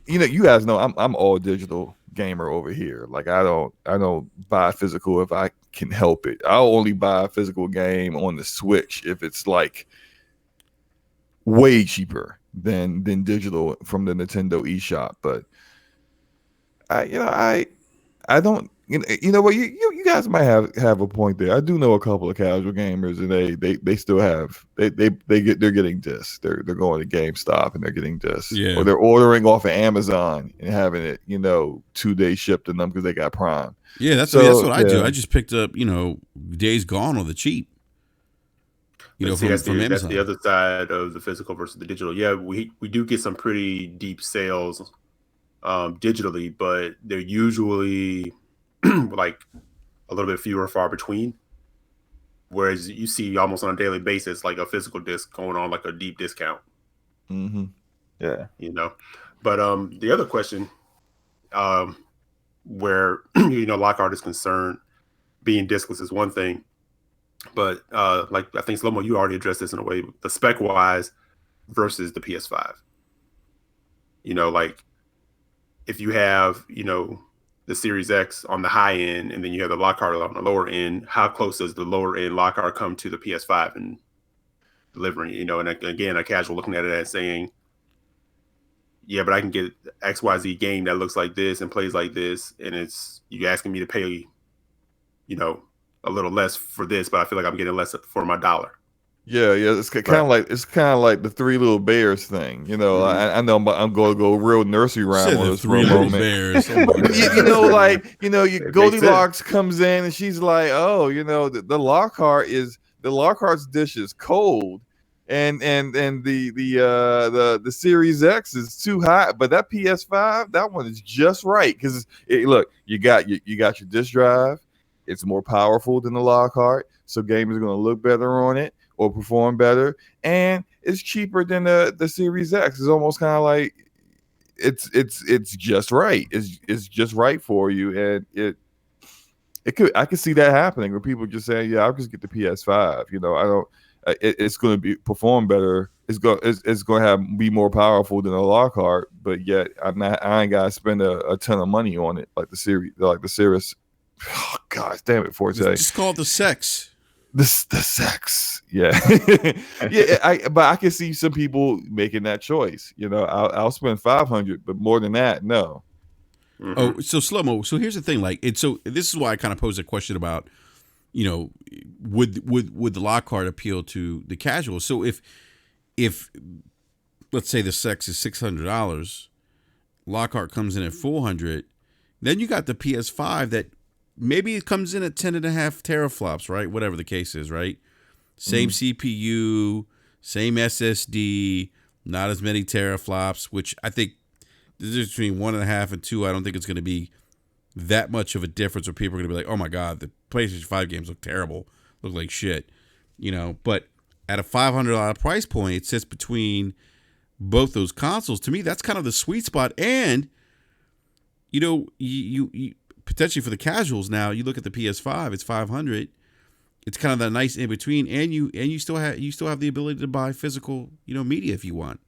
you guys know I'm all digital gamer over here. Like I don't buy physical if I can help it. I'll only buy a physical game on the Switch if it's like way cheaper than digital from the Nintendo eShop. But I don't. You know what? You guys might have a point there. I do know a couple of casual gamers, and they still have they're getting discs. They're going to GameStop and they're getting discs, or they're ordering off of Amazon and having it 2 days shipped to them because they got Prime. Yeah, that's what I do. I just picked up Days Gone on the cheap. From Amazon. That's the other side of the physical versus the digital. Yeah, we do get some pretty deep sales digitally, but they're usually like a little bit fewer far between, whereas you see almost on a daily basis like a physical disc going on like a deep discount. Mm-hmm. Yeah, but the other question where Lockhart is concerned, being discless is one thing, but like I think Slomo, you already addressed this in a way, the spec wise versus the PS5. Like if you have the Series X on the high end, and then you have the Lockhart on the lower end, how close does the lower end Lockhart come to the PS5 and delivering? And again, a casual looking at it as saying, yeah, but I can get XYZ game that looks like this and plays like this, and it's you asking me to pay, a little less for this, but I feel like I'm getting less for my dollar. Yeah, it's kind of like the Three Little Bears thing. Mm-hmm. I know I'm going to go real nursery rhyme on this for a moment. Bears. Goldilocks comes in and she's like, "Oh, the Lockhart's dish is cold, the Series X is too high, but that PS5, that one is just right because look, you got your disk drive. It's more powerful than the Lockhart, so games are going to look better on it or perform better, and it's cheaper than the Series X. It's almost kind of like it's just right. It's just right for you, and I could see that happening where people just say, yeah, I'll just get the PS5. You know, I don't. It's going to perform better. It's going to be more powerful than a Lockhart, but yet I ain't got to spend a ton of money on it like the series. Oh, gosh, damn it, Forte. Just call it the sex. The sex, yeah, yeah. But I can see some people making that choice. You know, I'll spend $500, but more than that, no. Mm-hmm. Oh, so Slow-Mo. So here's the thing, like, so this is why I kind of posed a question about, you know, would the Lockhart appeal to the casual? So if let's say the sex is $600, Lockhart comes in at $400, then you got the PS5 that maybe it comes in at 10.5 teraflops, right? Whatever the case is, right? Same CPU, same SSD, not as many teraflops, which I think the difference between 1.5 and 2, I don't think it's going to be that much of a difference where people are going to be like, oh my God, the PlayStation 5 games look terrible, look like shit, you know? But at a $500 price point, it sits between both those consoles. To me, that's kind of the sweet spot. And, you know, you potentially for the casuals now, you look at the PS5, it's $500. It's kind of that nice in between, and you still have the ability to buy physical, you know, media if you want.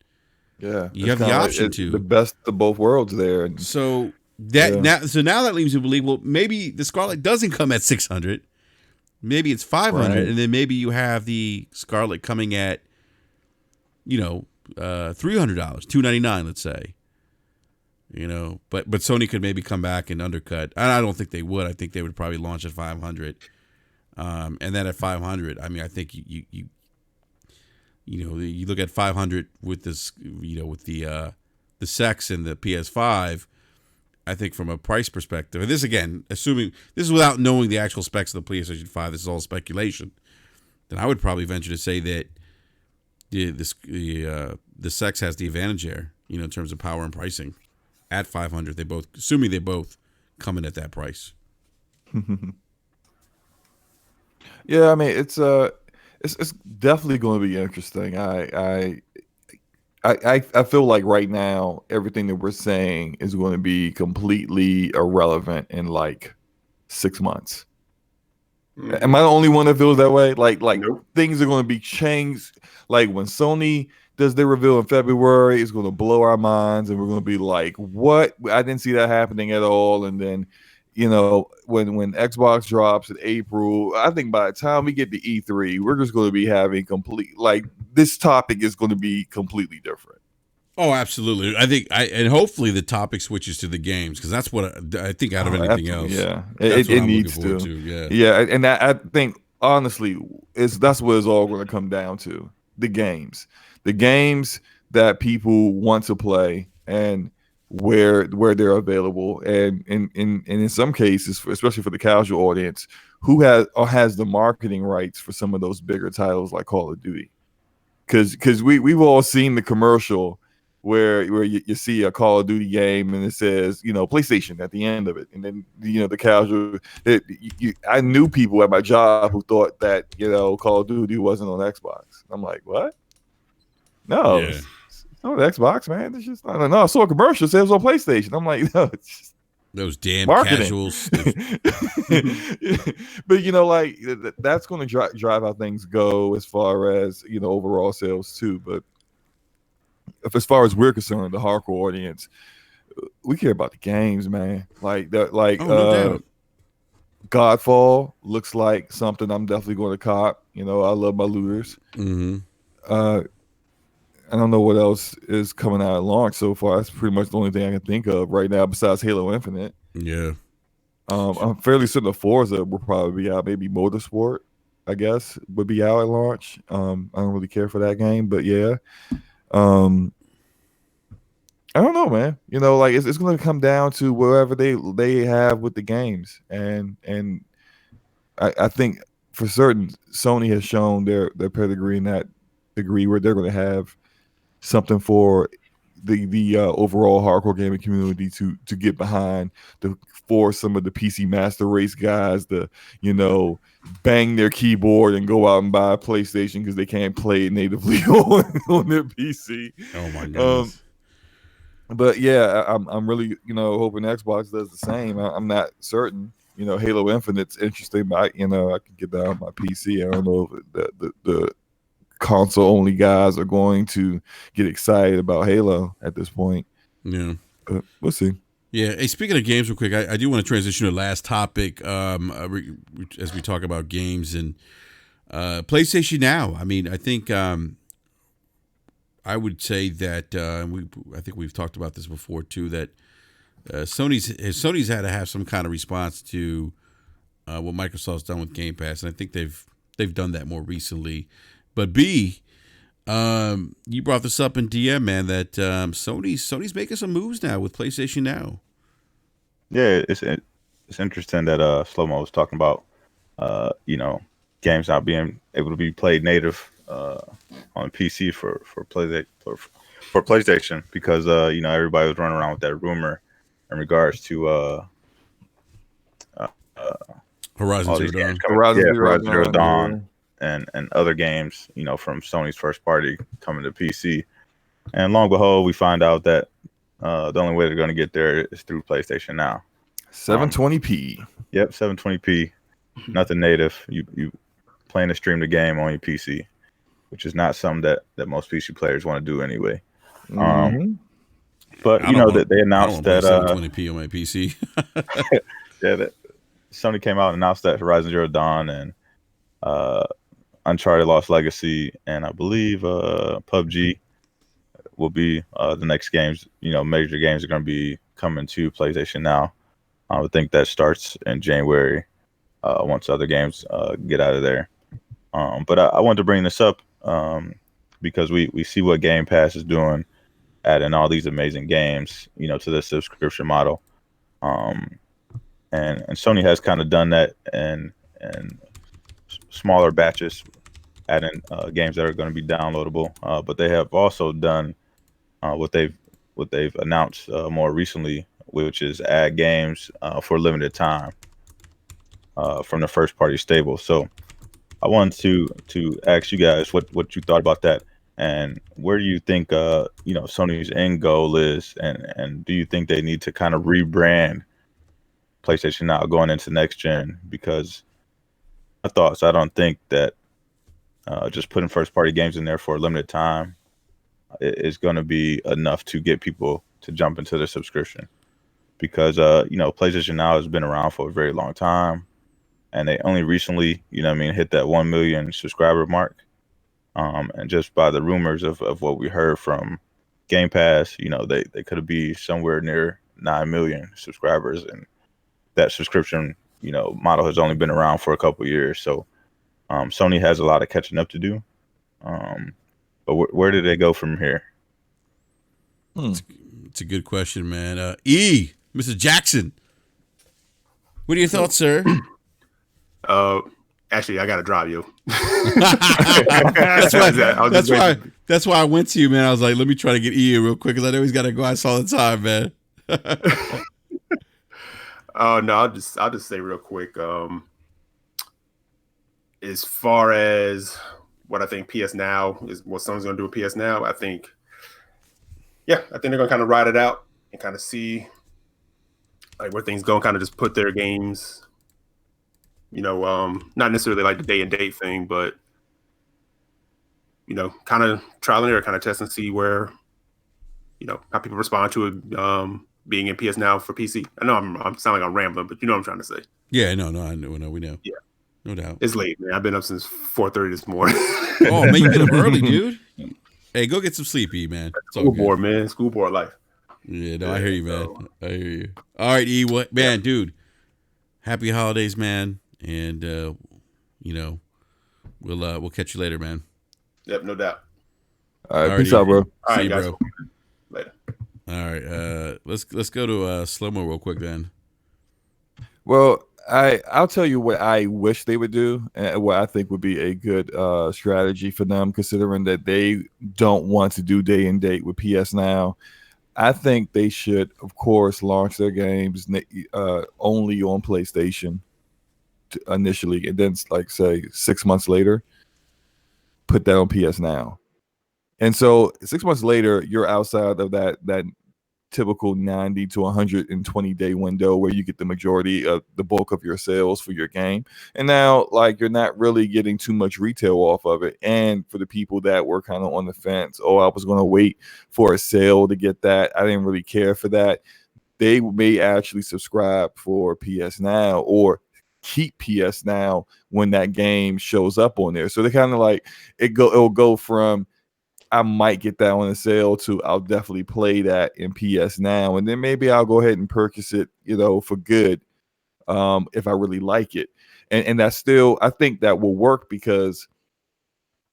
Yeah, you have the option to the best of both worlds there. So now that leaves you to believe, well, maybe the Scarlet doesn't come at $600, maybe it's $500, right. And then maybe you have the Scarlet coming at, you know, $300, $299, let's say. You know, but Sony could maybe come back and undercut. I don't think they would. I think they would probably launch at $500, and then at $500, I mean, I think you know, you look at $500 with this, you know, with the Sex and the PS5. I think from a price perspective, and this again, assuming this is without knowing the actual specs of the PlayStation 5, this is all speculation. Then I would probably venture to say that the Sex has the advantage here, you know, in terms of power and pricing. At $500, assuming they both come in at that price. Yeah, I mean, it's definitely going to be interesting. I feel like right now everything that we're saying is going to be completely irrelevant in like 6 months. Mm-hmm. Am I the only one that feels that way? Like nope. Things are going to be changed. Like when Sony does their reveal in February, it's going to blow our minds, and we're going to be like, "What? I didn't see that happening at all." And then, you know, when Xbox drops in April, I think by the time we get to E3, we're just going to be having this topic is going to be completely different. Oh, absolutely. I think and hopefully the topic switches to the games, because that's what I think out of anything else. Yeah, it needs to. Yeah, and I think honestly, that's what it's all going to come down to: the games. The games that people want to play and where they're available, and in some cases, especially for the casual audience, who has the marketing rights for some of those bigger titles like Call of Duty, because we've all seen the commercial where you see a Call of Duty game and it says, you know, PlayStation at the end of it, and then, you know, the casual. I knew people at my job who thought that, you know, Call of Duty wasn't on Xbox. I'm like, what? No, it's not Xbox, man. It's just, I don't know. I saw a commercial that says it was on PlayStation. I'm like, no, it's just those damn marketing. Casuals. But, you know, like that's going to drive how things go as far as, you know, overall sales too. But as far as we're concerned, the hardcore audience, we care about the games, man. Like that, no Godfall looks like something I'm definitely going to cop. You know, I love my looters. Mm-hmm. I don't know what else is coming out at launch so far. That's pretty much the only thing I can think of right now besides Halo Infinite. Yeah. I'm fairly certain the Forza will probably be out. Maybe Motorsport, I guess, would be out at launch. I don't really care for that game, but yeah. I don't know, man. You know, like it's going to come down to wherever they have with the games, and I think for certain Sony has shown their pedigree in that degree where they're going to have something for the overall hardcore gaming community to get behind, for some of the PC Master Race guys to bang their keyboard and go out and buy a PlayStation because they can't play it natively on their PC. Oh my goodness. But yeah, I'm really hoping Xbox does the same. I'm not certain. Halo Infinite's interesting, but I can get that on my PC. I don't know if the console only guys are going to get excited about Halo at this point. Yeah, but we'll see. Yeah. Hey, speaking of games, real quick, I do want to transition to the last topic as we talk about games and PlayStation Now. I mean, I think I would say that I think we've talked about this before too. That Sony's had to have some kind of response to what Microsoft's done with Game Pass, and I think they've done that more recently. But B, you brought this up in DM, man, that Sony's making some moves now with PlayStation Now. Yeah, it's interesting that Slow-Mo was talking about games not being able to be played native on PC for PlayStation because everybody was running around with that rumor in regards to Horizon Zero Dawn. Horizon Zero Dawn. And other games, from Sony's first party coming to PC. And lo and behold, we find out that the only way they're going to get there is through PlayStation Now. 720p. Yep, 720p. Nothing native. You playing to stream the game on your PC, which is not something that most PC players want to do anyway. But that they announced that 720p on my PC. Yeah, that Sony came out and announced that Horizon Zero Dawn and Uncharted Lost Legacy and I believe PUBG will be the next games. Major games are going to be coming to PlayStation Now. I would think that starts in January once other games get out of there. But I wanted to bring this up because we see what Game Pass is doing, adding all these amazing games, to the subscription model. And Sony has kind of done that and smaller batches, adding games that are going to be downloadable. But they have also done what they've announced more recently, which is add games for a limited time from the first party stable. So I wanted to ask you guys what you thought about that, and where do you think Sony's end goal is, and do you think they need to kind of rebrand PlayStation Now going into next gen? Because my thoughts, I don't think that just putting first party games in there for a limited time is going to be enough to get people to jump into the subscription, because PlayStation Now has been around for a very long time, and they only recently hit that 1 million subscriber mark, and just by the rumors of what we heard from Game Pass, they could be somewhere near 9 million subscribers, and that subscription model has only been around for a couple of years. So Sony has a lot of catching up to do. But where do they go from here? It's a good question, man. Mr. Jackson, what are your thoughts, sir? Actually, I gotta drop you. That's why I went to you, man. I was like, let me try to get E real quick because I know he's got to go out all the time, man. Oh no, I'll just say real quick. As far as what I think PSNow is, what Sony's gonna do with PSNow, I think they're gonna kind of ride it out and kind of see like where things go, and kind of just put their games, not necessarily like the day and date thing, but kind of trial and error, kind of test and see where, how people respond to it. Being in PSNow for PC. I know I'm sounding like I'm rambling, but you know what I'm trying to say. Yeah, no, I know, we know. Yeah, no doubt. It's late, man. I've been up since 4:30 this morning. Oh man, you've been up early, dude. Hey, go get some sleep, E, man. School board, man. School board life. Yeah, no, I hear you, man. I hear you. All right, E, what, man, dude? Happy holidays, man, and we'll catch you later, man. Yep, no doubt. All right, peace out, bro. All right, you, guys. Bro. Later. All right, let's go to Slow-Mo real quick then. Well, I'll tell you what I wish they would do, and what I think would be a good strategy for them, considering that they don't want to do day and date with PS Now. I think they should, of course, launch their games only on PlayStation initially, and then, like, say 6 months later, put that on PS Now. And so 6 months later, you're outside of that typical 90 to 120 day window where you get the majority of the bulk of your sales for your game. And now, like, you're not really getting too much retail off of it. And for the people that were kind of on the fence, oh, I was going to wait for a sale to get that, I didn't really care for that, they may actually subscribe for PS Now or keep PS Now when that game shows up on there. So they kind of like it'll go from I might get that on a sale to I'll definitely play that in PS Now, and then maybe I'll go ahead and purchase it, for good, if I really like it. And that's still, I think that will work because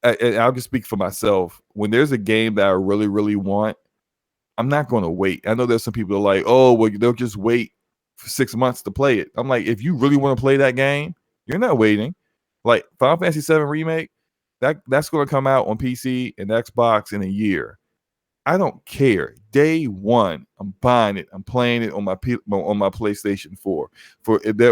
I'll just speak for myself. When there's a game that I really, really want, I'm not going to wait. I know there's some people that are like, oh, well, they'll just wait for 6 months to play it. I'm like, if you really want to play that game, you're not waiting. Like Final Fantasy VII Remake, that's going to come out on PC and Xbox in a year. I don't care. Day one, I'm buying it. I'm playing it on my PlayStation 4.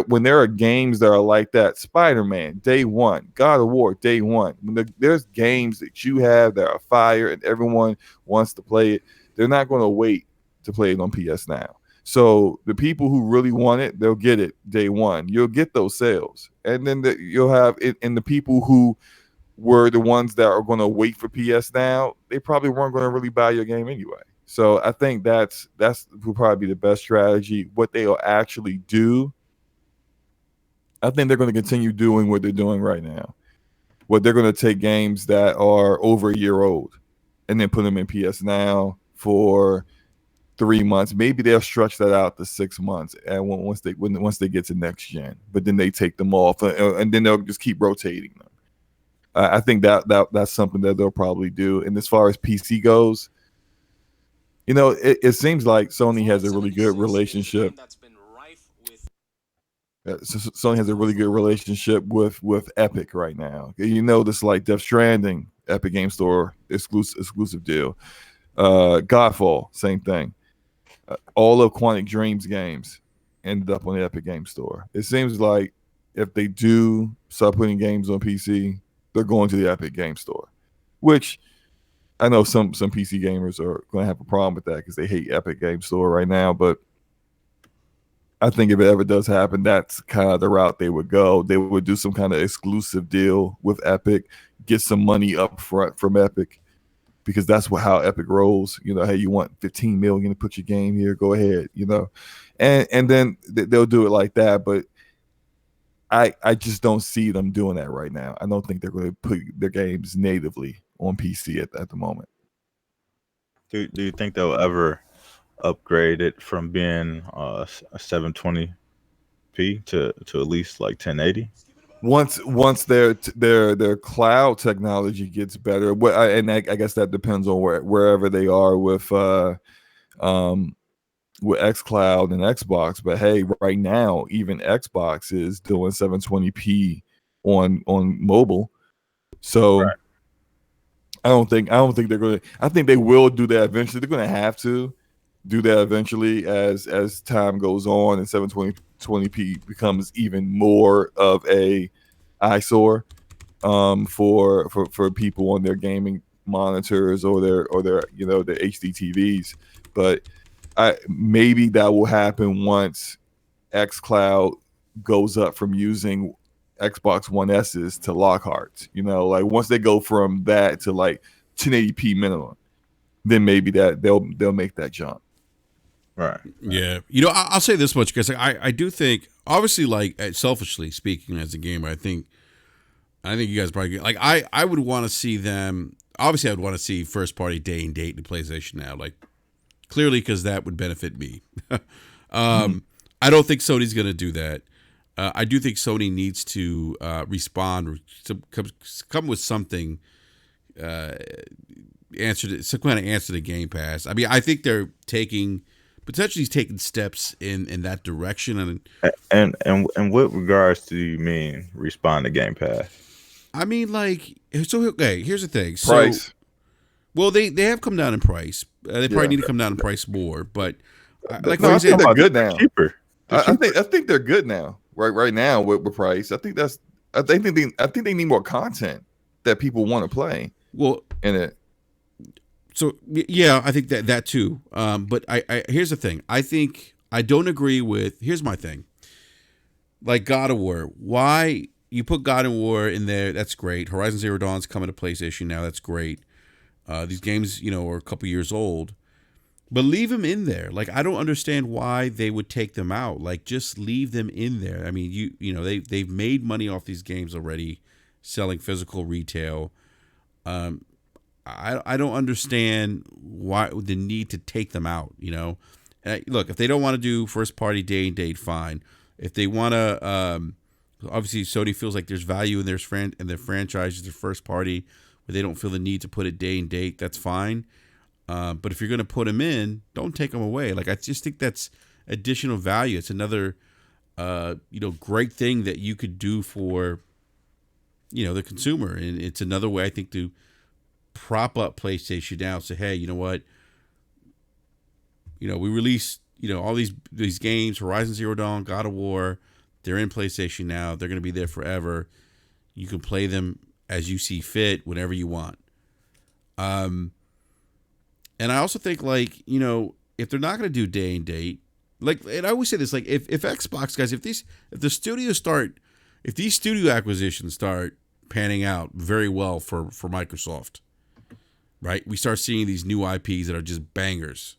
When there are games that are like that, Spider-Man, day one, God of War, day one. When there's games that you have that are fire and everyone wants to play it, they're not going to wait to play it on PS Now. So the people who really want it, they'll get it day one. You'll get those sales, and then you'll have it. And the people who were the ones that are going to wait for PS Now, they probably weren't going to really buy your game anyway. So I think that's will probably be the best strategy. What they'll actually do, I think they're going to continue doing what they're doing right now. What they're going to take games that are over a year old and then put them in PS Now for 3 months. Maybe they'll stretch that out to 6 months, and once they get to next gen, but then they take them off, and then they'll just keep rotating them. I think that's something that they'll probably do. And as far as PC goes, it seems like Sony has a really good relationship. Sony has a really good relationship with Epic right now. This like Death Stranding, Epic Game Store exclusive deal. Godfall, same thing. All of Quantic Dreams games ended up on the Epic Game Store. It seems like if they do start putting games on PC, they're going to the Epic Game Store, which I know some PC gamers are going to have a problem with that because they hate Epic Game Store right now. But I think if it ever does happen, that's kind of the route they would go. They would do some kind of exclusive deal with Epic, get some money up front from Epic, because that's how Epic rolls. Hey, you want $15 million to put your game here? Go ahead. And then they'll do it like that. But I just don't see them doing that right now. I don't think they're going to put their games natively on PC at the moment. Do you think they'll ever upgrade it from being a 720p to at least like 1080? Once their cloud technology gets better, and I guess that depends on wherever they are with xCloud and Xbox. But hey, right now even Xbox is doing 720p on mobile. So right. I don't think they're going to. I think they will do that eventually. They're going to have to do that eventually as time goes on and 720p becomes even more of a eyesore for people on their gaming monitors or their their HD TVs. But maybe that will happen once xCloud goes up from using Xbox One S's to Lockhart's. Like once they go from that to like 1080p minimum, then maybe that they'll make that jump. Right. Yeah. I'll say this much, because I do think, obviously, like selfishly speaking as a gamer, I think you guys probably like I would want to see them. Obviously, I would want to see first party day and date in PlayStation Now, like clearly, because that would benefit me. I don't think Sony's going to do that. I do think Sony needs to respond, to come with something, some kind of answer to Game Pass. I mean, I think they're taking potentially taking steps in that direction. And what regards do you mean respond to Game Pass? I mean, like, so okay. Here's the thing. Price. So, well, they have come down in price. They probably need to come down in price more. But like, no, for I think example, they're good now. Cheaper. I think they're good now. Right now with price. I think they need more content that people want to play. Well, in it. So yeah, I think that too. But I here's the thing. I don't agree with. Here's my thing. Like God of War, why you put God of War in there? That's great. Horizon Zero Dawn's coming to PlayStation now. That's great. These games, are a couple years old, but leave them in there. Like I don't understand why they would take them out. Like just leave them in there. I mean, they've made money off these games already, selling physical retail. I don't understand why the need to take them out. Look, if they don't want to do first party day and date, fine. If they want to, obviously Sony feels like there's value in their franchises, their first party, where they don't feel the need to put it day and date. That's fine. But if you're going to put them in, don't take them away. Like I just think that's additional value. It's another, great thing that you could do for, the consumer, and it's another way I think to prop up PlayStation now. Say, hey, you know what? We release, all these games, Horizon Zero Dawn, God of War, they're in PlayStation now. They're going to be there forever. You can play them as you see fit, whenever you want. And I also think, like, if they're not going to do day and date, like, and I always say this, like, if Xbox guys, if these studio acquisitions start panning out very well for Microsoft, right? We start seeing these new IPs that are just bangers,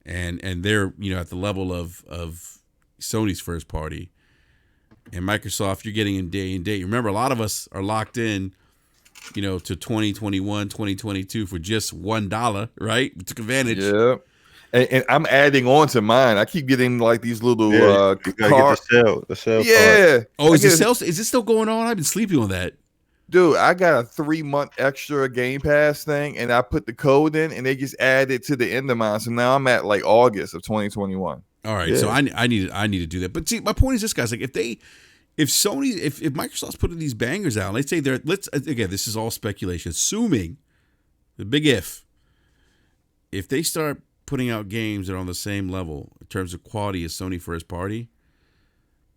and they're at the level of Sony's first party, and Microsoft, you're getting in day and date. Remember, a lot of us are locked in, to 2021, 2022 for just $1, right? We took advantage. Yeah. And I'm adding on to mine. I keep getting like these little you gotta get the sale yeah. card. Oh, is it still going on? I've been sleeping on that. Dude, I got a 3-month extra Game Pass thing, and I put the code in, and they just added it to the end of mine. So now I'm at like August of 2021. All right, so I need to do that. But see, my point is this, guys. Like, if Microsoft's putting these bangers out, let's say this is all speculation, assuming the big if they start putting out games that are on the same level in terms of quality as Sony first party,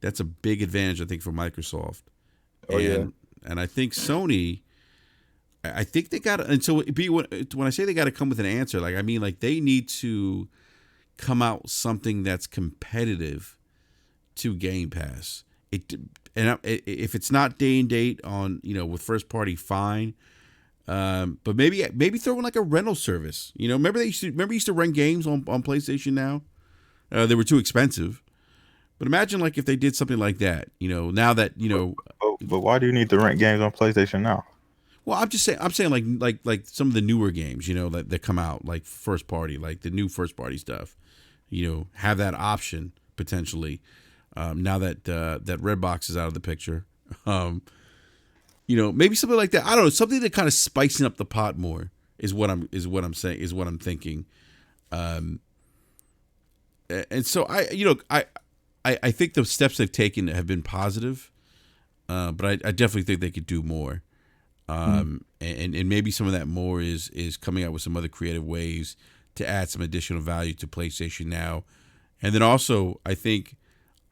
that's a big advantage, I think, for Microsoft. And I think Sony, I think they got to, and so when I say they got to come with an answer, like, I mean, like, they need to come out with something that's competitive to Game Pass. If it's not day and date on, with first party, fine. But maybe throw in like a rental service. Remember you used to rent games on PlayStation Now? They were too expensive. But imagine like if they did something like that, now that, But why do you need to rent games on PlayStation Now? Well, I'm saying like some of the newer games, that come out, like first party, like the new first party stuff, have that option potentially. Now that Redbox is out of the picture, maybe something like that. I don't know, something that kind of spicing up the pot more is what I'm thinking. And so I think the steps they've taken have been positive, but I definitely think they could do more. And maybe some of that more is coming out with some other creative ways to add some additional value to PlayStation Now. And then also, I think,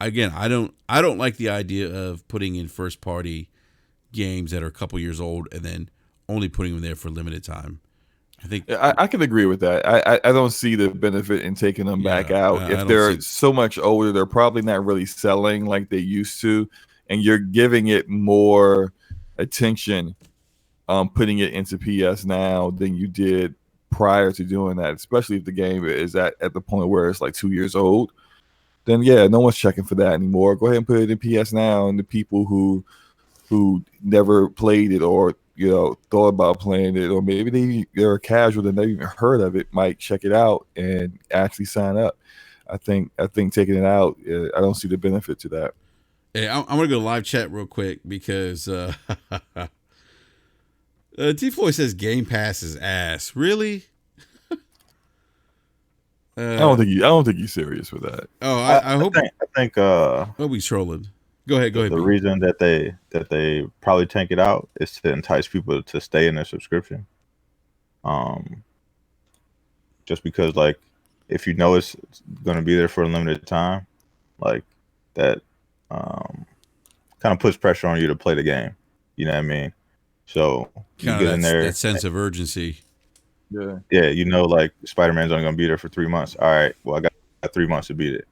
again, I don't like the idea of putting in first party games that are a couple years old and then only putting them there for a limited time. I think I can agree with that. I don't see the benefit in taking them back out. If they're so much older, they're probably not really selling like they used to, and you're giving it more attention, putting it into PS Now than you did prior to doing that, especially if the game is at the point where it's like 2 years old. Then no one's checking for that anymore. Go ahead and put it in PS Now, and the people who never played it or thought about playing it, or maybe they're casual and they've even heard of it, might check it out and actually sign up. I think taking it out, I don't see the benefit to that. Hey, I'm gonna go live chat real quick because T4 says Game Pass is ass. Really? I don't think he's serious with that. Oh, I hope. I think hope he's trolling. Go ahead. the reason that they probably tank it out is to entice people to stay in their subscription. Just because, like, if you know it's going to be there for a limited time, like that, kind of puts pressure on you to play the game. You know what I mean? So you get in there, that sense of urgency. Yeah, you know, like Spider-Man's only going to be there for 3 months. All right, well, I got 3 months to beat it,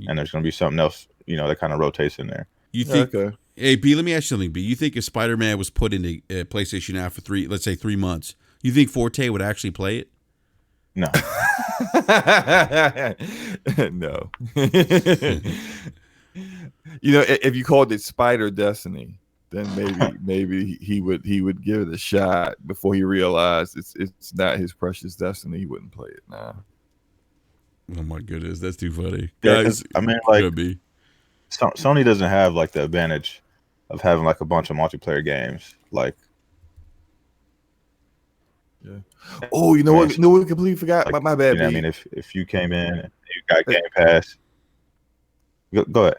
and there's going to be something else, you know, that kind of rotates in there. You think? Okay. Hey, B, let me ask you something. B, you think if Spider-Man was put into PlayStation Now for 3 months, you think Forte would actually play it? No. No. You know, if you called it Spider Destiny, then maybe he would give it a shot before he realized it's not his precious destiny. He wouldn't play it now. Oh my goodness, that's too funny. Yeah, guys, I mean, like, Sony doesn't have like the advantage of having like a bunch of multiplayer games. Like, yeah. Oh, you know what? No, we completely forgot. Like, my bad. You know, I mean, if you came in and you got Game Pass, go ahead.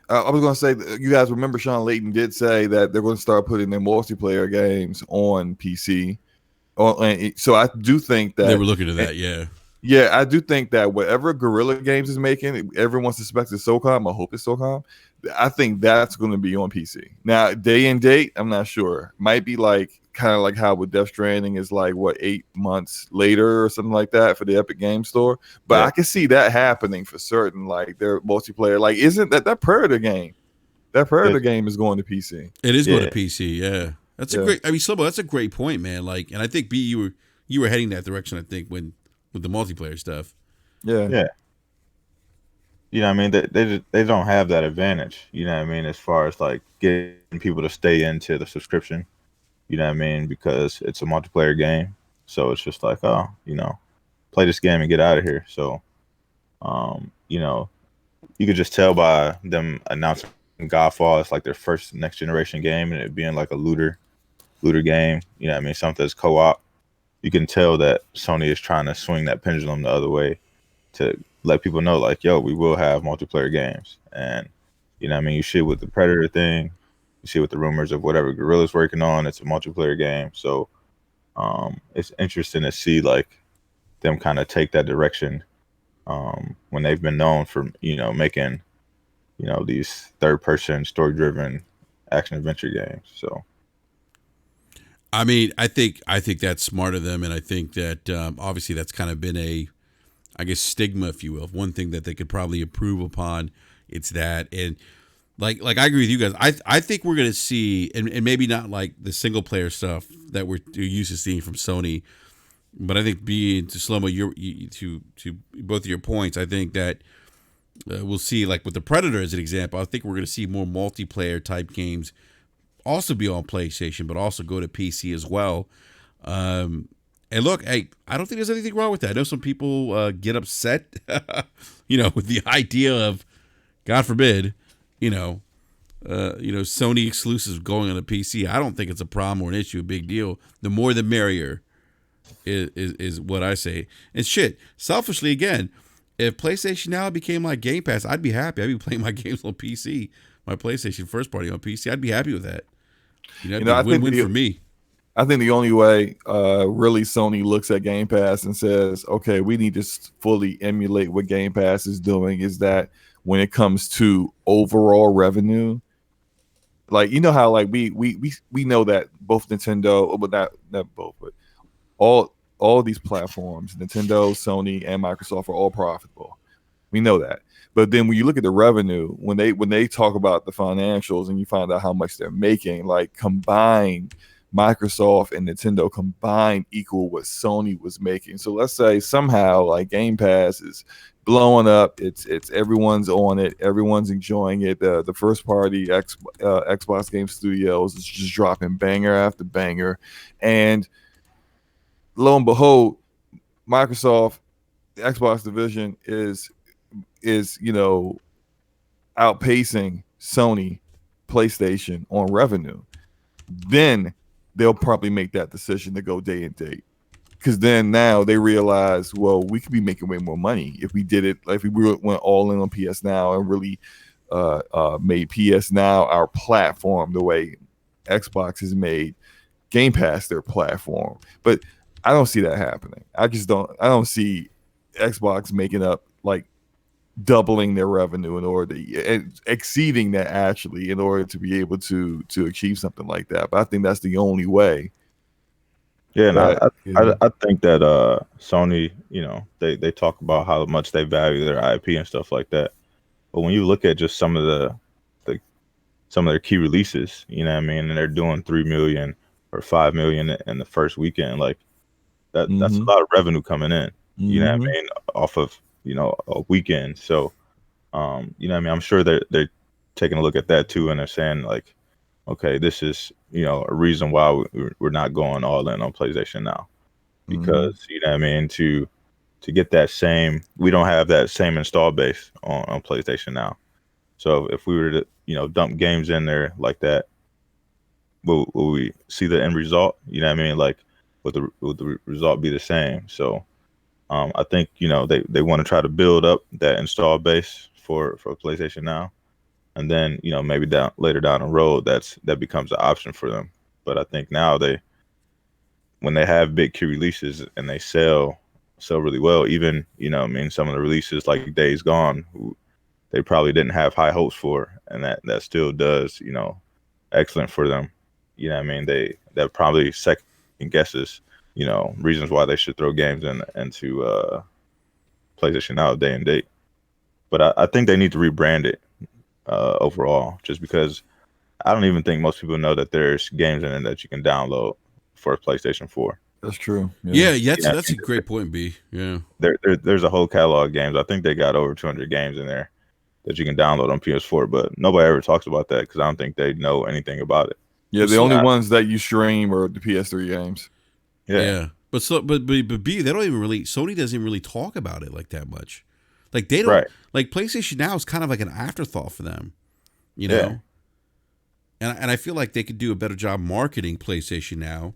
I was going to say, you guys remember Sean Layton did say that they're going to start putting their multiplayer games on PC. So I do think that they were looking at that. Yeah. Yeah, I do think that whatever Guerrilla Games is making, everyone suspects it's SOCOM. I hope it's SOCOM. I think that's going to be on PC. Now, day and date, I'm not sure. Might be like kind of like how with Death Stranding is like, 8 months later or something like that for the Epic Game Store. But yeah, I can see that happening for certain. Like their multiplayer, like isn't that Predator game? That Predator game is going to PC. It is going to PC. Yeah, that's a great. I mean, Slobo, that's a great point, man. Like, and I think B, you were heading that direction. I think with the multiplayer stuff. Yeah. You know what I mean? They don't have that advantage, you know what I mean, as far as like getting people to stay into the subscription, you know what I mean, because it's a multiplayer game. So it's just like, oh, you know, play this game and get out of here. So, you know, you could just tell by them announcing Godfall as like their first next generation game and it being like a looter game, you know what I mean, something that's co-op. You can tell that Sony is trying to swing that pendulum the other way to let people know, like, yo, we will have multiplayer games. And, you know what I mean, you see with the Predator thing, you see with the rumors of whatever Guerrilla's working on, it's a multiplayer game. So it's interesting to see, like, them kind of take that direction when they've been known for, you know, making, you know, these third-person, story-driven action-adventure games. So. I mean, I think that's smart of them, and I think that obviously that's kind of been a, I guess, stigma, if you will. One thing that they could probably improve upon, it's that, and like I agree with you guys. I think we're gonna see, and maybe not like the single player stuff that we're used to seeing from Sony, but I think being to Slomo, to both of your points, I think that we'll see, like with the Predator as an example. I think we're gonna see more multiplayer type games also be on PlayStation, but also go to PC as well. And look, hey, I don't think there's anything wrong with that. I know some people get upset, you know, with the idea of, God forbid, Sony exclusives going on a PC. I don't think it's a problem or an issue, a big deal. The more the merrier is what I say. And shit, selfishly, again, if PlayStation Now became like Game Pass, I'd be happy. I'd be playing my games on PC. My PlayStation first party on PC, I'd be happy with that. That'd be a win-win for me. I think the only way really Sony looks at Game Pass and says, okay, we need to fully emulate what Game Pass is doing is that when it comes to overall revenue, like, you know how like we know that both Nintendo, but not both, but all these platforms, Nintendo, Sony, and Microsoft are all profitable. We know that. But then when you look at the revenue, when they talk about the financials and you find out how much they're making, like combined, Microsoft and Nintendo combined equal what Sony was making. So let's say somehow like Game Pass is blowing up. It's everyone's on it. Everyone's enjoying it. The first party Xbox Game Studios is just dropping banger after banger. And lo and behold, Microsoft, the Xbox division is outpacing Sony, PlayStation on revenue. Then they'll probably make that decision to go day and date. because then now they realize, well, we could be making way more money if we did it, like if we went all in on PS Now and really made PS Now our platform the way Xbox has made Game Pass their platform. But I don't see that happening. I don't see Xbox making up like doubling their revenue in order to exceeding that actually in order to be able to achieve something like that. But I think that's the only way. Yeah, and I think that Sony, they talk about how much they value their IP and stuff like that. But when you look at just some of some of their key releases, you know what I mean, and they're doing 3 million or 5 million in the first weekend, like that's a lot of revenue coming in. You know what I mean, off of a weekend. So, you know what I mean, I'm sure they're taking a look at that too, and they're saying like, okay, this is a reason why we're not going all in on PlayStation Now, because you know what I mean, to get that same, we don't have that same install base on PlayStation Now. So if we were to dump games in there like that, will we see the end result? You know what I mean, like would the result be the same? So I think they want to try to build up that install base for PlayStation Now, and then maybe later down the road that becomes an option for them. But I think now when they have big key releases and they sell really well, even I mean, some of the releases like Days Gone, who they probably didn't have high hopes for, and that still does excellent for them. You know what I mean, that probably second guesses reasons why they should throw games into PlayStation Now day and date. But I think they need to rebrand it overall, just because I don't even think most people know that there's games in it that you can download for PlayStation 4. That's true. Yeah, that's a great point, B. Yeah. There's a whole catalog of games. I think they got over 200 games in there that you can download on PS4, but nobody ever talks about that because I don't think they know anything about it. Yeah, the only ones that you stream are the PS3 games. Yeah. But B, they don't even really, Sony doesn't really talk about it like that much. Like they don't, like PlayStation Now is kind of like an afterthought for them, Yeah. And I feel like they could do a better job marketing PlayStation Now.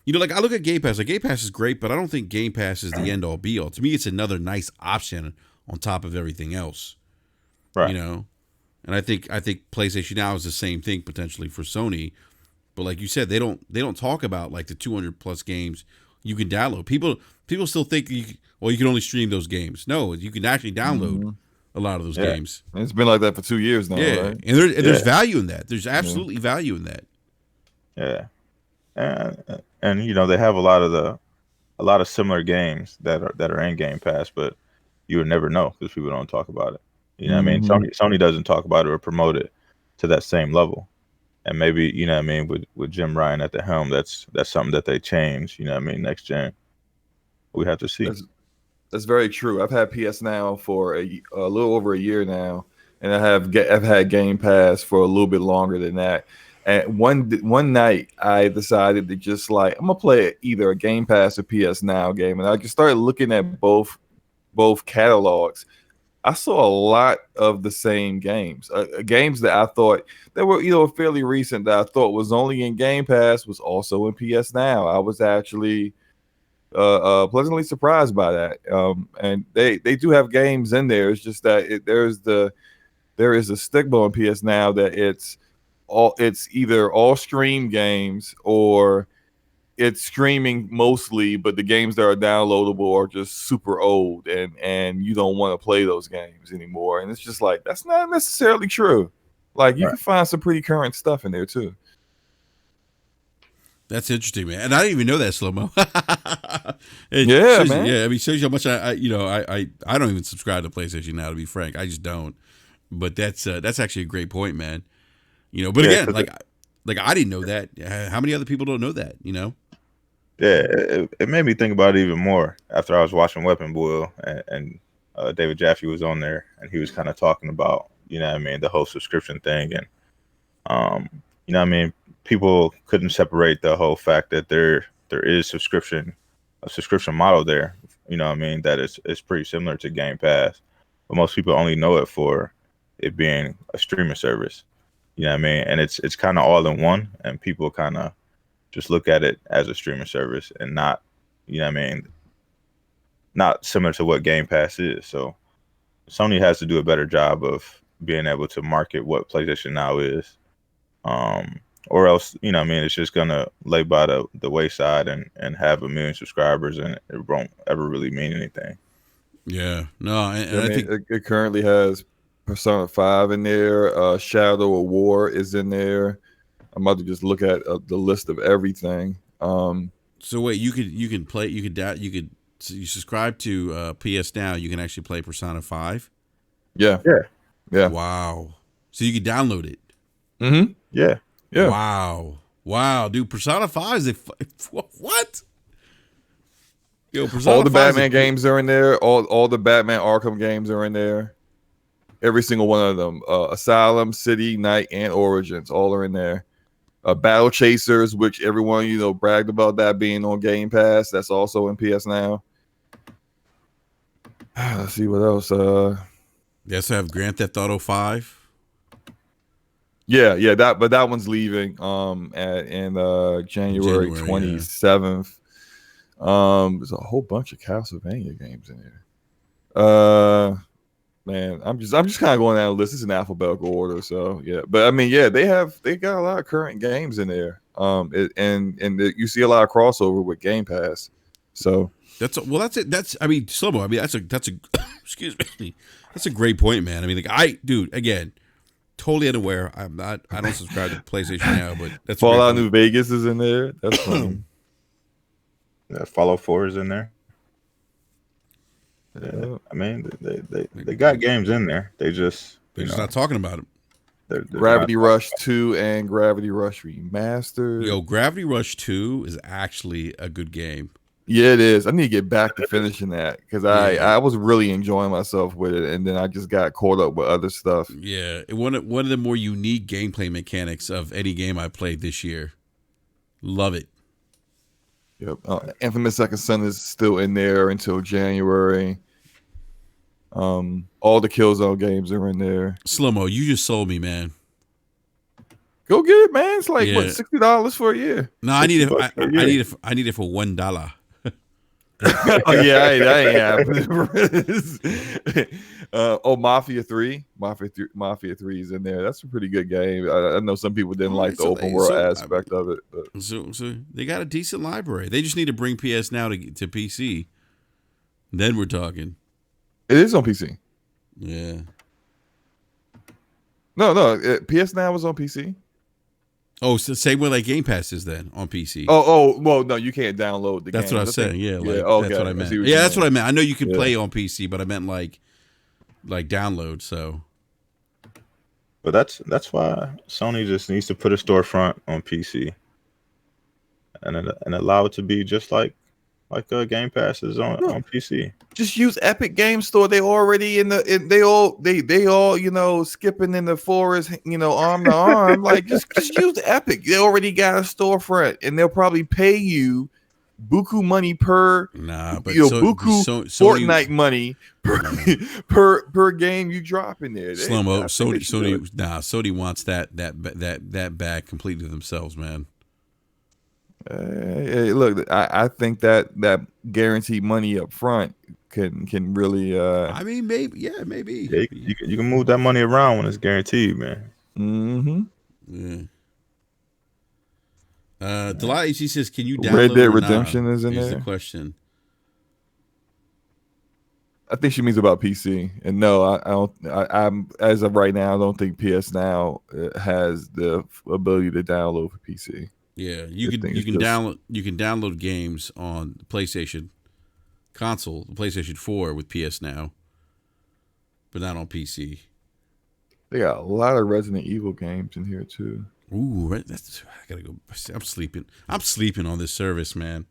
Like I look at Game Pass. Like Game Pass is great, but I don't think Game Pass is the end all be all. To me, it's another nice option on top of everything else. Right. And I think PlayStation Now is the same thing potentially for Sony, but like you said, they don't talk about like the 200 plus games you can download. People still think you can only stream those games. No, you can actually download a lot of those games. And it's been like that for 2 years now. Yeah, right? and there's value in that. There's absolutely value in that. Yeah, and they have a lot of similar games that are in Game Pass, but you would never know because people don't talk about it. You know what I mean? Sony doesn't talk about it or promote it to that same level. And maybe, what I mean, with Jim Ryan at the helm, that's something that they change, what I mean, next gen. We have to see. That's very true. I've had PS Now for a little over a year now, and I've had Game Pass for a little bit longer than that. And one night I decided to just like, I'm gonna play either a Game Pass or PS Now game, and I just started looking at both catalogs. I saw a lot of the same games, games that I thought that were fairly recent that I thought was only in Game Pass was also in PS Now. I was actually pleasantly surprised by that. And they do have games in there. It's just that there is a stigma on PS Now that it's either all stream games or it's streaming mostly, but the games that are downloadable are just super old and you don't want to play those games anymore. And it's just like, that's not necessarily true. Like you can find some pretty current stuff in there too. That's interesting, man. And I didn't even know that, Slow-Mo. Yeah, man. Yeah, I mean, shows you how much I don't even subscribe to PlayStation Now, to be frank. I just don't. But that's actually a great point, man. But again, like I didn't know that. How many other people don't know that? Yeah, it made me think about it even more after I was watching Weapon Boil and David Jaffe was on there and he was kind of talking about, what I mean, the whole subscription thing. And, what I mean, people couldn't separate the whole fact that there is a subscription model there, what I mean, that is pretty similar to Game Pass. But most people only know it for it being a streaming service, what I mean? And it's kind of all in one, and people kind of just look at it as a streaming service and not, you know what I mean, not similar to what Game Pass is. So Sony has to do a better job of being able to market what PlayStation Now is. Or else, you know what I mean, it's just gonna lay by the wayside and have 1 million subscribers, and it won't ever really mean anything. Yeah, no, and I think it currently has Persona 5 in there. Shadow of War is in there. I'm about to just look at the list of everything. So wait, you subscribe to PS Now, you can actually play Persona 5? Yeah. Wow. So you can download it. Mm-hmm. Yeah. Wow, dude, Persona 5 is what? Yo, Persona all the 5 Batman games are in there. All the Batman Arkham games are in there. Every single one of them. Asylum, City, Night, and Origins, all are in there. Battle Chasers, which everyone bragged about that being on Game Pass. That's also in PS Now. Let's see what else. They also have Grand Theft Auto 5. Yeah, that one's leaving in January 27th. There's a whole bunch of Castlevania games in here. Man, I'm just kind of going down the list. It's in alphabetical order, so yeah. But I mean, yeah, they got a lot of current games in there. You see a lot of crossover with Game Pass. So That's it. Slobo. I mean, that's a excuse me. That's a great point, man. I mean, again, totally unaware. I don't subscribe to PlayStation Now, but that's Fallout New Vegas is in there. That's fun. Fallout 4 is in there. Yeah. I mean, they got games in there. They're just not talking about them. They're Gravity Rush 2 and Gravity Rush Remastered. Yo, Gravity Rush 2 is actually a good game. Yeah, it is. I need to get back to finishing that because I was really enjoying myself with it, and then I just got caught up with other stuff. Yeah, one of the more unique gameplay mechanics of any game I played this year. Love it. Yep. Infamous Second Son is still in there until January. All the Killzone games are in there. Slow-mo, you just sold me, man. Go get it, man. It's like what, $60 for a year. No, I need it. I need it for $1. Oh yeah, I ain't happy. Mafia 3 is in there. That's a pretty good game. I know some people didn't like the open world aspect of it, but so they got a decent library. They just need to bring PS Now to PC. Then we're talking. It is on PC. Yeah. No. PS Now was on PC. Oh, so same way like Game Pass is then on PC. Well, no, you can't download the game. That's what I was saying. Yeah, okay. That's what I meant. That's what I meant. I know you can play on PC, but I meant like download. So, but that's why Sony just needs to put a storefront on PC and allow it to be just like Game Pass is on PC. Just use Epic Game Store. They already they all skipping in the forest, arm to arm. Like just use Epic. They already got a storefront, and they'll probably pay you buku money per Fortnite money per game you drop in there. Slow-mo. Sony wants that bag completely to themselves, man. Hey, look, I think that guaranteed money up front can really. I mean, maybe. Yeah, maybe. Yeah, you can move that money around when it's guaranteed, man. Mm-hmm. Yeah. Delight, she says, "Can you download Red Dead Redemption is in Here's there?" the question. I think she means about PC, and no, I don't. I'm as of right now, I don't think PS Now has the ability to download for PC. Yeah, you can download games on the PlayStation console, the PlayStation 4 with PS Now, but not on PC. They got a lot of Resident Evil games in here too. Ooh, I gotta go. I'm sleeping on this service, man.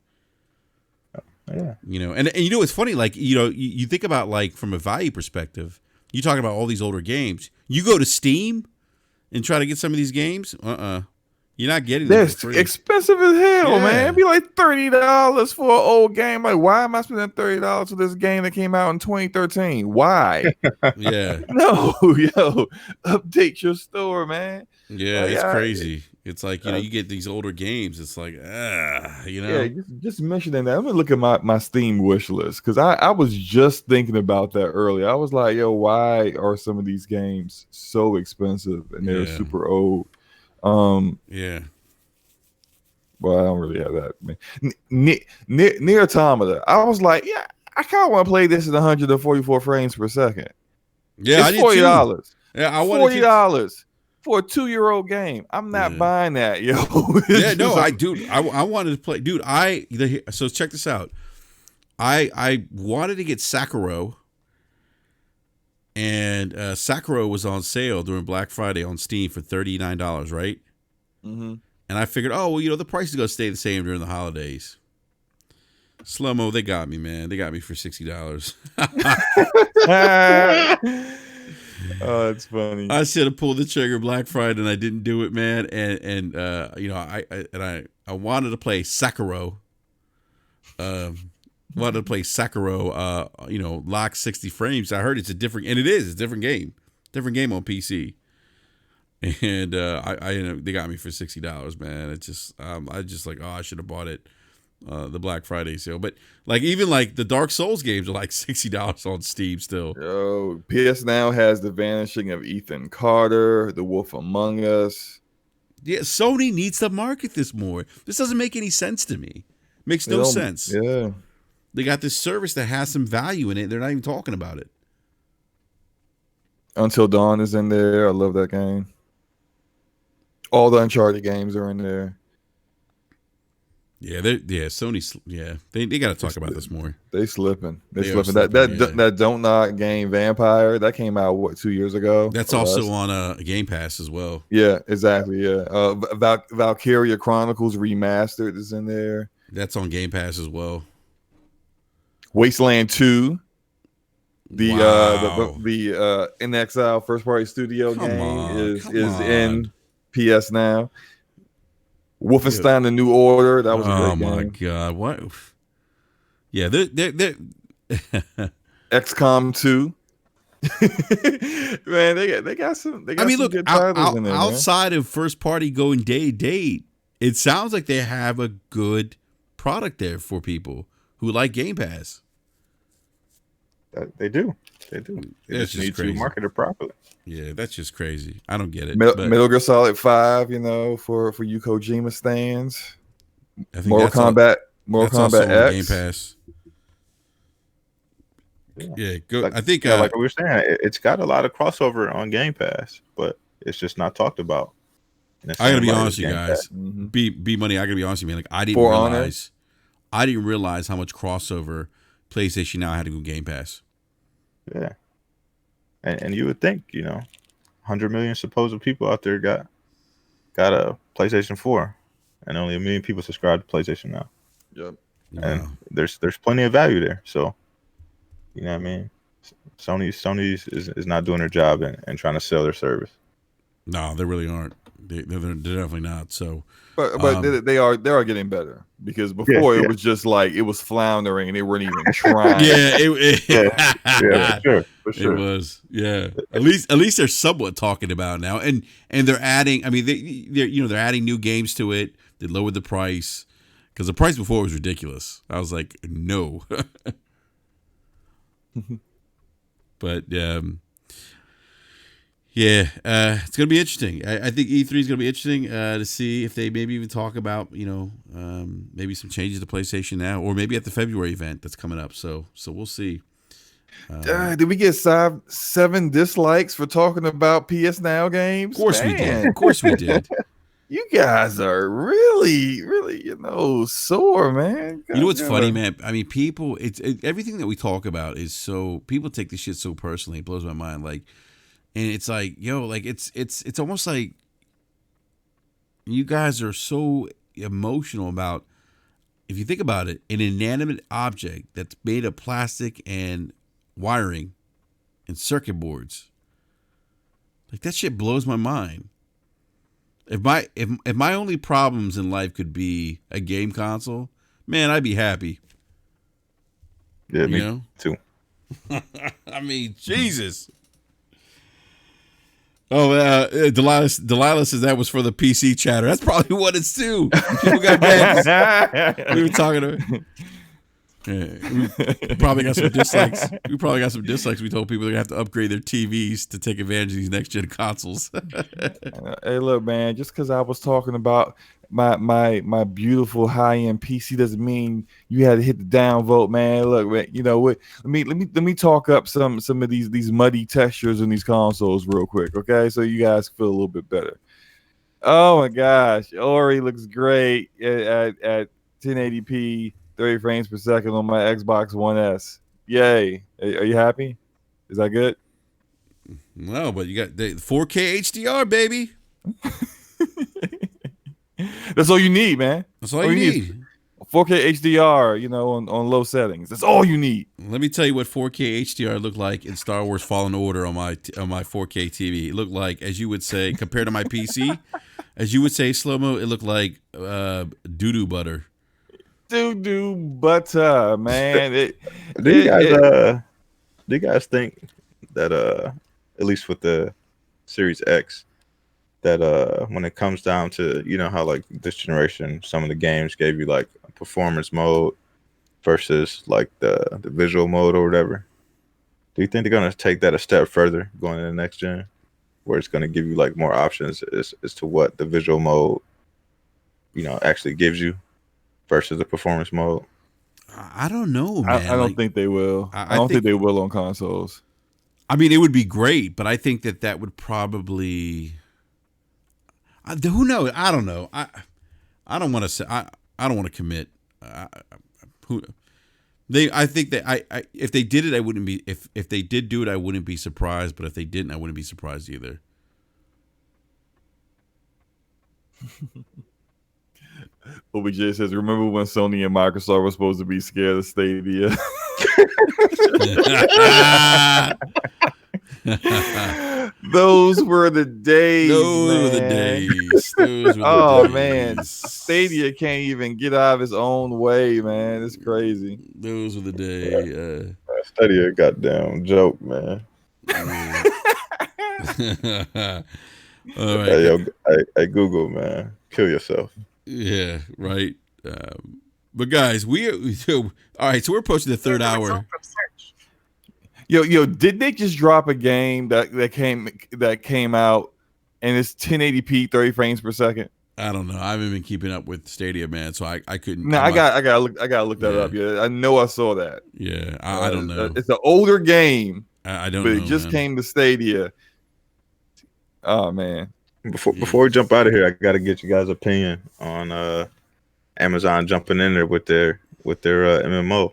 Yeah. And it's funny, like, you think about, like, from a value perspective, you talking about all these older games. You go to Steam and try to get some of these games, you're not getting them for free. Expensive as hell, man. It'd be like $30 for an old game. Like, why am I spending $30 for this game that came out in 2013? Why? Yeah. No, update your store, man. Yeah, it's crazy. It's like, you know, you get these older games. It's like, you know. Yeah, just mentioning that. I'm gonna look at my Steam wish list because I was just thinking about that earlier. I was like, yo, why are some of these games so expensive and they're super old? Yeah. Well, I don't really have that. Near Automata, I was like, yeah, I kind of want to play this at 144 frames per second. Yeah, it's $40. Yeah, I $40 for a 2-year-old game. I'm not buying that, yo. Yeah, no, I wanted to play, dude. So check this out. I wanted to get Sakura, and Sakura was on sale during Black Friday on Steam for $39, right? Mm-hmm. And I figured, oh, well, you know, the price is going to stay the same during the holidays. Slow-mo, they got me, man. They got me for $60. Oh, it's funny. I should have pulled the trigger Black Friday, and I didn't do it, man. And you know, I wanted to play Sakura. Wanted to play Sakura. You know, lock 60 frames. I heard it's a different game on PC. And they got me for $60, man. It's just I just like, I should have bought it the Black Friday sale. But like even like the Dark Souls games are like $60 on Steam still. Yo, PSNow has The Vanishing of Ethan Carter, The Wolf Among Us. Yeah, Sony needs to market this more. This doesn't make any sense to me. Makes no sense. Yeah. They got this service that has some value in it. They're not even talking about it. Until Dawn is in there. I love that game. All the Uncharted games are in there. Yeah, Sony's they got to talk about this more. They slipping. That Don't Knock game Vampire that came out 2 years ago. That's also on Game Pass as well. Yeah, exactly. Yeah, Valkyria Chronicles Remastered is in there. That's on Game Pass as well. Wasteland 2. The In Exile first party studio game is in PSNow. Wolfenstein: The New Order. That was a great game. Oh my god! What? Yeah, they're XCOM 2. Man, they got some. They got some good titles in there. Outside of first party going date, it sounds like they have a good product there for people who like Game Pass. They do. They just need to market it properly. Yeah, that's just crazy. I don't get it. Metal Gear Solid 5, you know, for you Kojima stands. Mortal Kombat X. Game Pass. Yeah, good. Like, I think like we were saying, it's got a lot of crossover on Game Pass, but it's just not talked about. I gotta be honest with you guys. Mm-hmm. B Money, I gotta be honest with you, man. Like I didn't realize how much crossover PlayStation Now had to go Game Pass. Yeah. And you would think, you know, 100 million supposed people out there got a PlayStation 4, and only 1 million people subscribe to PlayStation Now. Yep. And there's plenty of value there. So, you know what I mean? Sony is not doing their job and trying to sell their service. No, they really aren't. They're definitely not. So, but they are getting better because before it was just like it was floundering and they weren't even trying. For sure. It was. Yeah. At least they're somewhat talking about it now, and they're adding. I mean, they're adding new games to it. They lowered the price because the price before was ridiculous. I was like, no. But it's gonna be interesting. I think E3 is gonna be interesting to see if they maybe even talk about maybe some changes to PlayStation Now, or maybe at the February event that's coming up. So we'll see. Did we get 7 dislikes for talking about PS Now games? Of course we did. Of course we did. You guys are really, really, sore, man. You know what's funny, man? I mean, people. Everything that we talk about is so people take this shit so personally. It blows my mind. Like. And it's like, it's almost like you guys are so emotional about, if you think about it, an inanimate object that's made of plastic and wiring and circuit boards. Like that shit blows my mind. If my only problems in life could be a game console, man, I'd be happy. Yeah, me too. I mean, Jesus. Oh, Delilah says that was for the PC chatter. That's probably what it's too. People got mad. We were talking to. We probably got some dislikes. We told people they're gonna have to upgrade their TVs to take advantage of these next gen consoles. Hey, look, man. Just because I was talking about my beautiful high end PC doesn't mean you had to hit the down vote, man. Look, man, you know what? Let me talk up some of these muddy textures in these consoles real quick, okay? So you guys feel a little bit better. Oh my gosh, Ori looks great at 1080p, 30 frames per second on my Xbox One S. Yay! Are you happy? Is that good? No, but you got the 4K HDR, baby. That's all you need, man. That's all you need. 4K HDR, you know, on low settings. That's all you need. Let me tell you what 4K HDR looked like in Star Wars Fallen Order on my 4K TV. It looked like, as you would say, compared to my PC, as you would say, slow-mo, it looked like doo-doo butter. Doo-doo butter, man. Do you guys think that at least with the Series X, that when it comes down to, you know how like this generation, some of the games gave you like a performance mode versus like the visual mode or whatever, do you think they're going to take that a step further going into the next gen, where it's going to give you like more options as to what the visual mode, you know, actually gives you versus the performance mode? I don't know, man. I don't think they will. I don't think they will on consoles. I mean, it would be great, but I think that would probably... who knows? I don't know. I don't want to say. I don't want to commit. I think that if they did it, I wouldn't be. If they did do it, I wouldn't be surprised. But if they didn't, I wouldn't be surprised either. OBJ says, "Remember when Sony and Microsoft were supposed to be scared of Stadia?" Those were the days. Oh man, Stadia can't even get out of its own way, man. It's crazy. Those were the days. Stadia a goddamn joke, man. All right. Hey, Google, man, kill yourself. Yeah, right. But guys, all right. So we're approaching the third hour. Yo, did they just drop a game that came out and it's 1080p, 30 frames per second? I don't know. I haven't been keeping up with Stadia, man, so I couldn't. No, I gotta look that up. Yeah, I know I saw that. Yeah, I don't know. It's an older game. I don't but know. It just came to Stadia. Oh man. Before we jump out of here, I got to get you guys' opinion on Amazon jumping in there with their MMO.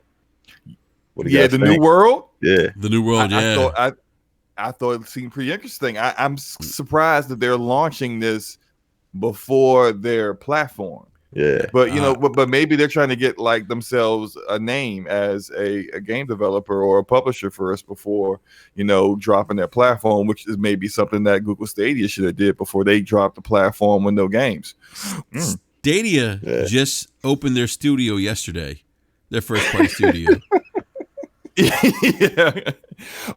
The New World. Yeah, the New World. I thought it seemed pretty interesting. I'm surprised that they're launching this before their platform. Yeah, but you know, but maybe they're trying to get like themselves a name as a game developer or a publisher first before, you know, dropping their platform, which is maybe something that Google Stadia should have did before they dropped the platform with no games. Stadia just opened their studio yesterday, their first party studio. Yeah.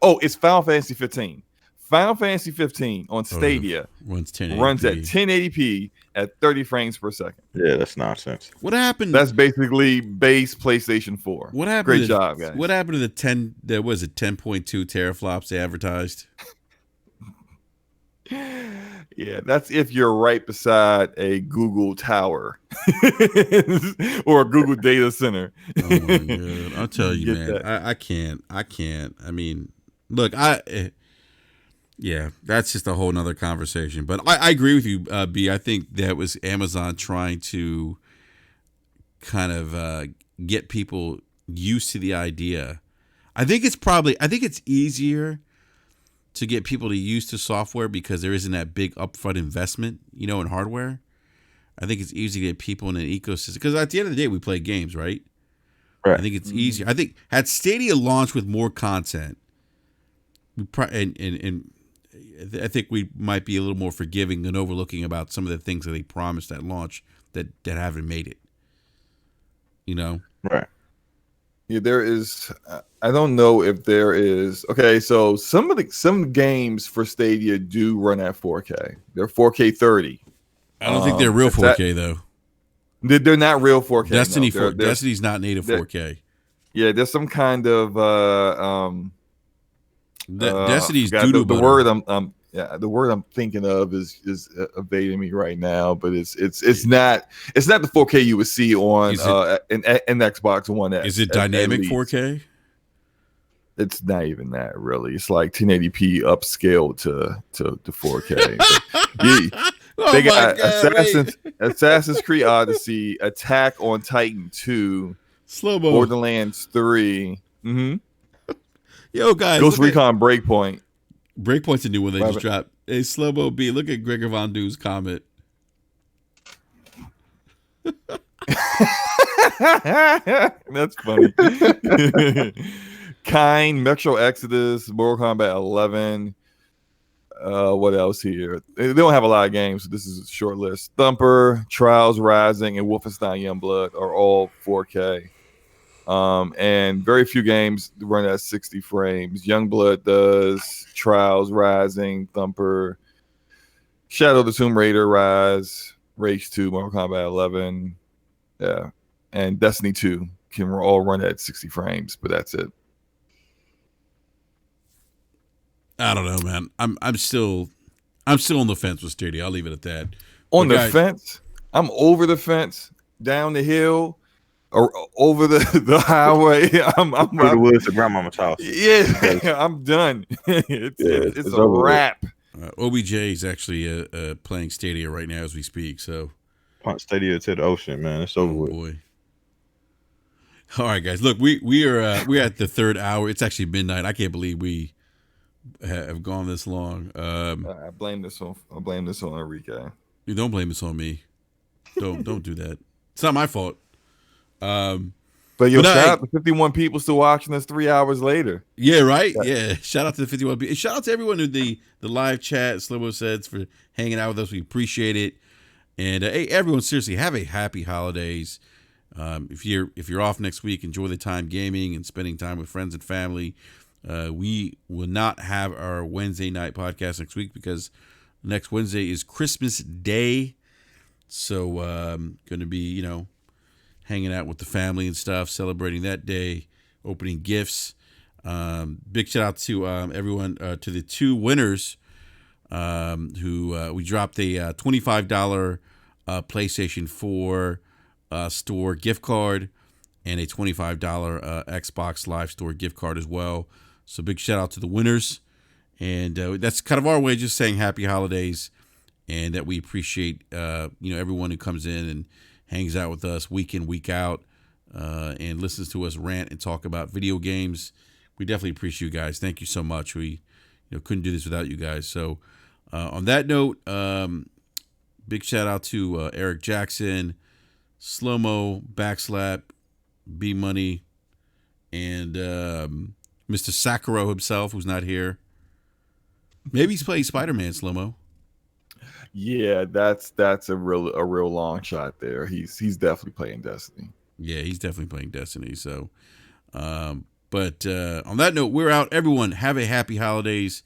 Oh, it's Final Fantasy 15. Final Fantasy 15 on Stadia runs at 1080p at 30 frames per second. Yeah, that's nonsense. What happened? That's basically base PlayStation 4. What happened? Great job, guys. What happened to the 10.2 teraflops they advertised? Yeah, that's if you're right beside a Google tower or a Google data center. Oh my God. I'll tell you, man. I can't. I mean, look, yeah, that's just a whole nother conversation. But I agree with you, B. I think that was Amazon trying to kind of get people used to the idea. I think it's easier to get people to use to software because there isn't that big upfront investment, you know, in hardware. I think it's easy to get people in an ecosystem because at the end of the day, we play games, right? Right. I think it's easier. I think had Stadia launched with more content, and I think we might be a little more forgiving and overlooking about some of the things that they promised at launch that haven't made it. You know? Right. there is. I don't know if there is. Okay, so some games for Stadia do run at 4K. They're 4K 30. I don't think they're real 4K though. They're not real 4K. Destiny's not native 4K. Yeah, there's some kind of Destiny's the word the word I'm thinking of is evading me right now, but it's not the 4K you would see on an Xbox One X. Is it dynamic 4K? It's not even that really. It's like 1080p upscaled to 4K. They got Assassin's Creed Odyssey, Attack on Titan 2, Slow-mo. Borderlands 3. Mm-hmm. Yo, guys. Ghost Recon Breakpoint. Breakpoint's a new one they just dropped. Hey, Slow-mo B, look at Gregor Von Du's comment. That's funny. Kind, Metro Exodus, Mortal Kombat 11. What else here? They don't have a lot of games, so this is a short list. Thumper, Trials Rising, and Wolfenstein Youngblood are all 4K. And very few games run at 60 frames. Youngblood does, Trials Rising, Thumper, Shadow of the Tomb Raider, Rise, Rage 2, Mortal Kombat 11, yeah, and Destiny 2 can all run at 60 frames, but that's it. I don't know, man. I'm still on the fence with Stadia. I'll leave it at that. On the fence? I'm over the fence, down the hill, or over the highway. I'm through the woods to grandmama's house. Yeah, I'm done. It's a wrap. OBJ is actually playing Stadia right now as we speak. So punch Stadia to the ocean, man. It's over with. Boy. All right, guys. Look, we're at the third hour. It's actually midnight. I can't believe we have gone this long. I blame this on Enrique. You don't blame this on me. Don't do that. It's not my fault. But shout out to 51 people still watching us 3 hours later. Yeah, right. Yeah, shout out to the 51 people. Shout out to everyone in the live chat. Slow-mo says for hanging out with us. We appreciate it. And hey, everyone, seriously, have a happy holidays. If you're off next week, enjoy the time gaming and spending time with friends and family. We will not have our Wednesday night podcast next week because next Wednesday is Christmas Day. So going to be, hanging out with the family and stuff, celebrating that day, opening gifts. Big shout out to everyone, to the two winners who we dropped a $25 PlayStation 4 store gift card and a $25 Xbox Live Store gift card as well. So big shout out to the winners. And that's kind of our way of just saying happy holidays and that we appreciate, everyone who comes in and hangs out with us week in, week out, and listens to us rant and talk about video games. We definitely appreciate you guys. Thank you so much. We couldn't do this without you guys. So on that note, big shout out to Eric Jackson, Slow-mo, Backslap, B-Money, and Mr. Sakura himself, who's not here. Maybe he's playing Spider-Man, Slow-mo. Yeah, that's a real long shot there. He's definitely playing Destiny. Yeah, he's definitely playing Destiny. So, but on that note, we're out. Everyone, have a happy holidays.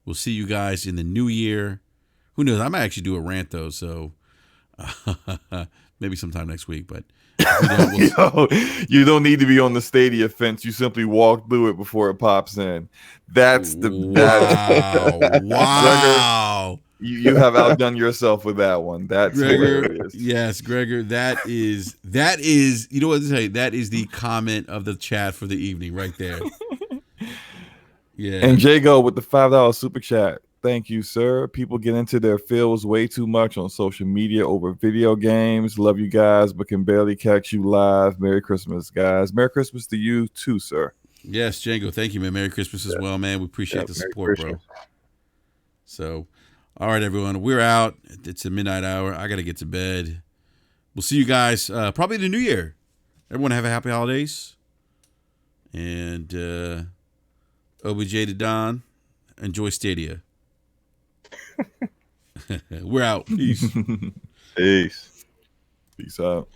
We'll see you guys in the new year. Who knows? I might actually do a rant though, so maybe sometime next week. But you don't need to be on the Stadia fence. You simply walk through it before it pops in. That's the wow. You have outdone yourself with that one. That's Gregor, hilarious. Yes, Gregor. That is. You know what to say? That is the comment of the chat for the evening, right there. Yeah. And Jago with the $5 super chat. Thank you, sir. People get into their feels way too much on social media over video games. Love you guys, but can barely catch you live. Merry Christmas, guys. Merry Christmas to you too, sir. Yes, Django. Thank you, man. Merry Christmas as well, man. We appreciate the support, bro. So, all right, everyone. We're out. It's the midnight hour. I got to get to bed. We'll see you guys probably in the new year. Everyone have a happy holidays. And OBJ to Don, enjoy Stadia. We're out. Peace. Peace. Peace out.